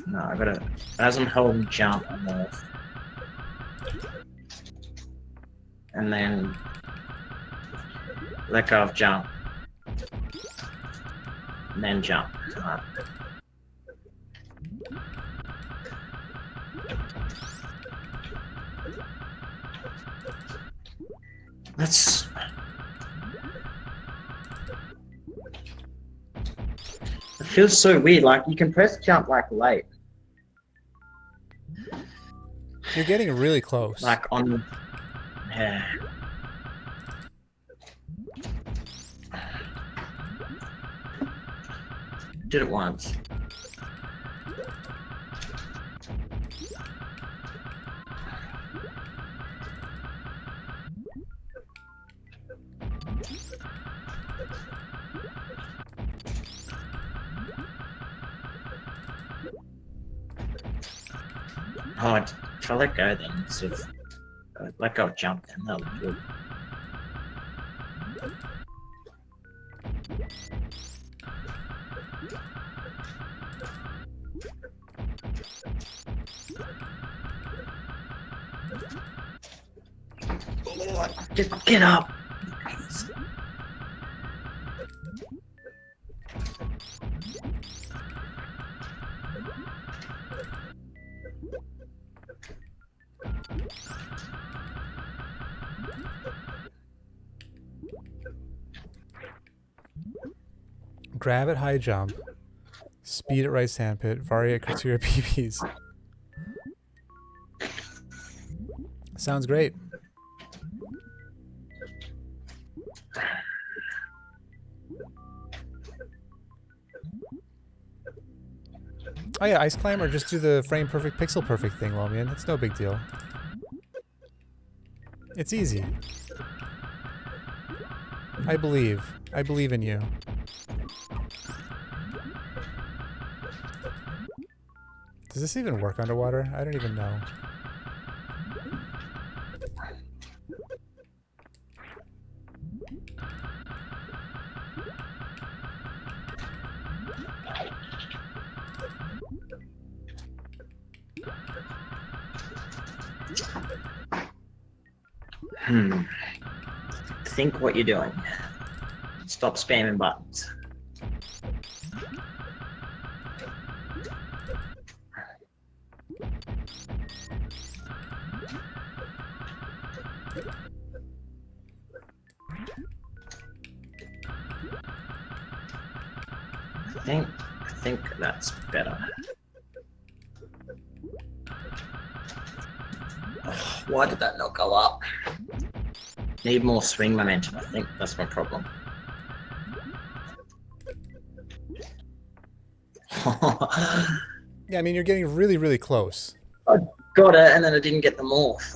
No, I gotta, as I'm holding jump, morph. And then let go of jump. And then jump. Alright. That's... It feels so weird, like you can press jump like late. You're getting really close. Like on... Yeah. Did it once. Oh, if I let go then, sort of, let go of jump then, that'll be good. Oh, just get up! Grab at high jump. Speed at right sandpit. Vary at criteria PBs. Sounds great. Oh yeah, Ice Climber, just do the frame perfect, pixel perfect thing, Lomian. It's no big deal. It's easy. I believe. I believe in you. Does this even work underwater? I don't even know. Think what you're doing. Stop spamming buttons. I think that's better. Oh, why did that not go up? Need more swing momentum, I think that's my problem. Yeah, I mean, you're getting really, really close. I got it, and then I didn't get the morph.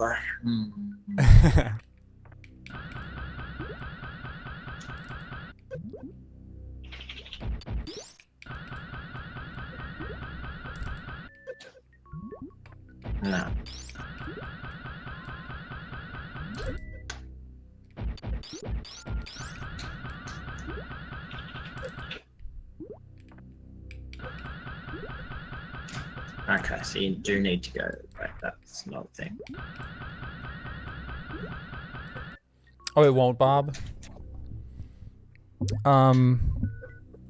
No. Okay, so you do need to go like that. That's another thing. Oh, it won't, Bob?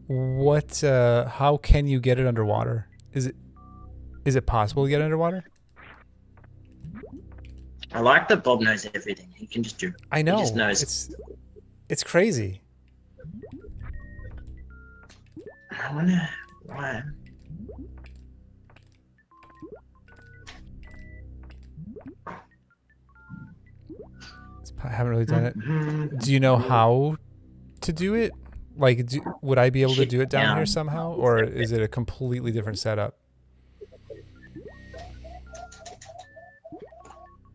What, how can you get it underwater? Is it possible to get it underwater? I like that Bob knows everything. He can just do. I know. He just knows. It's crazy. I wonder why. I haven't really done it. Mhm. Do you know how to do it? Like, would I be able to Shit do it down here down. somehow, or is it a completely different setup?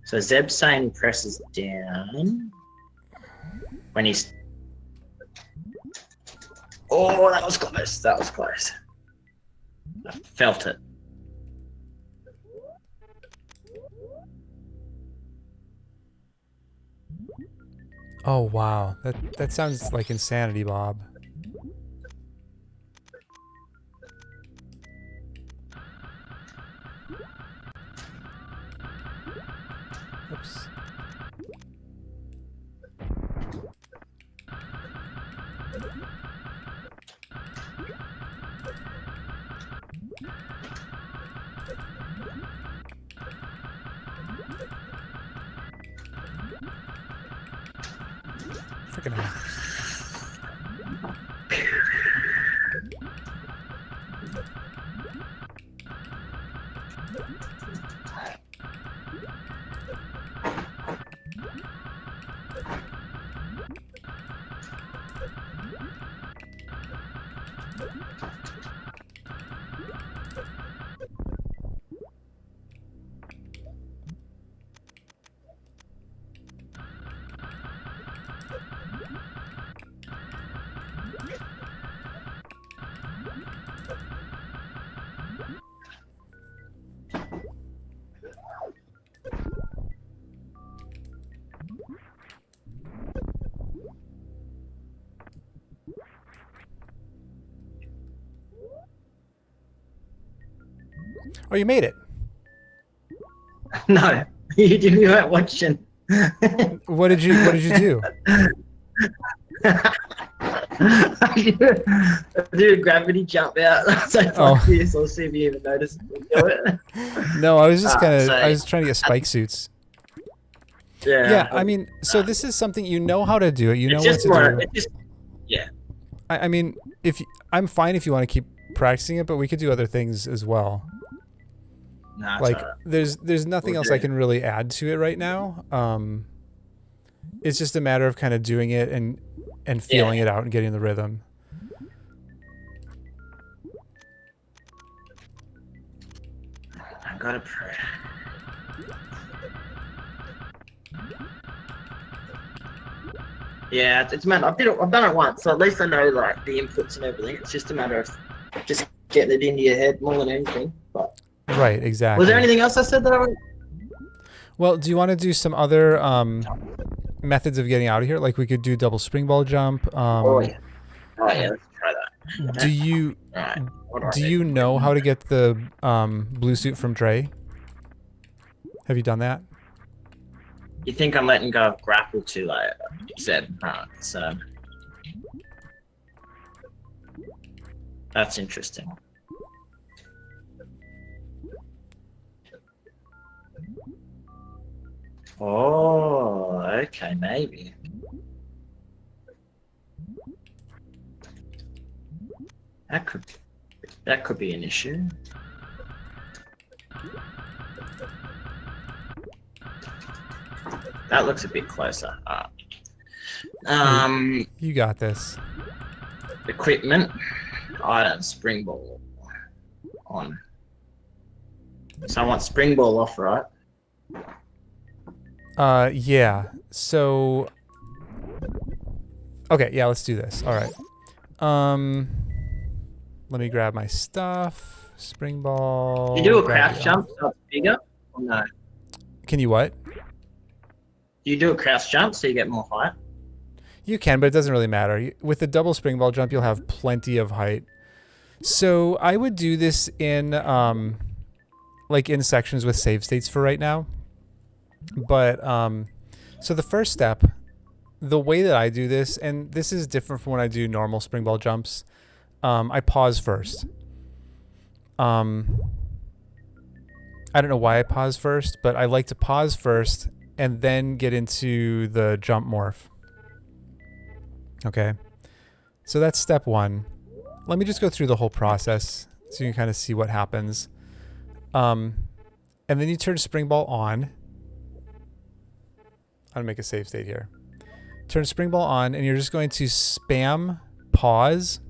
So Zeb's saying he presses down when he's. Oh, that was close. That was close. I felt it. Oh wow, that sounds like insanity, Bob. Oops. Freaking hell. Oh, you made it. No, you didn't. You weren't watching. What did you do? I do a gravity jump out. So Oh. like this. I'll see if you even notice me do it. No, I was just So, I was trying to get spike suits. Yeah, I mean, so this is something you know how to do it. You know what to do. It's just, yeah. I mean, I'm fine if you want to keep practicing it, but we could do other things as well. Nah, Like, alright. there's nothing We'll else do I it. can really add to it right now. It's just a matter of kind of doing it and feeling it out and getting the rhythm. I gotta pray. Yeah, it's a matter. I've done it once, so at least I know like the inputs and everything. It's just a matter of just getting it into your head more than anything. But Right, exactly. was there anything else I said that I was? Well, do you want to do some other methods of getting out of here? Like we could do double spring ball jump. Oh yeah. Oh yeah. Let's try that. Do you Alright. What do I do need? you know how to get the blue suit from Dre? Have you done that? You think I'm letting go of grapple too late? You said, so that's interesting. Oh, okay, maybe. That could be an issue. That looks a bit closer. You got this. Equipment, items, spring ball on. So I want spring ball off, right? Yeah. So okay, yeah, let's do this. All right. Let me grab my stuff. Spring ball. You do a grab crouch the- jump so it's bigger, or no? Can you what? You do a crouch jump so you get more height. You can, but it doesn't really matter. With the double spring ball jump, you'll have plenty of height. So I would do this in like in sections with save states for right now. But so the first step, the way that I do this, and this is different from when I do normal spring ball jumps, I pause first. I don't know why I pause first, but I like to pause first and then get into the jump morph. Okay, so that's step one. Let me just go through the whole process so you can kind of see what happens. And then you turn spring ball on. I'm gonna make a save state here. Turn spring ball on, and you're just going to spam pause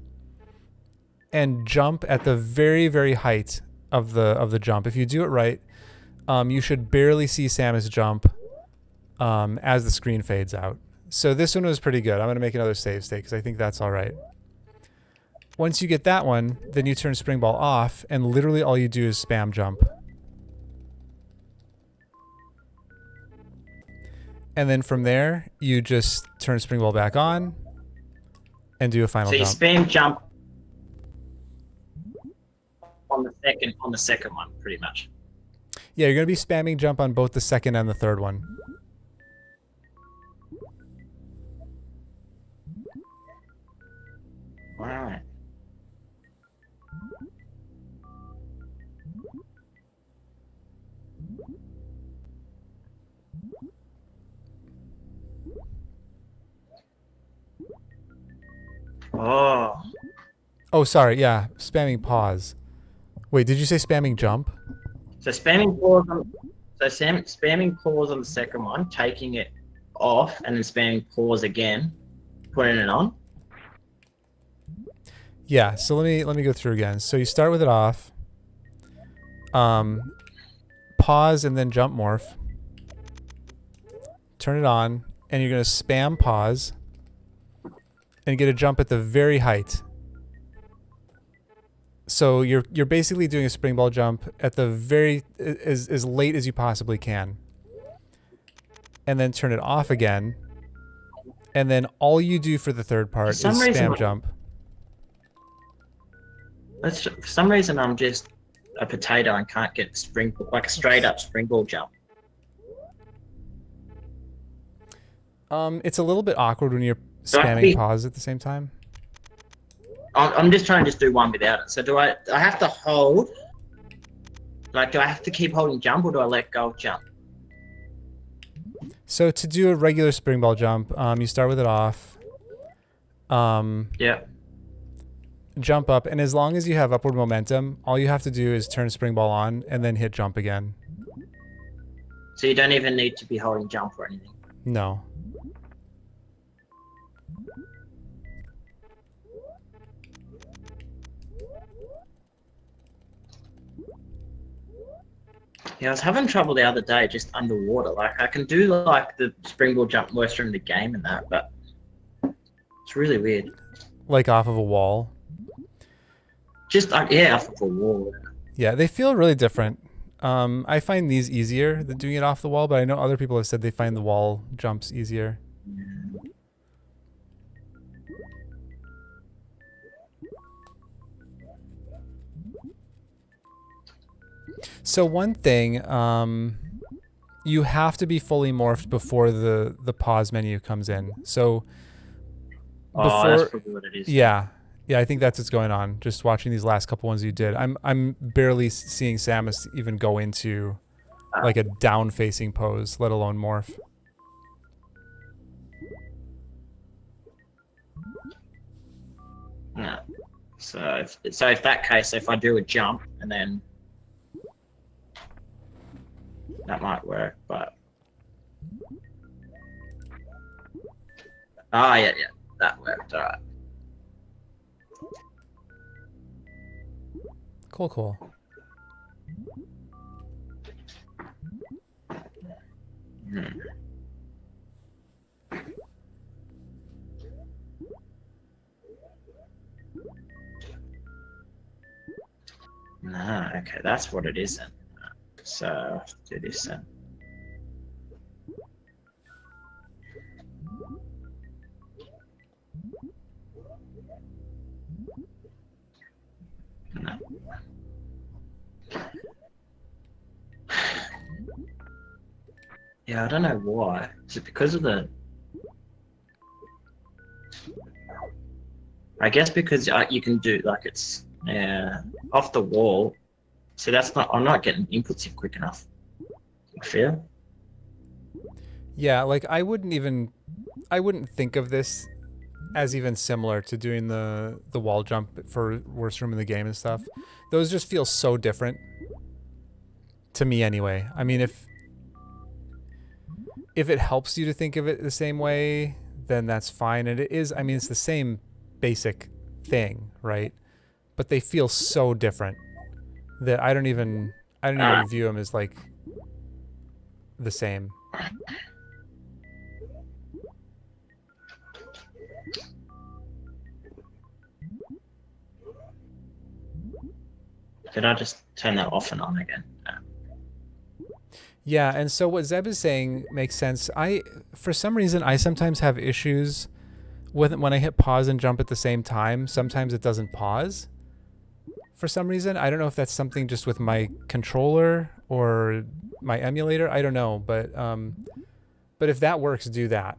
and jump at the very, very height of the jump. If you do it right, you should barely see Samus jump as the screen fades out. So this one was pretty good. I'm gonna make another save state because I think that's all right. Once you get that one, then you turn spring ball off, and literally all you do is spam jump. And then from there, you just turn spring ball back on and do a final So you jump. spam jump on the second one, pretty much. Yeah, you're going to be spamming jump on both the second and the third one. All right. Oh. Oh, sorry. Yeah, spamming pause. Wait, did you say spamming jump? So spamming pause on spamming pause on the second one, taking it off, and then spamming pause again, putting it on. Yeah, so let me go through again. So you start with it off. Pause and then jump morph. Turn it on, and you're going to spam pause and get a jump at the very height. So you're basically doing a spring ball jump at the very as late as you possibly can. And then turn it off again. And then all you do for the third part is spam jump. For some reason I'm just a potato and can't get like a straight up spring ball jump. It's a little bit awkward when you're spamming pause at the same time. I'm just trying to just do one without it. So do I have to hold? Like, do I have to keep holding jump, or do I let go of jump? So to do a regular spring ball jump, you start with it off. Yeah. Jump up, and as long as you have upward momentum, all you have to do is turn spring ball on and then hit jump again. So you don't even need to be holding jump or anything. No. Yeah, I was having trouble the other day just underwater. Like, I can do like the springboard jump most from the game and that, but it's really weird. Like off of a wall. Just yeah, off of a wall. Yeah, they feel really different. I find these easier than doing it off the wall, but I know other people have said they find the wall jumps easier. So one thing, you have to be fully morphed before the pause menu comes in. So That's probably what it is. Yeah, I think that's what's going on. Just watching these last couple ones you did, I'm barely seeing Samus even go into like a down facing pose, let alone morph. Yeah. So if that case, if I do a jump and then that might work, but yeah, that worked. All right. Cool. No, okay, that's what it is then. So do this then. No. Yeah, I don't know why. Is it because of the? I guess because you can do like it's off the wall. So that's not. I'm not getting inputs in quick enough. I feel. Yeah, like I wouldn't think of this as even similar to doing the wall jump for worst room in the game and stuff. Those just feel so different to me anyway. I mean, if it helps you to think of it the same way, then that's fine. And it is, I mean, it's the same basic thing, right? But they feel so different that I don't even view them as like the same. Did I just turn that off and on again? Yeah, and so what Zeb is saying makes sense. For some reason, I sometimes have issues with when I hit pause and jump at the same time. Sometimes it doesn't pause for some reason. I don't know if that's something just with my controller or my emulator. I don't know, but if that works, do that,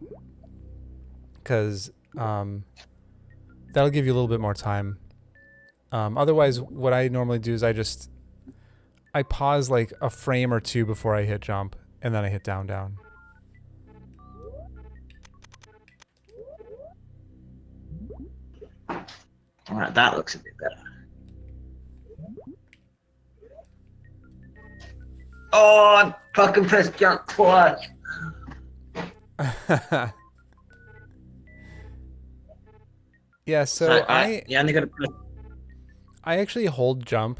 because that'll give you a little bit more time. Otherwise, what I normally do is I pause like a frame or two before I hit jump, and then I hit down, down. All right, that looks a bit better. Oh, I fucking pressed jump twice. Yeah, so you only got to press. I actually hold jump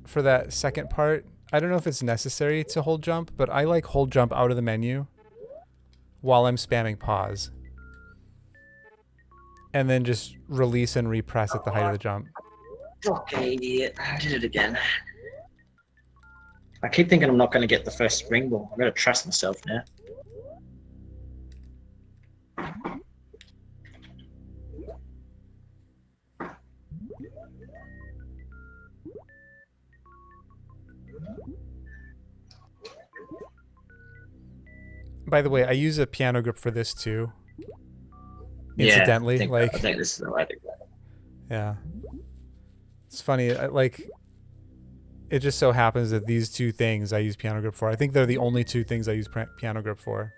for that second part. I don't know if it's necessary to hold jump, but I like hold jump out of the menu while I'm spamming pause. And then just release and repress at the height of the jump. Fucking idiot. I did it again. I keep thinking I'm not going to get the first springboard. I'm going to trust myself now. By the way, I use a piano grip for this too. Yeah, Incidentally, I think this is the way to go. Yeah. It's funny, it just so happens that these two things I use piano grip for. I think they're the only two things I use piano grip for.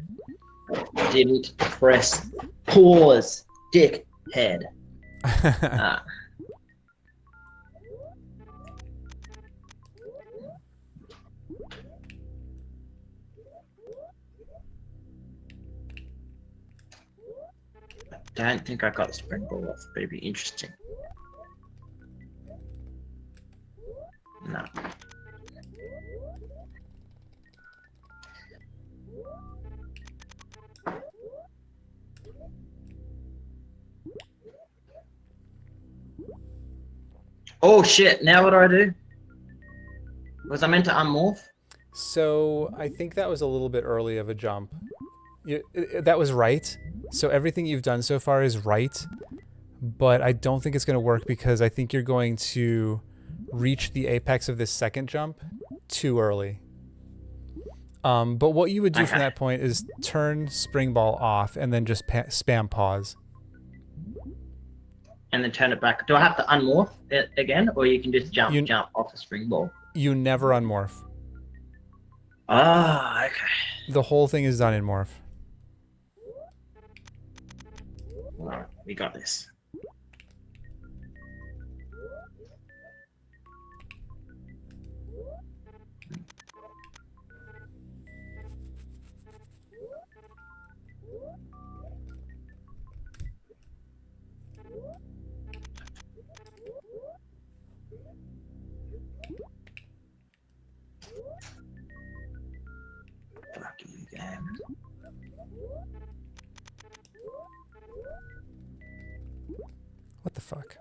Didn't press pause, dickhead. I don't think I got the springboard off, but it'd be interesting. No. Oh shit, now what do I do? Was I meant to unmorph? So I think that was a little bit early of a jump. That was right. So everything you've done so far is right, but I don't think it's going to work because I think you're going to reach the apex of this second jump too early. But what you would do from that point is turn spring ball off and then just spam pause. And then turn it back. Do I have to unmorph it again, or you can just jump off the spring ball? You never unmorph. Ah, okay. The whole thing is done in morph. All right, we got this. Fuck you, game. What the fuck?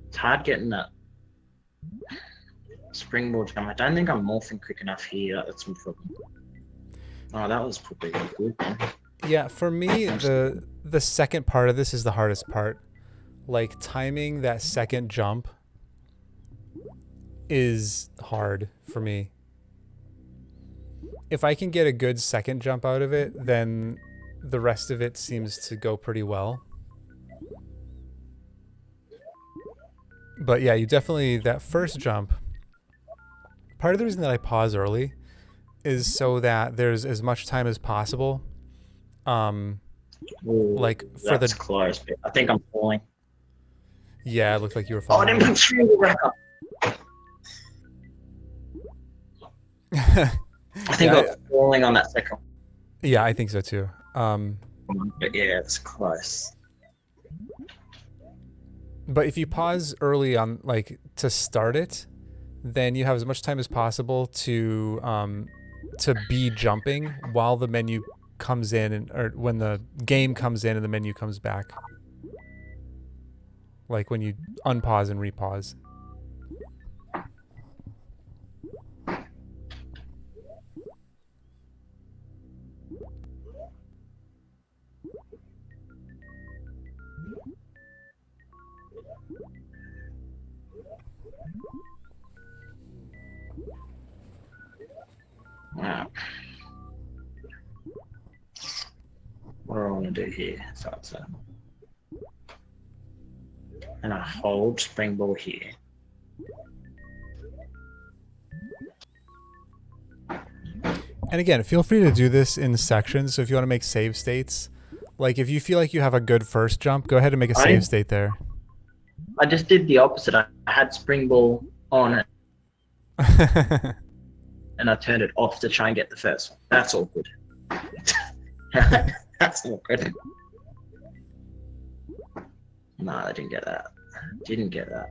It's hard getting that. Springboard jump. I don't think I'm morphing quick enough here. That's my problem. Oh, that was pretty good, man. Yeah, for me, the second part of this is the hardest part. Like, timing that second jump is hard for me. If I can get a good second jump out of it, then the rest of it seems to go pretty well. But yeah, you definitely, that first jump, part of the reason that I pause early is so that there's as much time as possible. Ooh, Like for that's the, close. I think I'm falling. yeah, it looked like you were Oh, I falling. didn't put springboard rack up. I think I was falling on that second Yeah, I think so too. one, but yeah, it's close. But if you pause early on, like to start it, then you have as much time as possible to be jumping while the menu comes in, or when the game comes in and the menu comes back. Like when you unpause and repause. Wow. What do I want to do here? So it's and I hold springboard here. And again, feel free to do this in sections. So if you want to make save states, like if you feel like you have a good first jump, go ahead and make a save state there. I just did the opposite. I had springboard on it and I turned it off to try and get the first one. That's all good. That's all good. No, I didn't get that. Didn't get that.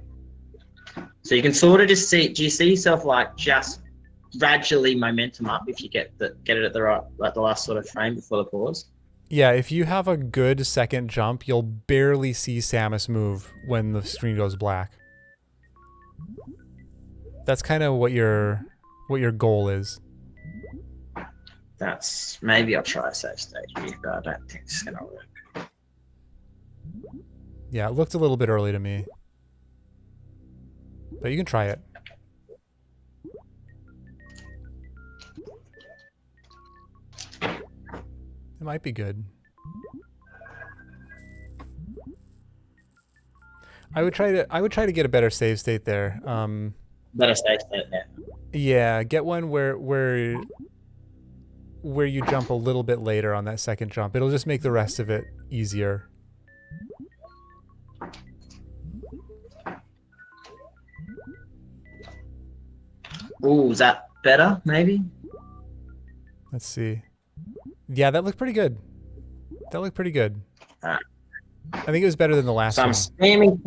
So you can sort of just see. Do you see yourself like just gradually momentum up if you get it at the right, like the last sort of frame before the pause? Yeah, if you have a good second jump, you'll barely see Samus move when the screen goes black. That's kind of what your goal is. That's maybe I'll try a save state here, but I don't think it's gonna work. Yeah, it looked a little bit early to me. But you can try it. It might be good. I would try to get a better save state there. Better save state there. Yeah, get one where you jump a little bit later on that second jump. It'll just make the rest of it easier. Ooh, is that better? Maybe. Let's see. Yeah, that looked pretty good. That looked pretty good. Alright. I think it was better than the last So I'm one. spamming.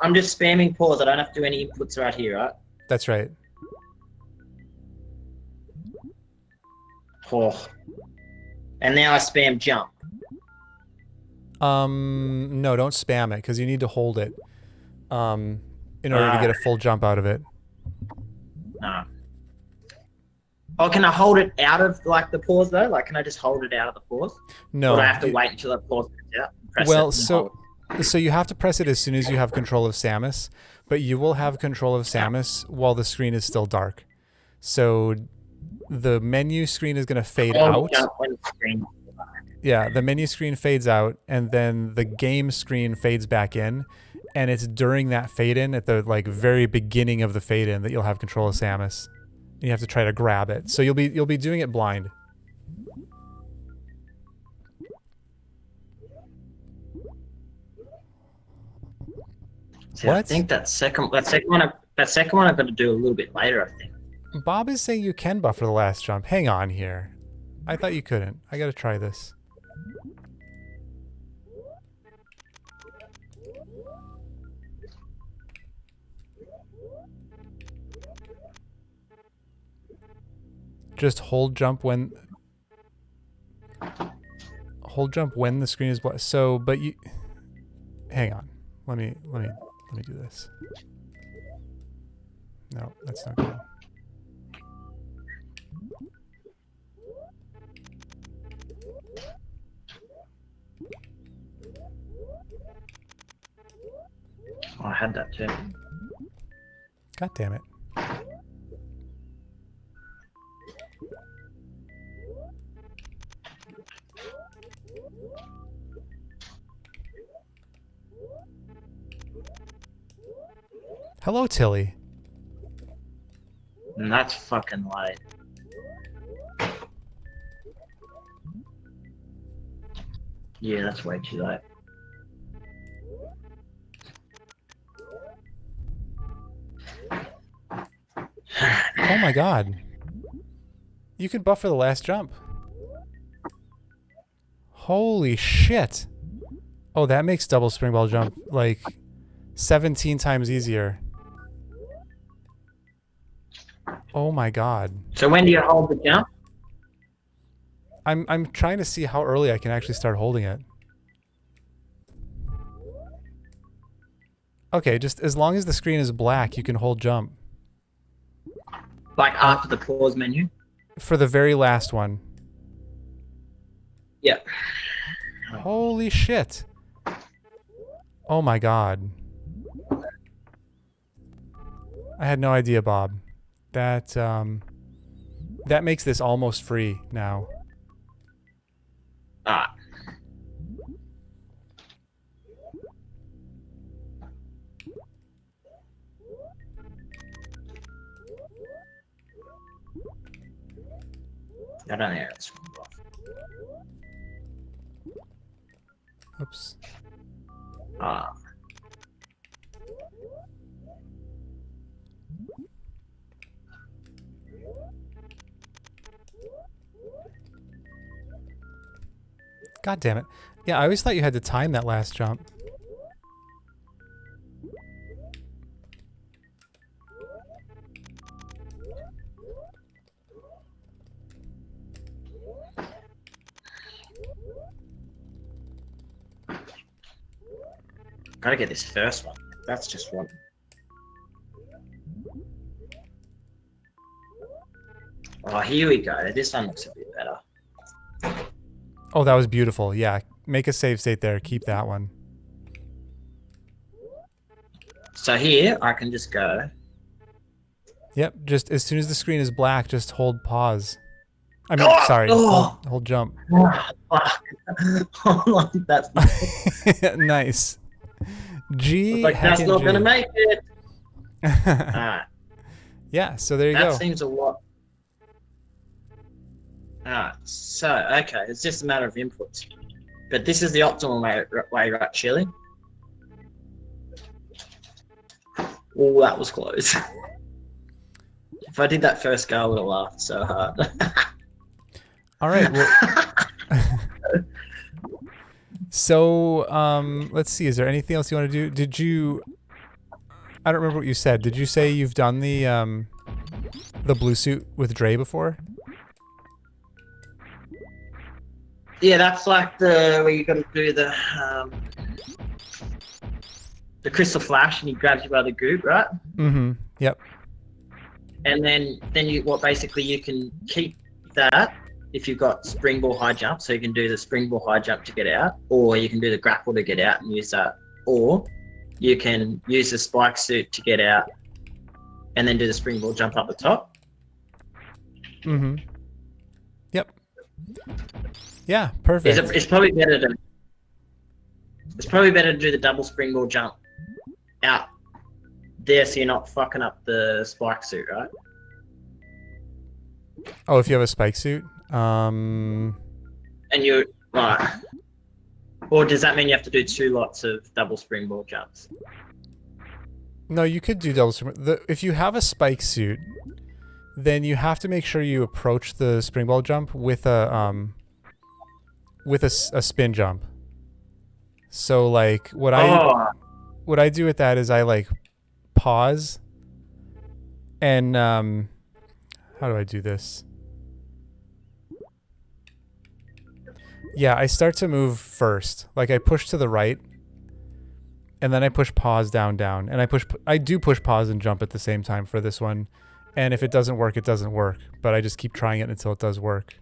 I'm just spamming pause. I don't have to do any inputs right here, right? That's right. Oh. And now I spam jump. No, don't spam it because you need to hold it in order to get a full jump out of it. No. Oh, can I hold it out of like the pause though? Like, can I just hold it out of the pause? No. Or do I have to wait until the pause comes out? Press Well, it so you have to press it as soon as you have control of Samus, but you will have control of Samus while the screen is still dark. So the menu screen is going to fade out. Yeah, the menu screen fades out, and then the game screen fades back in, and it's during that fade in, at the like very beginning of the fade in, that you'll have control of Samus. You have to try to grab it. So you'll be doing it blind. See, I think that second one I've got to do a little bit later, I think. Bob is saying you can buffer the last jump. Hang on here. I thought you couldn't. I gotta try this. Just hold jump when the screen is black. So, but you hang on. Let me do this. No, that's not good. Oh, I had that too. God damn it. Hello, Tilly. And that's fucking late. Yeah, that's way too late. Oh my god. You can buffer the last jump. Holy shit. Oh, that makes double springball jump like 17 times easier. Oh my god. So when do you hold the jump? I'm trying to see how early I can actually start holding it. Okay, just as long as the screen is black, you can hold jump. Like after the pause menu? For the very last one. Yep. Holy shit. Oh my god. I had no idea, Bob. That makes this almost free now. Ah. I don't know. It's Oops. ah. God damn it. Yeah, I always thought you had to time that last jump. Gotta get this first one. That's just one. Oh, here we go. This one looks a bit better. Oh, that was beautiful. Yeah, make a save state there. Keep that one. So here, I can just go. Yep, just as soon as the screen is black, just hold pause. I mean, Oh! sorry, Oh! hold jump. That's Nice. G. like, that's heckin' not G. gonna make it. Alright, Yeah, so there you that go. seems a lot. Alright, so, okay, it's just a matter of inputs. But this is the optimal way, right, Chili? Oh, that was close. If I did that first go, I would have laughed so hard. All right. Well, so let's see. Is there anything else you want to do? Did you? I don't remember what you said. Did you say you've done the blue suit with Dre before? Yeah, that's like where you got to do the crystal flash, and he grabs you by the goop, right? Mm-hmm. Yep. And then basically you can keep that if you've got springboard high jump, so you can do the springboard high jump to get out, or you can do the grapple to get out and use that, or you can use the spike suit to get out and then do the springboard jump up the top. Mm-hmm. Yep. Yeah, perfect. It's probably better to do the double springboard jump out there, so you're not fucking up the spike suit, right? Oh, if you have a spike suit. And you like, or does that mean you have to do 2 lots of double springboard jumps? No, you could do double springboard. If you have a spike suit, then you have to make sure you approach the springboard jump with a spin jump. So like what I do with that is I like pause and how do I do this? Yeah, I start to move first. Like I push to the right and then I push pause down, down, and I do push pause and jump at the same time for this one. And if it doesn't work, it doesn't work. But I just keep trying it until it does work.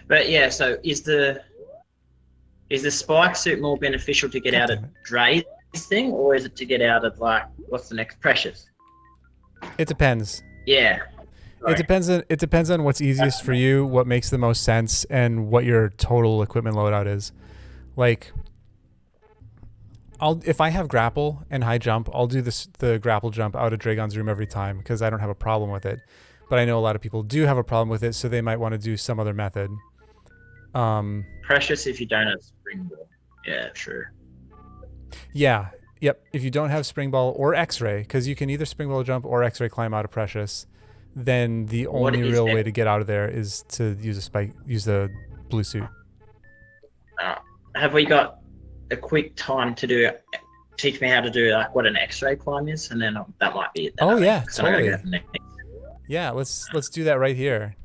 But yeah, so is the spike suit more beneficial to get out of Dre's thing, or is it to get out of like what's the next Precious? It depends. Yeah. It depends on what's easiest for you, what makes the most sense, and what your total equipment loadout is. Like, if I have grapple and high jump, I'll do the grapple jump out of Dragon's room every time because I don't have a problem with it. But I know a lot of people do have a problem with it, so they might want to do some other method. Precious if you don't have springboard. Yeah, sure. Yeah. Yep. If you don't have springball or X-ray, because you can either springball jump or X-ray climb out of Precious, then the only real way to get out of there is to use the blue suit. Have we got a quick time to teach me how to do like what an X-ray climb is, and then that might be it. Oh yeah, totally. Go yeah, let's do that right here.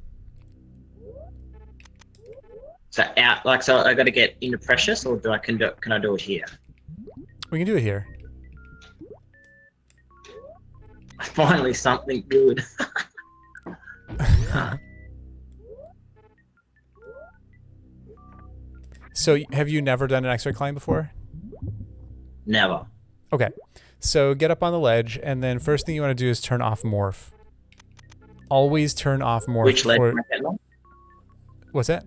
So I got to get into Precious, or can I do it here? We can do it here. Finally, something good. So, have you never done an X-ray climb before? Never. Okay. So, get up on the ledge, and then first thing you want to do is turn off morph. Always turn off morph. Which ledge am I getting on? What's that?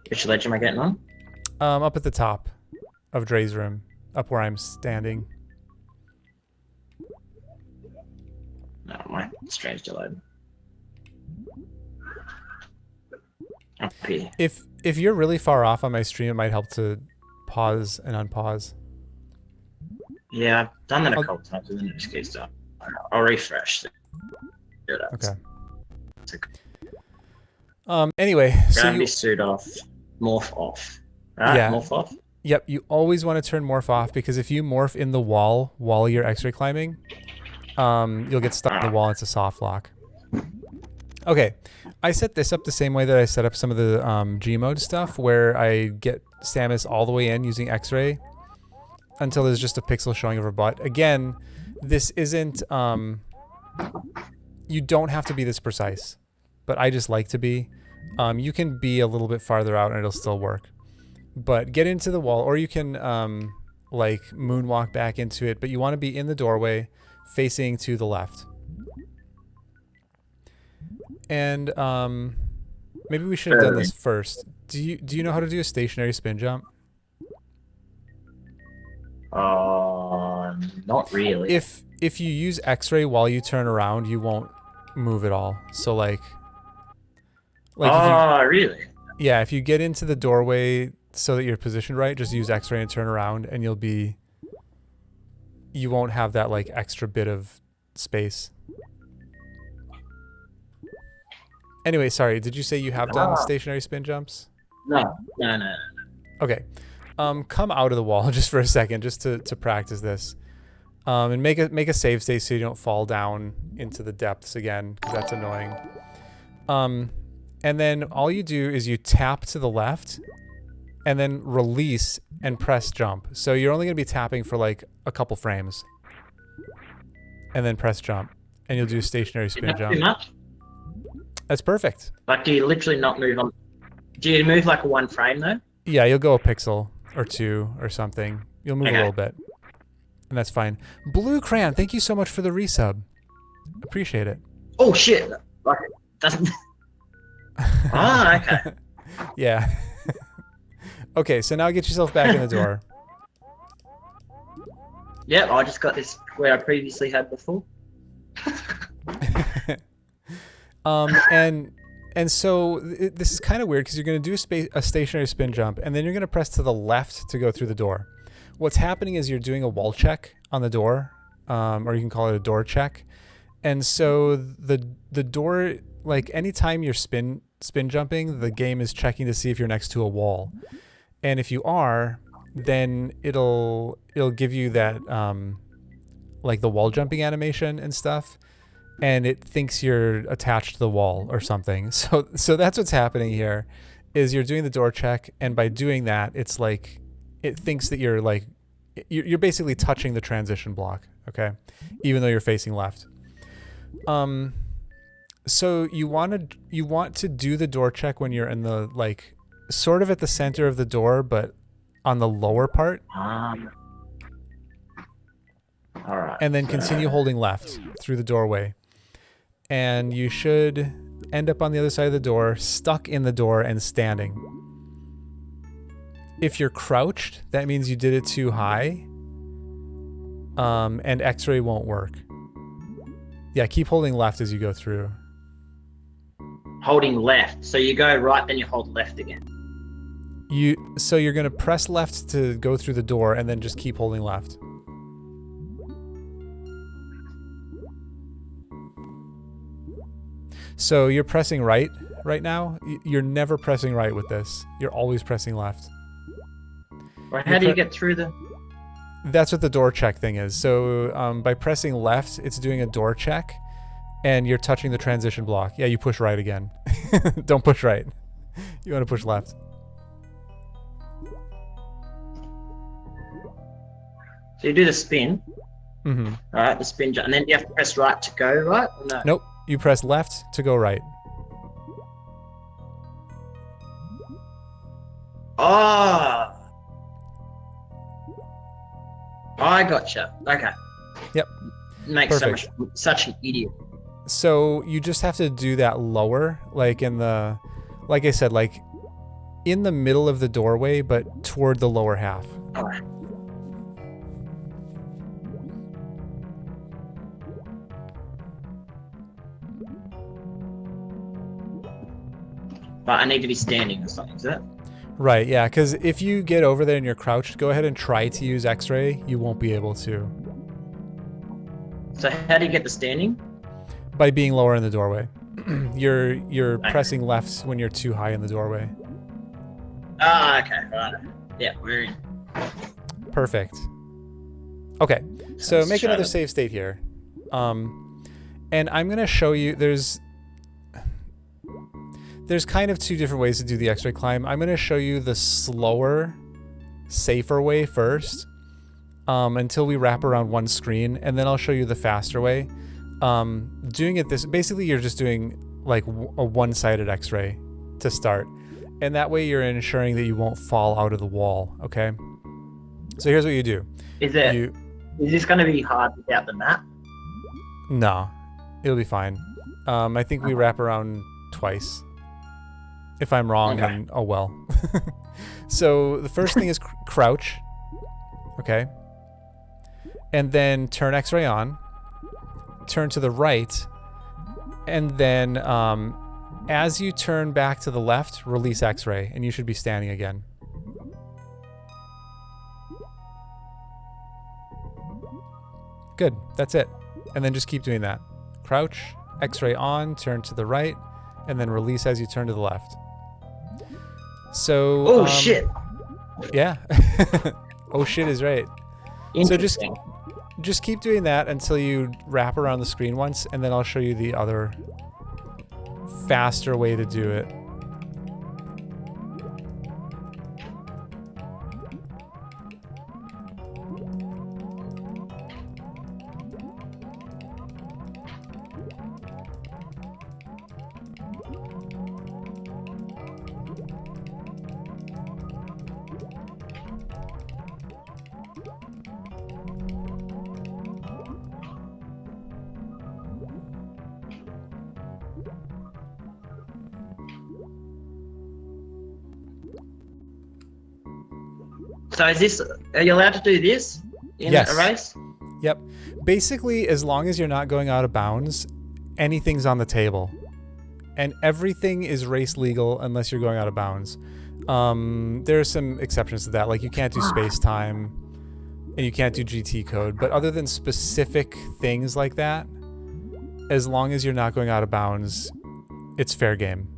Which ledge am I getting on? Up at the top of Dre's room, up where I'm standing. No, my strange delayed. Up here. If you're really far off on my stream, it might help to pause and unpause. Yeah, I've done that a couple times and then it just keeps up. I'll refresh. Okay. Anyway, so Gravity suit off, morph off. Right? Yeah. Morph off. Yep, you always want to turn morph off because if you morph in the wall while you're X-ray climbing, you'll get stuck in the wall. It's a soft lock. Okay, I set this up the same way that I set up some of the Gmod stuff, where I get Samus all the way in using X-ray until there's just a pixel showing of her butt. Again, this isn't. You don't have to be this precise, but I just like to be. You can be a little bit farther out and it'll still work. But get into the wall, or you can like moonwalk back into it, but you want to be in the doorway facing to the left. And maybe we should have done this first. Do you know how to do a stationary spin jump? Not really. If you use X-ray while you turn around, you won't move at all. So like really? Yeah, if you get into the doorway so that you're positioned right, just use X-ray and turn around, and you won't have that like extra bit of space. Anyway, sorry, did you say you have done stationary spin jumps? No. Okay. Come out of the wall just for a second, just to practice this. And make a save state so you don't fall down into the depths again, because that's annoying. And then all you do is you tap to the left, and then release and press jump. So you're only going to be tapping for like a couple frames. And then press jump. And you'll do a stationary spin jump. Too much? That's perfect. Like, do you literally not move on? Do you move like a one frame though? Yeah, you'll go a pixel or two or something. You'll move a little bit. And that's fine. Blue Crayon, thank you so much for the resub. Appreciate it. Oh shit! Like, doesn't. Okay. Yeah. Okay, so now get yourself back in the door. Yep, I just got this where I previously had before. And so this is kind of weird because you're going to do a stationary spin jump, and then you're going to press to the left to go through the door. What's happening is you're doing a wall check on the door, or you can call it a door check. And so the door, like anytime you're spin jumping, the game is checking to see if you're next to a wall. And if you are, then it'll give you that like the wall jumping animation and stuff, and it thinks you're attached to the wall or something. So that's what's happening here. is you're doing the door check, and by doing that, it's like it thinks that you're like you're basically touching the transition block, okay, even though you're facing left. So you want to do the door check when you're in the like sort of at the center of the door, but on the lower part. All right. And then continue holding left through the doorway. And you should end up on the other side of the door, stuck in the door and standing. If you're crouched, that means you did it too high. And X-ray won't work. Yeah, keep holding left as you go through. Holding left. So you go right, then you hold left again. So you're going to press left to go through the door and then just keep holding left. So you're pressing right now. You're never pressing right with this. You're always pressing left. Well, how do you get through the... That's what the door check thing is. So by pressing left, it's doing a door check, and you're touching the transition block. Yeah, you push right again. Don't push right. You want to push left. So you do the spin. Mm-hmm. Right, the spin jump. And then you have to press right to go right? Or no? Nope. You press left to go right. Oh! I gotcha. Okay. Yep. Makes Perfect. such an idiot. So you just have to do that lower, like in the, like I said, like in the middle of the doorway, but toward the lower half. All right. But I need to be standing or something, is it? Right, yeah, because if you get over there and you're crouched, go ahead and try to use X-ray. You won't be able to. So how do you get the standing? By being lower in the doorway. You're pressing left when you're too high in the doorway. Ah, okay, right. Yeah, we're in. Perfect. Okay, so Let's make try another that. save state here. And I'm going to show you, there's kind of two different ways to do the X-ray climb. I'm going to show you the slower, safer way first, until we wrap around one screen, and then I'll show you the faster way. Doing it this, basically you're just doing like a one-sided X-ray to start, and that way you're ensuring that you won't fall out of the wall, okay? So here's what you do. Is this going to be hard without the map? No, it'll be fine. I think we wrap around twice. If I'm wrong, Okay. then oh well. So the first thing is crouch, okay? And then turn X-ray on, turn to the right, and then as you turn back to the left, release X-ray, and you should be standing again. Good, that's it. And then just keep doing that. Crouch, X-ray on, turn to the right, and then release as you turn to the left. So Oh, shit. yeah. Oh shit is right. So just keep doing that until you wrap around the screen once, and then I'll show you the other faster way to do it. So are you allowed to do this in Yes. a race? Yep. Basically, as long as you're not going out of bounds, anything's on the table. And everything is race legal unless you're going out of bounds. There are some exceptions to that, like you can't do space time and you can't do GT code. But other than specific things like that, as long as you're not going out of bounds, it's fair game.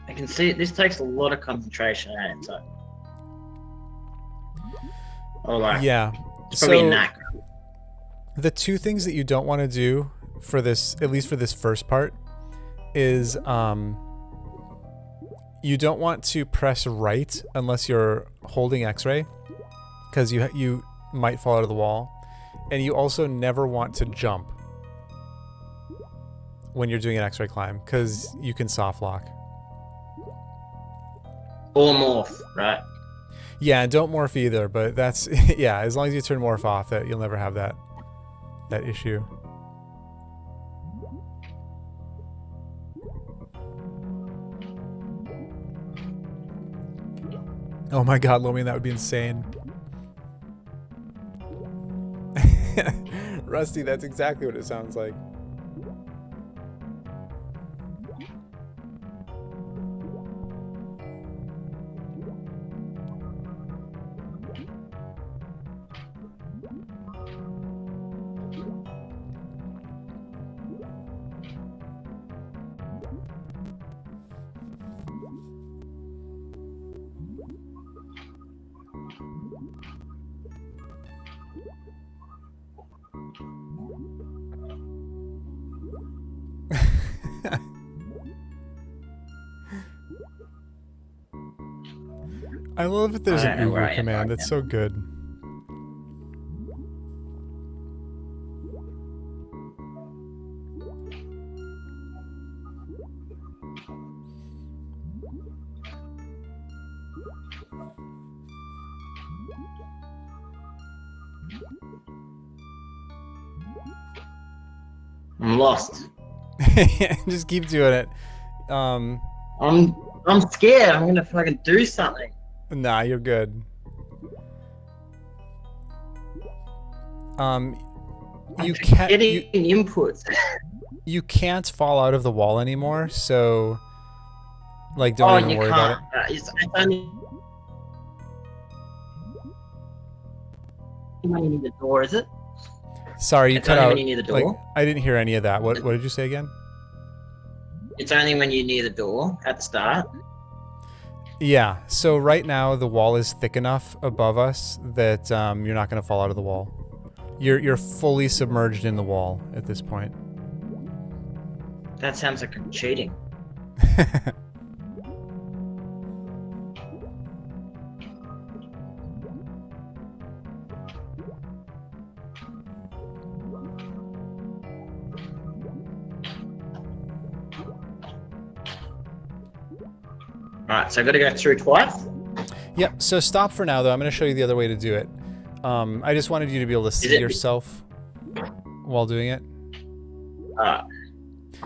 I can see this takes a lot of concentration, so. Oh, like, Yeah. it's probably a So knack. The two things that you don't want to do for this, at least for this first part, is you don't want to press right unless you're holding X-ray, because you might fall out of the wall. And you also never want to jump when you're doing an X-ray climb, because you can soft lock. Or morph, right? Yeah, and don't morph either, but that's yeah, as long as you turn morph off, that you'll never have that issue. Oh my god, Lomian, that would be insane. Rusty, that's exactly what it sounds like. I love that there's an Uber command. That's so good. I'm lost. Just keep doing it. I'm scared. I'm gonna fucking do something. Nah, you're good. You can't getting inputs. You can't fall out of the wall anymore, so like don't even worry about it. It's only when you need the door, is it? Sorry, you cut out. When you need the door. Like, I didn't hear any of that. What did you say again? It's only when you near the door at the start. Yeah, so right now the wall is thick enough above us that you're not going to fall out of the wall. You're fully submerged in the wall at this point. That sounds like I'm cheating. Alright, so I've got to go through twice? Yep, so stop for now though. I'm going to show you the other way to do it. I just wanted you to be able to see yourself while doing it.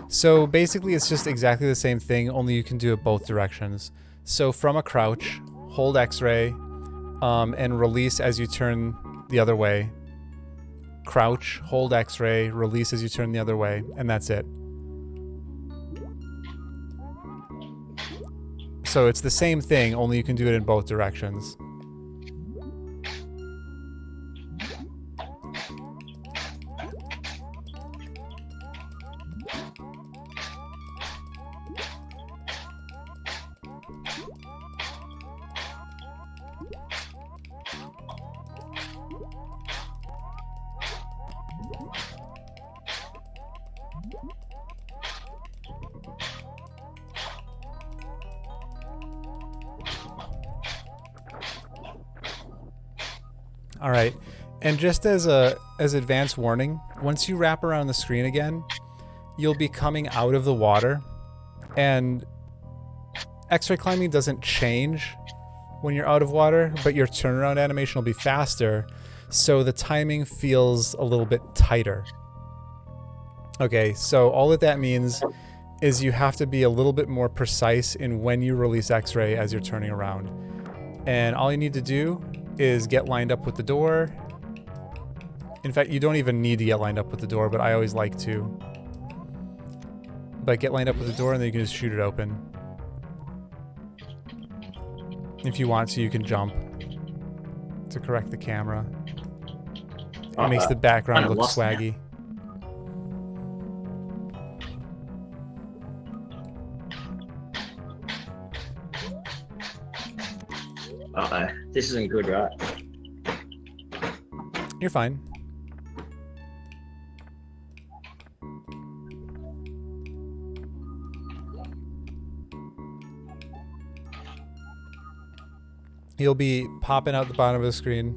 So basically it's just exactly the same thing, only you can do it both directions. So from a crouch, hold X-ray, and release as you turn the other way. Crouch, hold X-ray, release as you turn the other way, and that's it. So it's the same thing, only you can do it in both directions. All right, and just as advance warning, once you wrap around the screen again, you'll be coming out of the water, and X-ray climbing doesn't change when you're out of water, but your turnaround animation will be faster, so the timing feels a little bit tighter. Okay, so all that means is you have to be a little bit more precise in when you release X-ray as you're turning around. And all you need to do is get lined up with the door. In fact, you don't even need to get lined up with the door, but I always like to. But get lined up with the door and then you can just shoot it open. If you want to, you can jump to correct the camera. It makes the background look swaggy. Uh-oh. This isn't good, right? You're fine. He'll be popping out the bottom of the screen.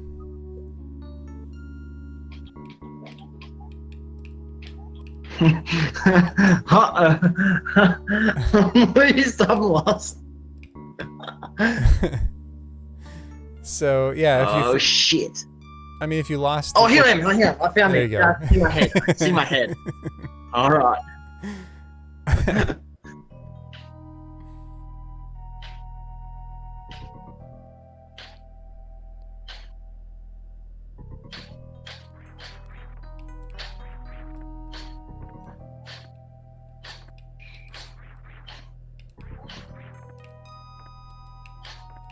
Please, I'm lost. So yeah, if Oh you, shit! I mean, if you lost. Oh, here I am! Here, I found There me. you go. Yeah, I see my head. I see my head. All right.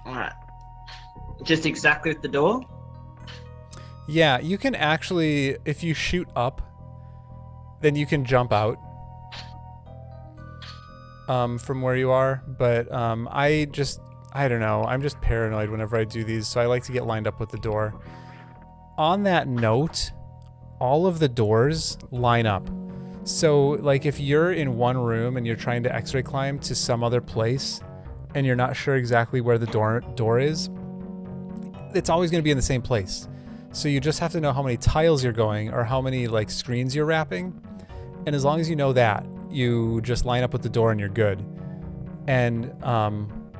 All right. Just exactly at the door. Yeah, you can actually, if you shoot up, then you can jump out from where you are. But I don't know. I'm just paranoid whenever I do these, so I like to get lined up with the door. On that note, all of the doors line up. So, like, if you're in one room and you're trying to X-ray climb to some other place, and you're not sure exactly where the door is, it's always going to be in the same place. So you just have to know how many tiles you're going or how many like screens you're wrapping. And as long as you know that, you just line up with the door and you're good. And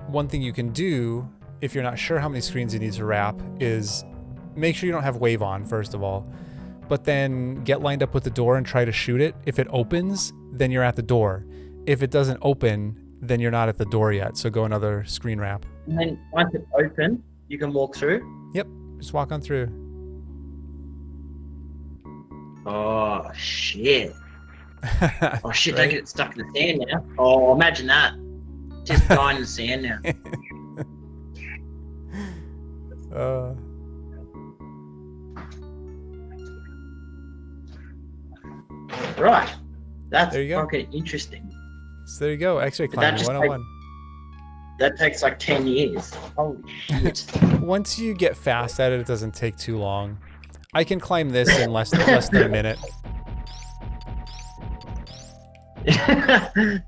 one thing you can do if you're not sure how many screens you need to wrap is make sure you don't have wave on, first of all. But then get lined up with the door and try to shoot it. If it opens, then you're at the door. If it doesn't open, then you're not at the door yet. So go another screen wrap. And then once it's open, you can walk through. Yep, just walk on through. Oh shit! Oh shit! Right? Don't get stuck in the sand now. Oh, imagine that. Just dying in the sand now. Right. That's There you go. fucking interesting. So there you go, X-ray But that climbing just 101. That takes like 10 years. Holy shit. Once you get fast at it, it doesn't take too long. I can climb this in less than a minute.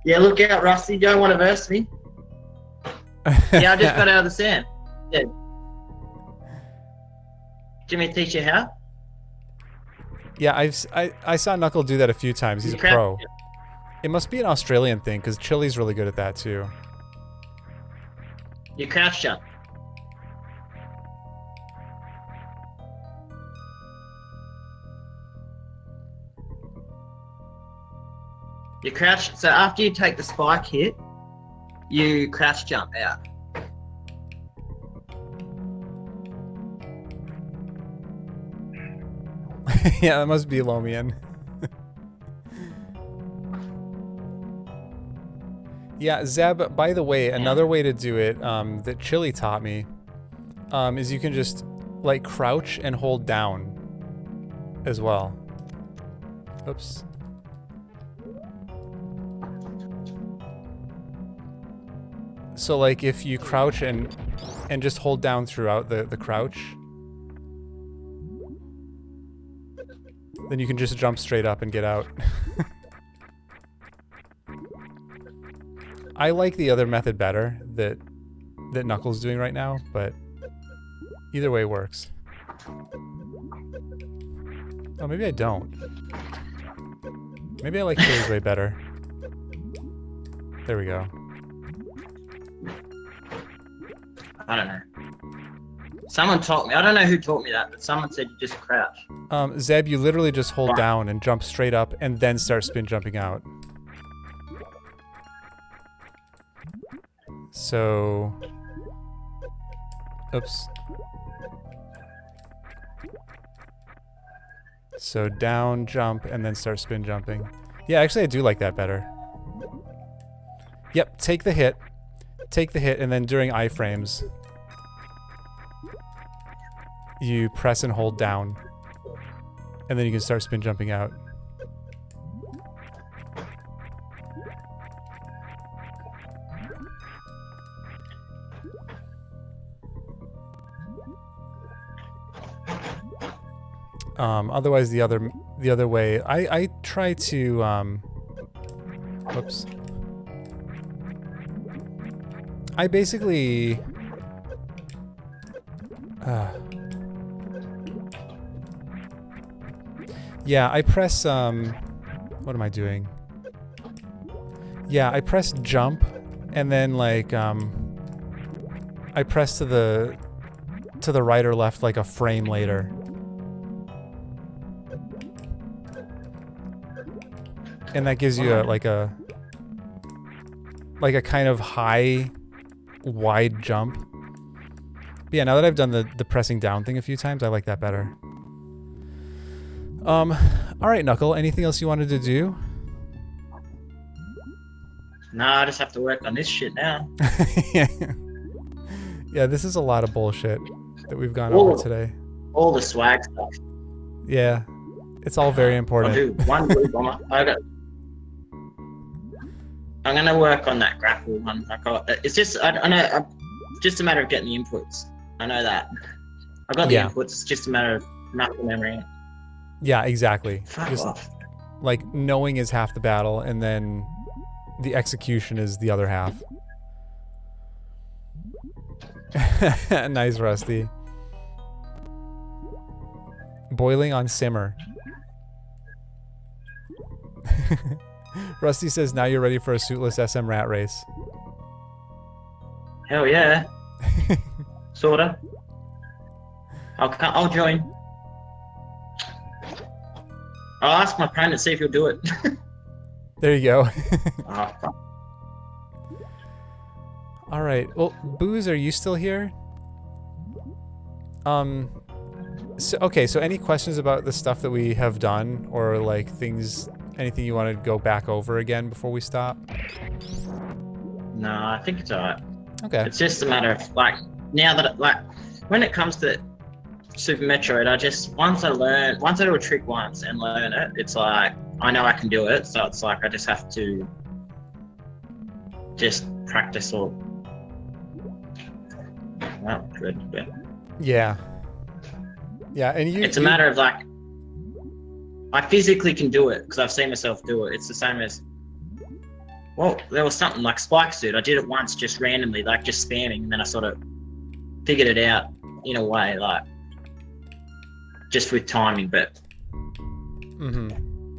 Yeah, look out, Rusty. You don't want to verse me. Yeah, I just got out of the sand. Yeah. Jimmy, teach you how? Yeah, I saw Knuckle do that a few times. He's a pro. It must be an Australian thing, because Chili's really good at that too. You crouch jump. You crouch, so after you take the spike hit, you crouch jump out. Yeah, that must be Lomian. Yeah, Zeb, by the way, another way to do it that Chili taught me is you can just like crouch and hold down as well. Oops. So like if you crouch and just hold down throughout the crouch, then you can just jump straight up and get out. I like the other method better that Knuckles doing right now, but either way works. Oh, maybe I don't. Maybe I like Chili's way better. There we go. I don't know. Someone taught me. I don't know who taught me that, but someone said you just crouch. Zeb, you literally just hold down and jump straight up and then start spin jumping out. So, oops. So down, jump, and then start spin jumping. Yeah, actually I do like that better. Yep, take the hit, and then during iframes, you press and hold down, and then you can start spin jumping out. Otherwise, the other way, I try to, whoops. I basically Yeah, I press what am I doing? Yeah, I press jump and then like I press to the right or left like a frame later. And that gives you like a kind of high wide jump. But yeah, now that I've done the pressing down thing a few times, I like that better. All right, Knuckle, anything else you wanted to do? Nah, I just have to work on this shit now. Yeah, this is a lot of bullshit that we've gone over today. All the swag stuff. Yeah, it's all very important. I'll do one blue bomber. I'm gonna work on that grapple one. It's just I know. Just a matter of getting the inputs. I know that. I got the inputs. It's just a matter of muscle memory. Yeah, exactly. Fuck just off. like knowing is half the battle, and then the execution is the other half. Nice, Rusty. Boiling on simmer. Rusty says, now you're ready for a suitless SM rat race. Hell yeah. Sorta. I'll join. I'll ask my opponent to see if he'll do it. There you go. Oh, fuck. All right. Well, Booze, are you still here? So any questions about the stuff that we have done, or like anything you want to go back over again before we stop? No, I think it's alright. Okay. It's just a matter of like now that when it comes to Super Metroid, once I do a trick once and learn it, it's like I know I can do it. So it's like I just have to just practice or. Oh, good. Yeah. Yeah, and it's a matter of like I physically can do it because I've seen myself do it. It's the same as there was something like Spike Suit. I did it once just randomly, like just spamming, and then I sort of figured it out in a way, like just with timing. But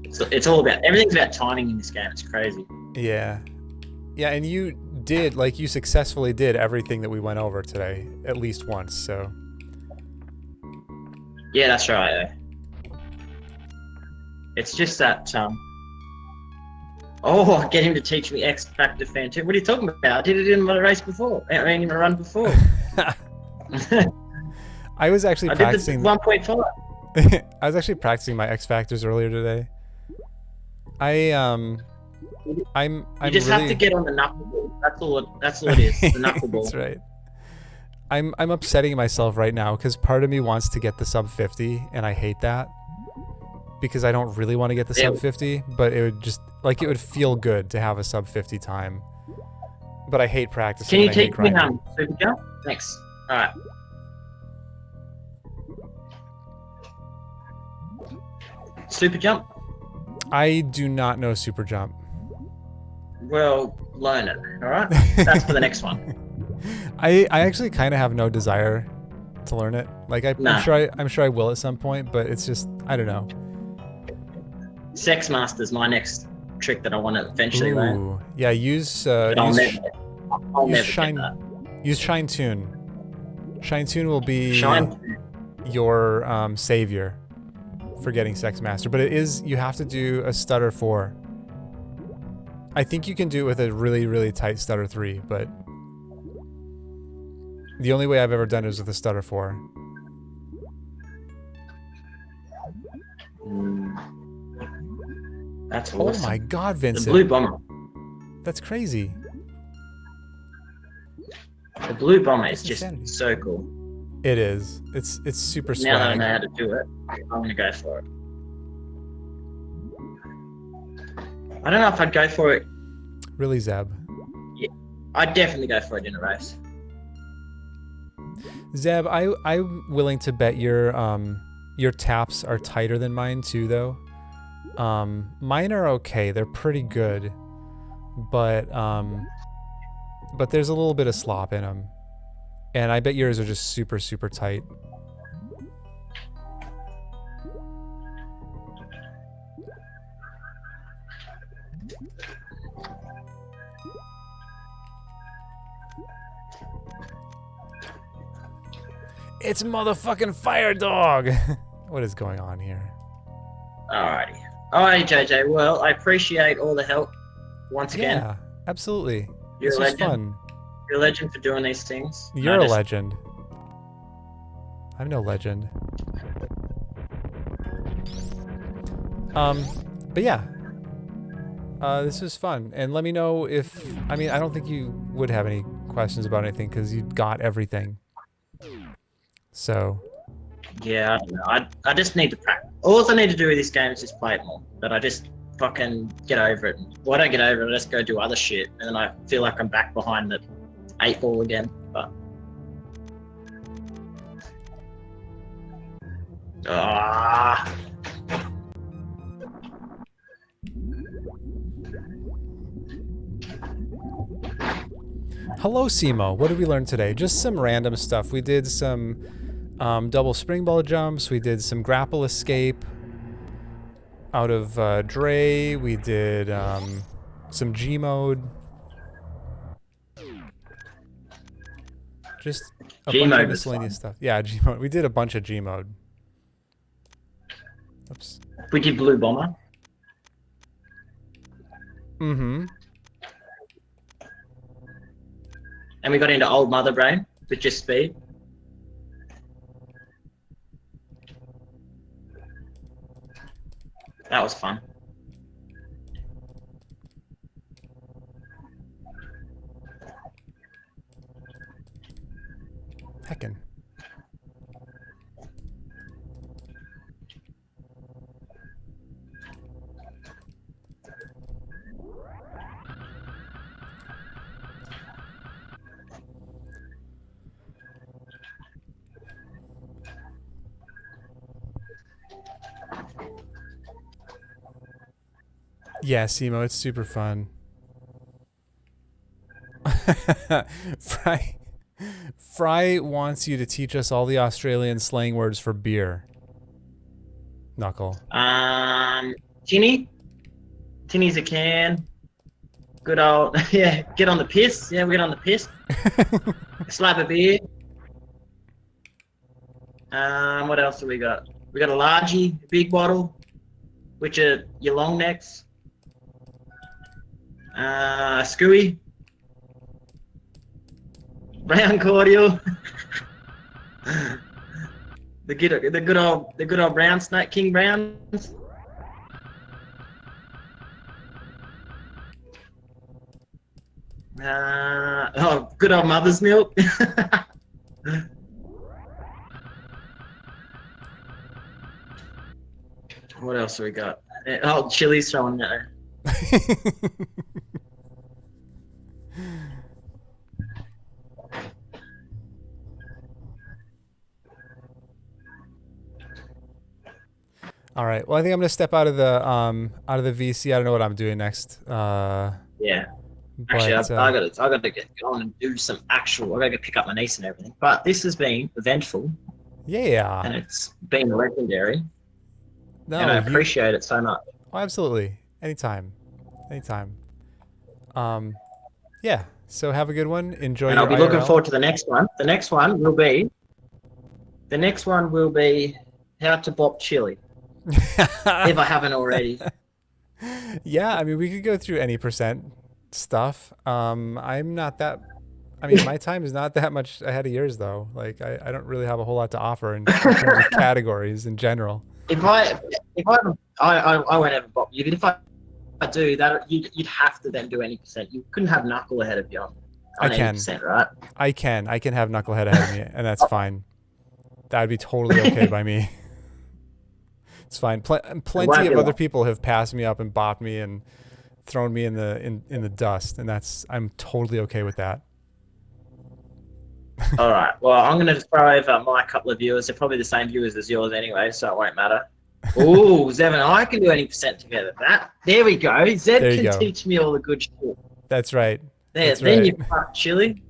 it's all about everything's about timing in this game. It's crazy. Yeah, yeah, and you successfully did everything that we went over today at least once. So yeah, that's right. It's just that get him to teach me X Factor Fan 2. What are you talking about? I did it in my race before. I mean, in my run before. I was actually practicing 1.5. I was actually practicing my X Factors earlier today. I'm You just have to get on the knuckleball. That's all it is. The knuckleball. That's right. I'm upsetting myself right now because part of me wants to get the sub 50, and I hate that because I don't really want to get the sub 50, but it would just it would feel good to have a sub 50 time. But I hate practicing. Can you take me Super Jump? Thanks. All right. Super Jump? I do not know Super Jump. Well, learn it, all right? That's for the next one. I actually kind of have no desire to learn it. Like I'm sure I will at some point, but it's just I don't know. Sex Master's my next trick that I want to eventually learn. Yeah, use Shine. Use Shine Tune. Shine Tune will be your savior for getting Sex Master, but you have to do a stutter 4. I think you can do it with a really, really tight stutter 3, but the only way I've ever done it is with a stutter 4. That's awesome. Oh my god, Vincent. The blue bomber. That's crazy. The blue bomber is just so cool. It is. It's super swag. Now that I know how to do it, I'm gonna go for it. I don't know if I'd go for it. Really, Zeb? Yeah, I'd definitely go for it in a race. Zeb, I'm willing to bet your taps are tighter than mine too, though. Mine are okay. They're pretty good, but there's a little bit of slop in them. And I bet yours are just super, super tight. It's motherfucking Fire Dog! What is going on here? Alrighty. Alrighty, JJ. Well, I appreciate all the help once again. Yeah, absolutely. You're This a was legend. fun. You're a legend for doing these things. You're a legend. I'm no legend. But yeah. This was fun. And let me know if... I mean, I don't think you would have any questions about anything because you got everything. So... Yeah, I don't know. I just need to practice. All I need to do with this game is just play it more. But I just fucking get over it. Well, I don't get over it. I just go do other shit. And then I feel like I'm back behind the 8 ball again. But... Ah... Hello, Simo. What did we learn today? Just some random stuff. We did some double springball jumps. We did some grapple escape out of Dre. We did some G mode. Just a bunch of miscellaneous stuff. Yeah, G mode. We did a bunch of G mode. Oops. We did Blue Bomber. Mm-hmm. And we got into Old Mother Brain with just speed. That was fun. Heckin'. Yeah, Simo, it's super fun. Fry wants you to teach us all the Australian slang words for beer. Knuckle. Tinny. Tinny's a can. Good old, yeah, get on the piss. Yeah, we get on the piss. Slab of beer. What else do we got? We got a largie, big bottle, which are your long necks. Scooey. Brown cordial. the good old brown snake, King Browns. Good old mother's milk. What else do we got? Oh, chili's throwing there. All right. Well, I think I'm gonna step out of the VC. I don't know what I'm doing next. Yeah. But, Actually, I gotta get on and do some actual. I gotta go pick up my niece and everything. But this has been eventful. Yeah. And it's been legendary. No, and I appreciate it so much. Oh, absolutely. Anytime. Yeah. So have a good one. Enjoy. And I'll be looking forward to the next one. The next one will be how to bop chili. If I haven't already. Yeah, I mean, we could go through any percent stuff. I'm not that. I mean, my time is not that much ahead of yours, though. Like, I don't really have a whole lot to offer in terms of categories in general. If I won't ever bop you, but if I do that, you'd have to then do any percent. You couldn't have Knuckle ahead of you on I can. 80%, right? I can have Knucklehead ahead of me, and that's fine. That'd be totally okay by me. It's fine. Plenty of other people have passed me up and bopped me and thrown me in the dust, and I'm totally okay with that. All right. Well, I'm going to throw over my couple of viewers. They're probably the same viewers as yours anyway, so it won't matter. Ooh, Zev and I can do 80% together. There we go. Zev can teach me all the good shit. That's right. Then you fuck chili.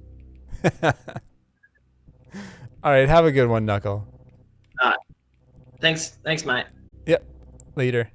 All right, have a good one, Knuckle. All right. Thanks, mate. Yep. Later.